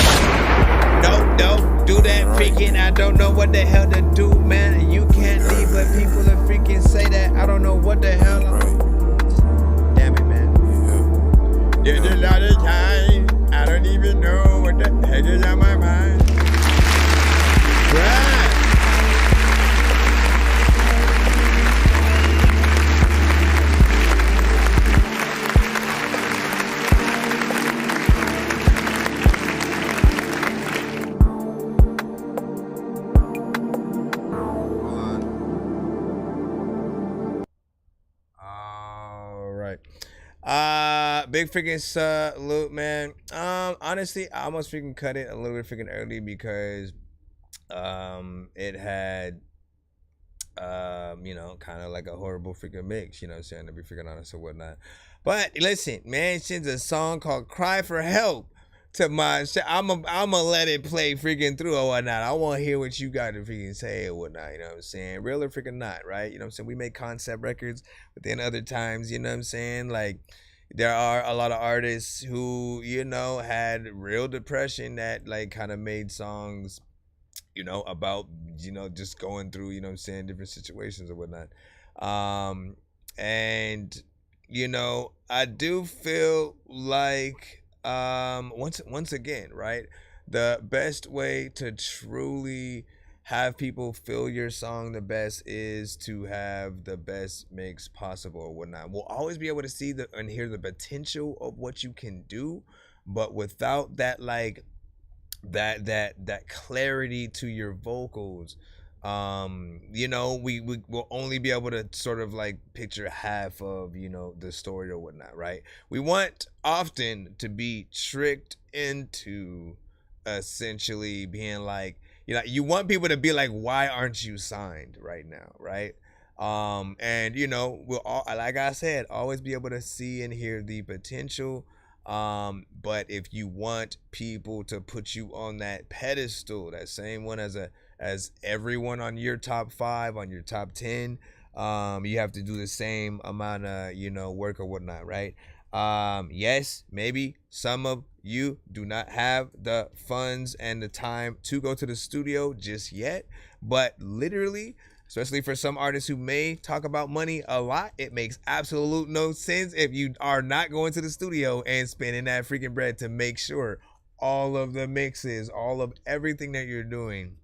Don't do that freaking. I don't know what the hell to do, man. You can't leave, but people are freaking say that. I don't know what the hell. Damn it, man. don't even know what the heck is on my mind. Right. Big freaking salute, man. Honestly, I almost freaking cut it a little bit freaking early because it had you know, kind of like a horrible freaking mix, you know what I'm saying, to be freaking honest or whatnot. But listen, man, sends a song called Cry for Help to my shit. I'ma let it play freaking through or whatnot. I want to hear what you got to freaking say or whatnot, you know what I'm saying? Real or freaking not, right? You know what I'm saying? We make concept records, but then other times, you know what I'm saying, like, there are a lot of artists who, you know, had real depression that like kind of made songs, you know, about, you know, just going through, you know what I'm saying, different situations or whatnot. And, you know, I do feel like, once again, right, the best way to truly have people feel your song the best is to have the best mix possible or whatnot. We'll always be able to see and hear the potential of what you can do, but without that, like, that clarity to your vocals, you know, we will only be able to sort of like picture half of, you know, the story or whatnot, right? We want often to be tricked into essentially being like, you know, you want people to be like, why aren't you signed right now, right? And, you know, we'll all, like I said, always be able to see and hear the potential. But if you want people to put you on that pedestal, that same one as everyone on your top 5, on your top 10, you have to do the same amount of, you know, work or whatnot, right? Yes, maybe some of you do not have the funds and the time to go to the studio just yet, but literally, especially for some artists who may talk about money a lot, it makes absolute no sense if you are not going to the studio and spending that freaking bread to make sure all of the mixes, all of everything that you're doing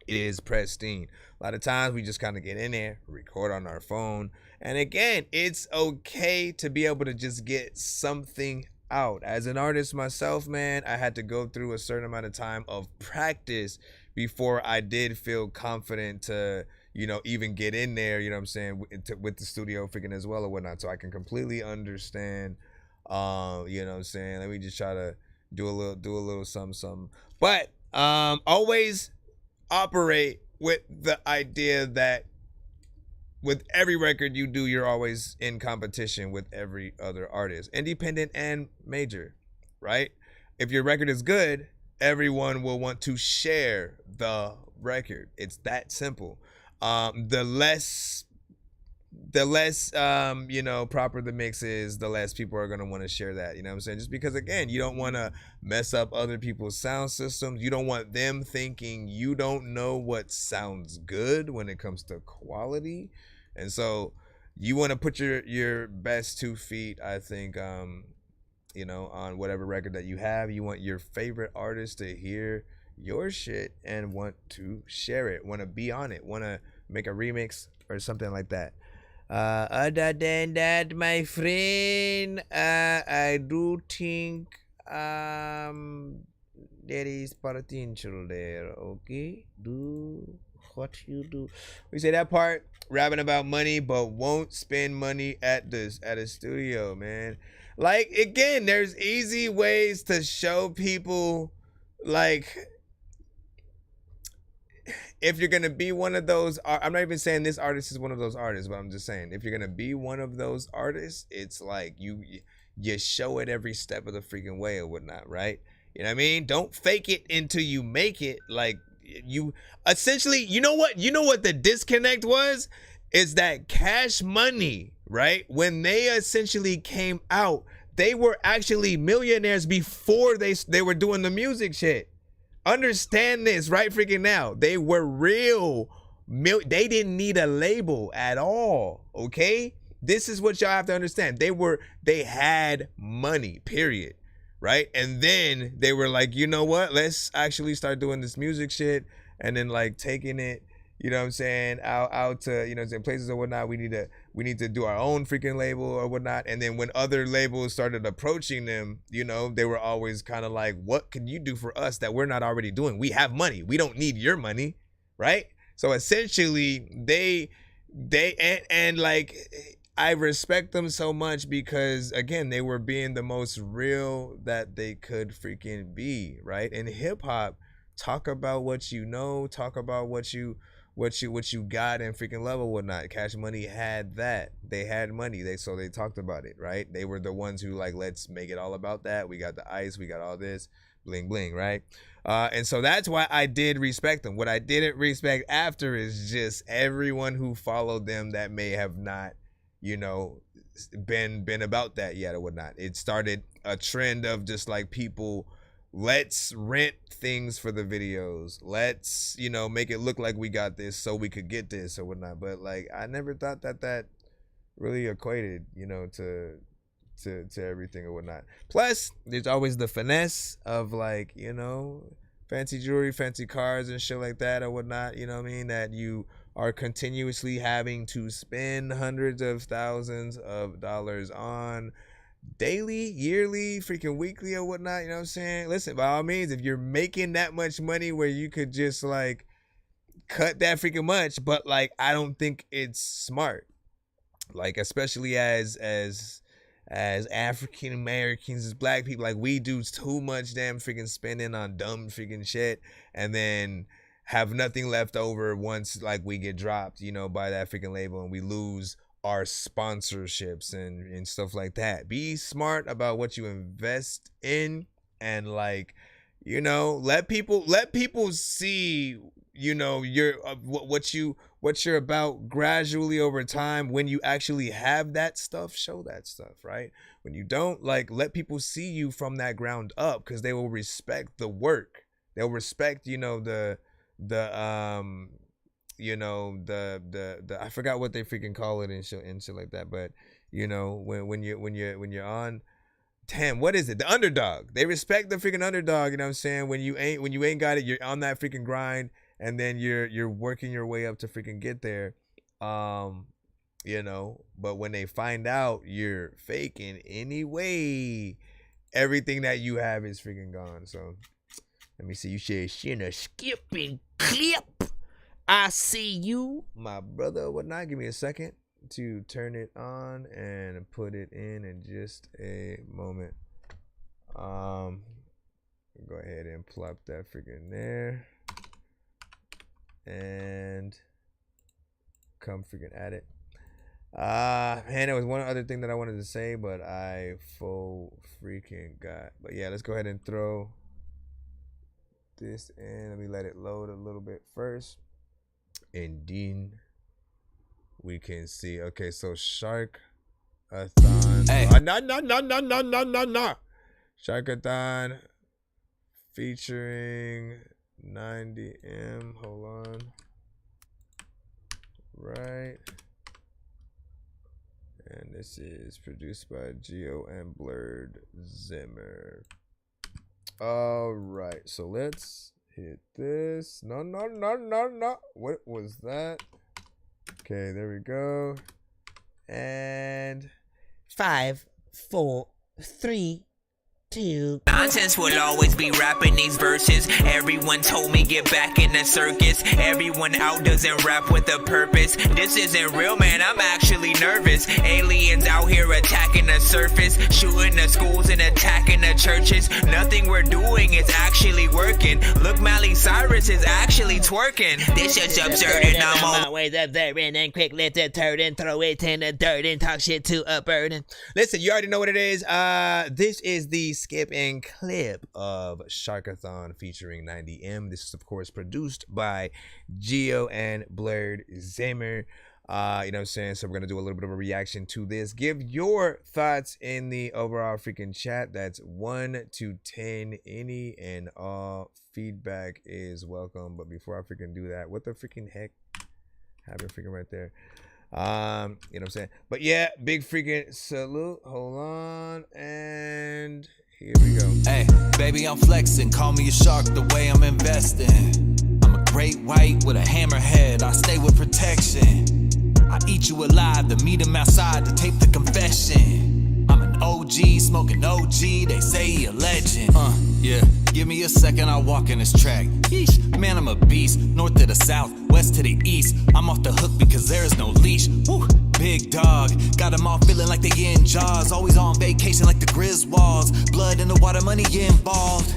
is pristine. A lot of times we just kind of get in there, record on our phone, and again, it's okay to be able to just get something out. As an artist myself, man, I had to go through a certain amount of time of practice before I did feel confident to, you know, even get in there, you know what I'm saying, with the studio freaking as well or whatnot. So I can completely understand, you know what I'm saying. Let me just try to do a little something. But always operate with the idea that with every record you do, you're always in competition with every other artist, independent and major, right? If your record is good, everyone will want to share the record. It's that simple. The less you know, proper the mix is, the less people are going to want to share that, you know what I'm saying? Just because, again, you don't want to mess up other people's sound systems. You don't want them thinking you don't know what sounds good when it comes to quality. And so you want to put your best 2 feet, I think, you know, on whatever record that you have. You want your favorite artist to hear your shit and want to share it, want to be on it, want to make a remix or something like that. Other than that, my friend, I do think there is potential there. Okay, do what you do. We say that part, rapping about money, but won't spend money at a studio, man. Like, again, there's easy ways to show people, like, if you're gonna be one of those, I'm not even saying this artist is one of those artists, but I'm just saying, if you're gonna be one of those artists, it's like you show it every step of the freaking way or whatnot, right? You know what I mean? Don't fake it until you make it. Like, you essentially, you know what the disconnect was? Is that Cash Money, right? When they essentially came out, they were actually millionaires before they were doing the music shit. Understand this right freaking now. They were real. They didn't need a label at all. Okay? This is what y'all have to understand. They had money, period. right? And then they were like, you know what? Let's actually start doing this music shit, and then like taking it, you know what I'm saying, out to, you know what I'm saying, places or whatnot. We need to do our own freaking label or whatnot. And then when other labels started approaching them, you know, they were always kind of like, what can you do for us that we're not already doing? We have money. We don't need your money, right? So essentially they and like, I respect them so much because, again, they were being the most real that they could freaking be, right? And hip hop, talk about what you know, talk about what you got and freaking level whatnot. Cash Money had that. They had money. So they talked about it, right? They were the ones who like, let's make it all about that. We got the ice, we got all this, bling bling, right? And so that's why I did respect them. What I didn't respect after is just everyone who followed them that may have not, you know, been about that yet or whatnot. It started a trend of just like people, let's rent things for the videos. Let's, you know, make it look like we got this so we could get this or whatnot. But like, I never thought that really equated, you know, to everything or whatnot. Plus, there's always the finesse of like, you know, fancy jewelry, fancy cars and shit like that or whatnot. You know what I mean? That you are continuously having to spend hundreds of thousands of dollars on daily, yearly, freaking weekly or whatnot. You know what I'm saying? Listen, by all means, if you're making that much money where you could just like cut that freaking much, but like, I don't think it's smart. Like, especially as African Americans, as black people, like, we do too much damn freaking spending on dumb freaking shit, and then have nothing left over once like we get dropped, you know, by that freaking label, and we lose our sponsorships and stuff like that. Be smart about what you invest in, and like, you know, let people see, you know, your what you're about gradually over time. When you actually have that stuff, show that stuff, right? When you don't, like, let people see you from that ground up, because they will respect the work. They'll respect, you know, the you know, the I forgot what they freaking call it and shit like that, but you know, when you're on, damn, what is it? The underdog. They respect the freaking underdog, you know what I'm saying? When you ain't got it, you're on that freaking grind, and then you're working your way up to freaking get there. You know, but when they find out you're faking anyway, everything that you have is freaking gone. So let me see. You should a skipping clip. I see you, my brother. Whatnot. Give me a second to turn it on and put it in just a moment. Go ahead and plop that freaking there, and come freaking at it. Man, there was one other thing that I wanted to say, but I full freaking got. But yeah, let's go ahead and throw this in. Let me let it load a little bit first, and then we can see. Okay, so Sharkathon. Hey. No. Sharkathon featuring 90M. Hold on. Right. And this is produced by Geo and Blurred Zimmer. All right, so let's hit this. No. What was that? Okay, there we go. And 5, 4, 3, 2. Nonsense will always be rapping these verses. Everyone told me get back in the circus. Everyone out doesn't rap with a purpose. This isn't real, man, I'm actually nervous. Aliens out here attacking the surface, shooting the schools and attacking the churches. Nothing we're doing is actually working. Look, Miley Cyrus is actually twerking. This is absurd and I'm on my ways up there and quick let the turd and throw it in the dirt and talk shit to a burden. Listen, you already know what it is. This is the skip and clip of Sharkathon featuring 90M. This is of course produced by Geo and Blurred Zimmer. You know what I'm saying? So we're gonna do a little bit of a reaction to this. Give your thoughts in the overall freaking chat. That's 1 to 10. Any and all feedback is welcome. But before I freaking do that, what the freaking heck happened freaking right there? You know what I'm saying? But yeah, big freaking salute. Hold on, and Here we go. Hey, baby, I'm flexing. Call me a shark the way I'm investing. I'm a great white with a hammerhead. I stay with protection. I eat you alive, to meet him outside to tape the confession. I'm an OG, smoking OG, they say he a legend. Yeah, give me a second, I'll walk in this track. Yeesh, man, I'm a beast. North to the south, west to the east. I'm off the hook because there is no leash. Woo, big dog, got them all feeling like they in Jaws. Always on vacation like the Griswolds. Blood in the water, money involved.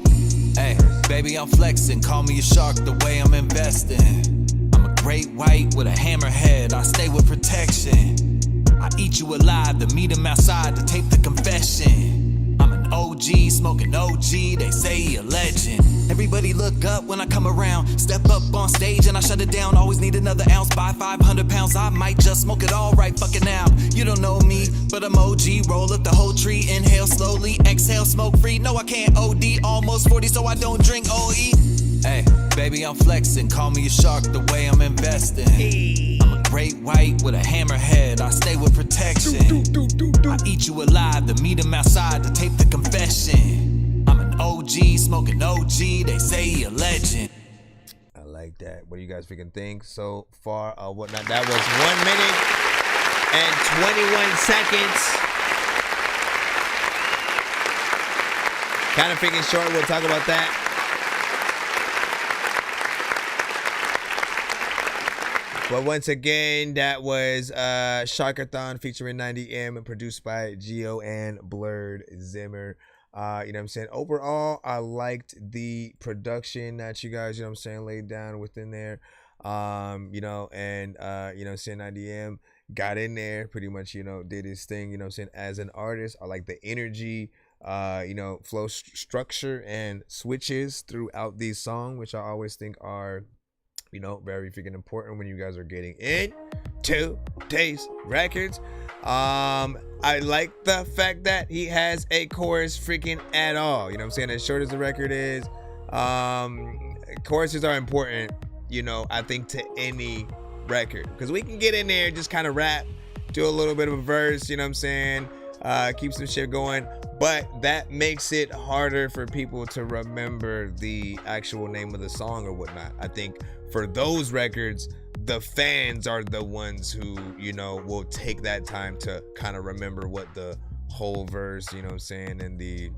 Hey, baby, I'm flexing, call me a shark the way I'm investing. I'm a great white with a hammerhead, I stay with protection. I eat you alive, to meet him outside to tape the confession. I'm an OG, smoking OG, they say he a legend. Everybody look up when I come around. Step up on stage and I shut it down. Always need another ounce, buy 500 pounds. I might just smoke it all right fucking now. You don't know me, but I'm OG. Roll up the whole tree, inhale slowly, exhale, smoke free. No, I can't OD, almost 40, so I don't drink OE. Hey, baby, I'm flexing, call me a shark the way I'm investing. I'm a great white with a hammerhead, I stay with protection. I eat you alive, to meet him outside to tape the confession. I'm an OG, smoking OG, they say he a legend. I like that. What do you guys freaking think so far? Whatnot. That was 1 minute and 21 seconds. Kind of freaking short. We'll talk about that. But once again, that was Sharkathon featuring 90M and produced by Geo and Blurred Zimmer. You know what I'm saying? Overall, I liked the production that you guys, you know what I'm saying, laid down within there. You know, and, you know, saying 90M got in there, pretty much, you know, did his thing, you know what I'm saying, as an artist. I like the energy, you know, flow structure and switches throughout these songs, which I always think are, you know, very freaking important when you guys are getting into today's records. I like the fact that he has a chorus freaking at all. You know what I'm saying? As short as the record is, choruses are important, you know, I think to any record. Because we can get in there, just kind of rap, do a little bit of a verse, you know what I'm saying? Keep some shit going. But that makes it harder for people to remember the actual name of the song or whatnot. I think for those records, the fans are the ones who, you know, will take that time to kind of remember what the whole verse, you know what I'm saying, and the,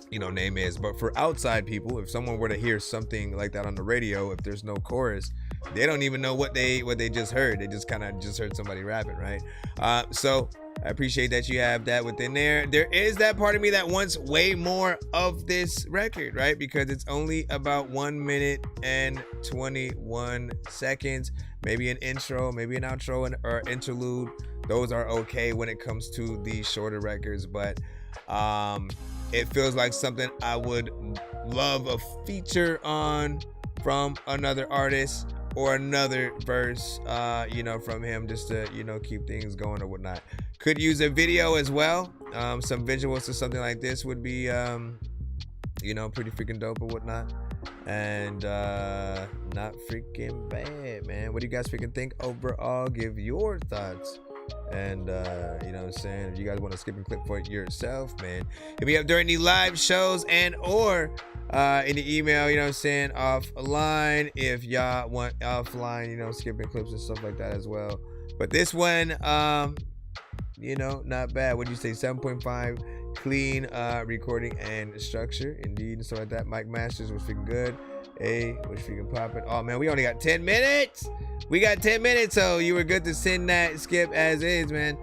you know, name is. But for outside people, if someone were to hear something like that on the radio, if there's no chorus, they don't even know what they just heard. They just kind of just heard somebody rapping, right? So I appreciate that you have that within there. There is that part of me that wants way more of this record, right? Because it's only about 1 minute and 21 seconds. Maybe an intro, maybe an outro, or interlude. Those are okay when it comes to these shorter records, but it feels like something I would love a feature on from another artist or another verse, you know, from him, just to, you know, keep things going or whatnot. Could use a video as well. Some visuals or something like this would be, you know, pretty freaking dope or whatnot. And not freaking bad, man. What do you guys freaking think overall? Give your thoughts. And you know what I'm saying, if you guys want to skip and clip for it yourself, man, hit me up during the live shows and or in the email, you know what I'm saying, offline, if y'all want offline, you know, skipping clips and stuff like that as well. But this one, you know, not bad. What do you say? 7.5 clean recording and structure, indeed, and stuff like that. Mike Masters was freaking good. Hey, was freaking popping. Oh man, we only got 10 minutes. We got 10 minutes, so you were good to send that skip as is, man.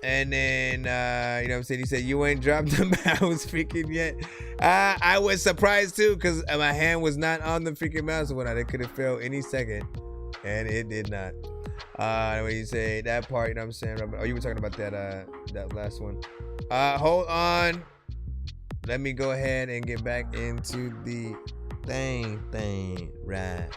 And then you know what I'm saying, he said you ain't dropped the mouse freaking yet. I was surprised too, because my hand was not on the freaking mouse or whatnot. It could have fell any second, and it did not. When you say that part, you know what I'm saying? Oh, you were talking about that last one. Hold on. Let me go ahead and get back into the thing, right?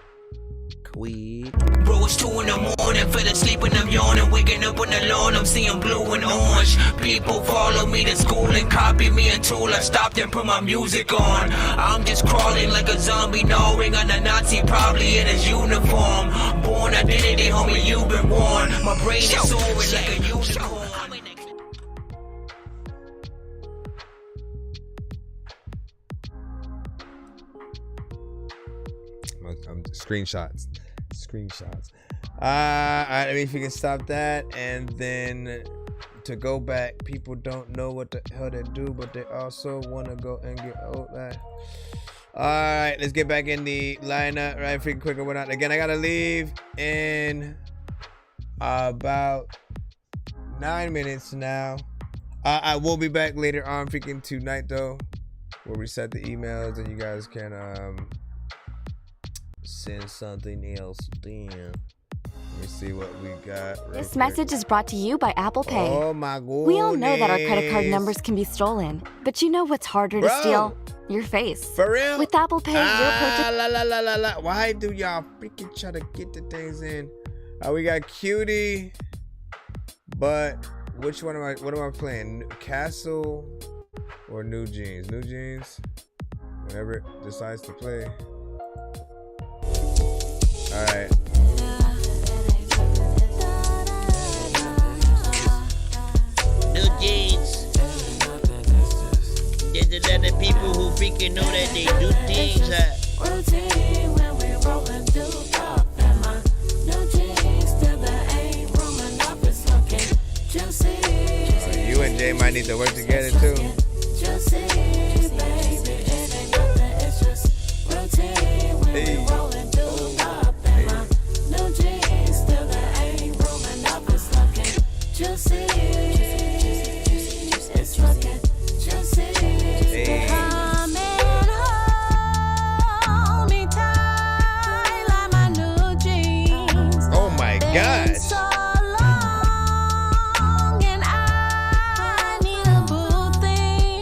Quick. Bro, it's 2 in the morning, fell asleep and I'm yawning, waking up on the lawn, I'm seeing blue and orange. People follow me to school and copy me until I stopped and put my music on. I'm just crawling like a zombie, gnawing on a Nazi, probably in his uniform. Born identity, homie, you've been warned. My brain is soaring like a unicorn. Screenshots. Alright, let me freaking stop that. And then to go back, people don't know what the hell they do, but they also want to go and get that. Alright, let's get back in the lineup right freaking quick or whatnot. Again, I gotta leave in about 9 minutes now. I will be back later on freaking tonight though. We'll reset the emails and you guys can send something else then. Let me see what we got. This message is brought to you by Apple Pay. Oh my goodness. We all know that our credit card numbers can be stolen, but you know what's harder to steal? Your face. For real? With Apple Pay, your purchase. Why do y'all freaking try to get the things in? We got Cutie, but which one am I? What am I playing? Castle or New Jeans? New Jeans. Whenever it decides to play. All right. New Jeans. There's a lot of people who freaking know that they do things. Routine when we rolling through up and my new jeans still there ain't room enough. It's looking juicy. You and Jay might need to work together too. Juicy, baby, it ain't nothing. It's just routine when we rolling through up and my new jeans still there ain't room enough. It's looking juicy. It's looking juicy. Come and hold me tight like my new jeans. Oh my gosh. So long and I need a boo thing.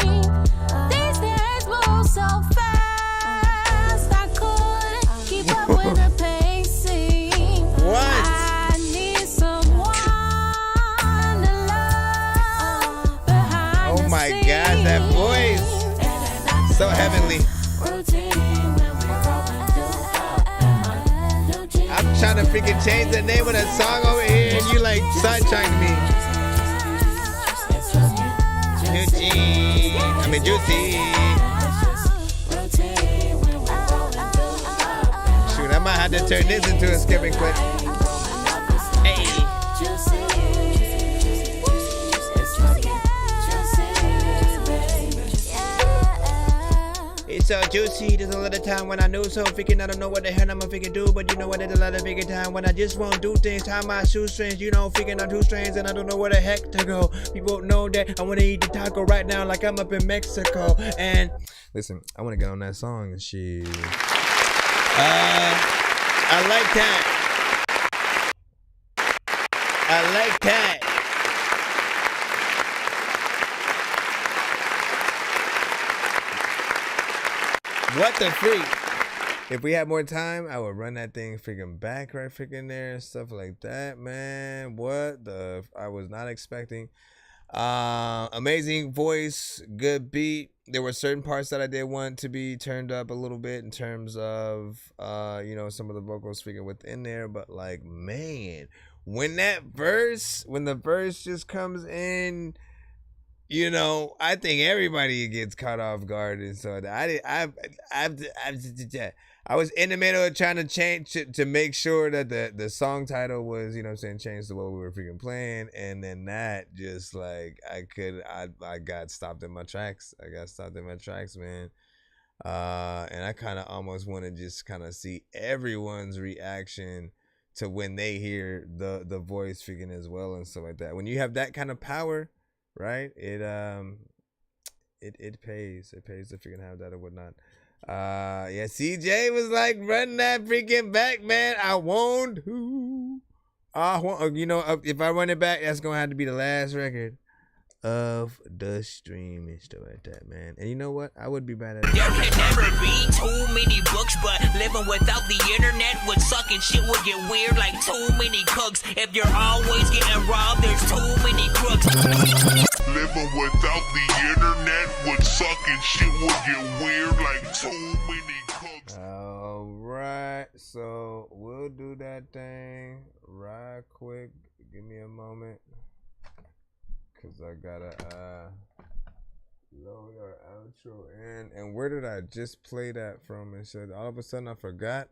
These days move so fast I couldn't keep up with the pacing. What? I need someone to love behind Oh my God, that voice. So heavenly. I'm trying to freaking change the name of that song over here and you like sidetracked me. Juicy. I mean juicy. Shoot, I might have to turn this into a skipping clip. It's so juicy. There's a lot of time when I knew so freaking I don't know what the hell I'ma freaking do, but you know what? There's a lot of freaking time when I just won't do things. Tie my shoestrings, you know, freaking on 2 strings, and I don't know where the heck to go. People know that I wanna eat the taco right now, like I'm up in Mexico. And listen, I want to get on that song and she. I like that. I like that. What the freak? If we had more time, I would run that thing freaking back right freaking there and stuff like that, man. What the? I was not expecting. Amazing voice, good beat. There were certain parts that I did want to be turned up a little bit in terms of, you know, some of the vocals freaking within there. But like, man, when the verse just comes in, you know, I think everybody gets caught off guard, and so I was in the middle of trying to change to make sure that the song title was, you know what I'm saying, changed to what we were freaking playing, and then that just like I got stopped in my tracks. I got stopped in my tracks, man. And I kind of almost want to just kind of see everyone's reaction to when they hear the voice freaking as well and stuff like that. When you have that kind of power, right? It pays. It pays to freaking have that or whatnot. Yeah, CJ was like, run that freaking back, man. I want, you know, if I run it back, that's gonna have to be the last record of the stream and stuff like that, man. And you know what? I would be bad at it. There can never be too many books, but living without the internet would suck and shit would get weird like too many cooks. If you're always getting robbed, there's too many crooks. Living without the internet would suck and shit would get weird like too many cooks. Alright, so we'll do that thing right quick. Give me a moment. Cause I gotta load our outro in. And where did I just play that from? And said all of a sudden I forgot.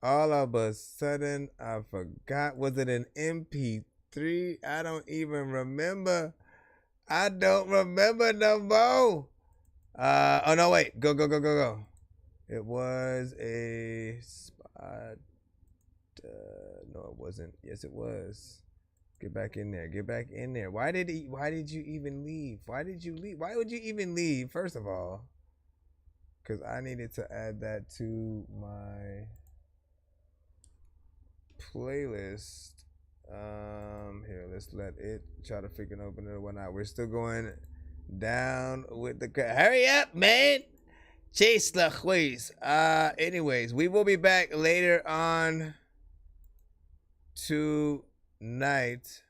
All of a sudden, I forgot. Was it an MP3? I don't even remember. I don't remember no more. Oh, no, wait. Go. It was a spot. No, it wasn't. Yes, it was. Get back in there. Get back in there. Why did you even leave? Why did you leave? Why would you even leave, first of all? Because I needed to add that to my playlist. Here, let's let it try to freaking open it or whatnot. We're still going down with the hurry up, man. Chase the quiz. Anyways, we will be back later on tonight.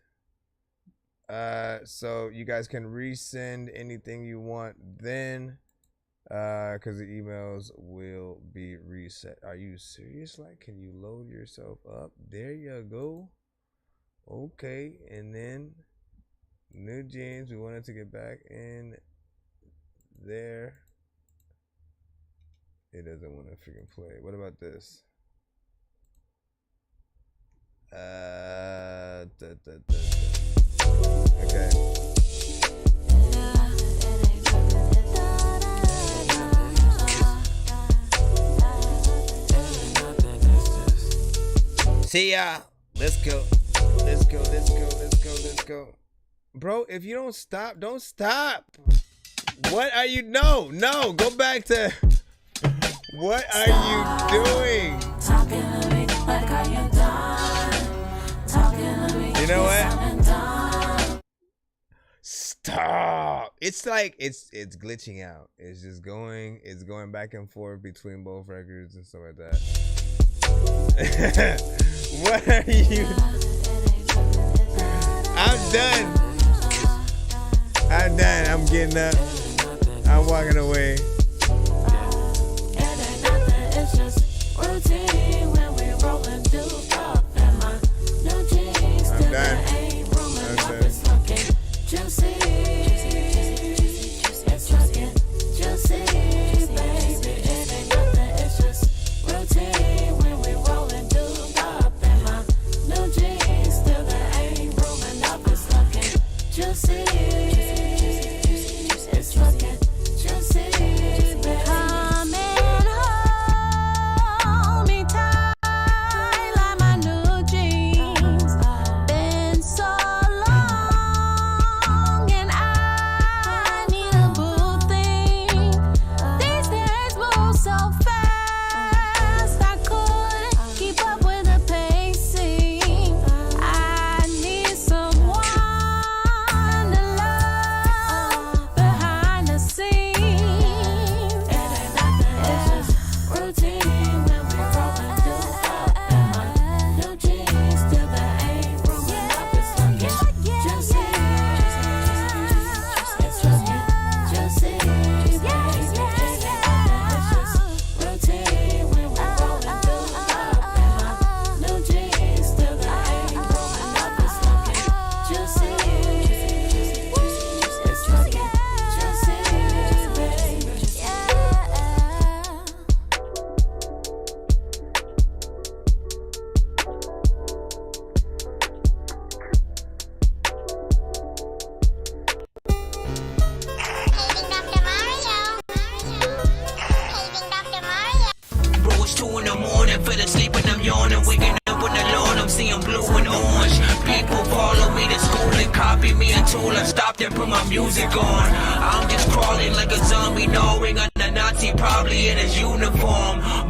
So you guys can resend anything you want then. Because the emails will be reset. Are you serious? Like, can you load yourself up? There you go. Okay, and then New Jeans. We wanted to get back in there. It doesn't want to freaking play. What about this? Okay. See ya. Let's go. Bro, if you don't stop, don't stop. What are you? No. Go back to. What are you doing? You know what? Stop. It's like it's glitching out. It's just going. It's going back and forth between both records and stuff like that. What are you? I'm done. I'm getting up. I'm walking away. I'm done.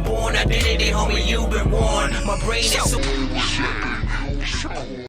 Born identity, homie, you've been warned. My brain is so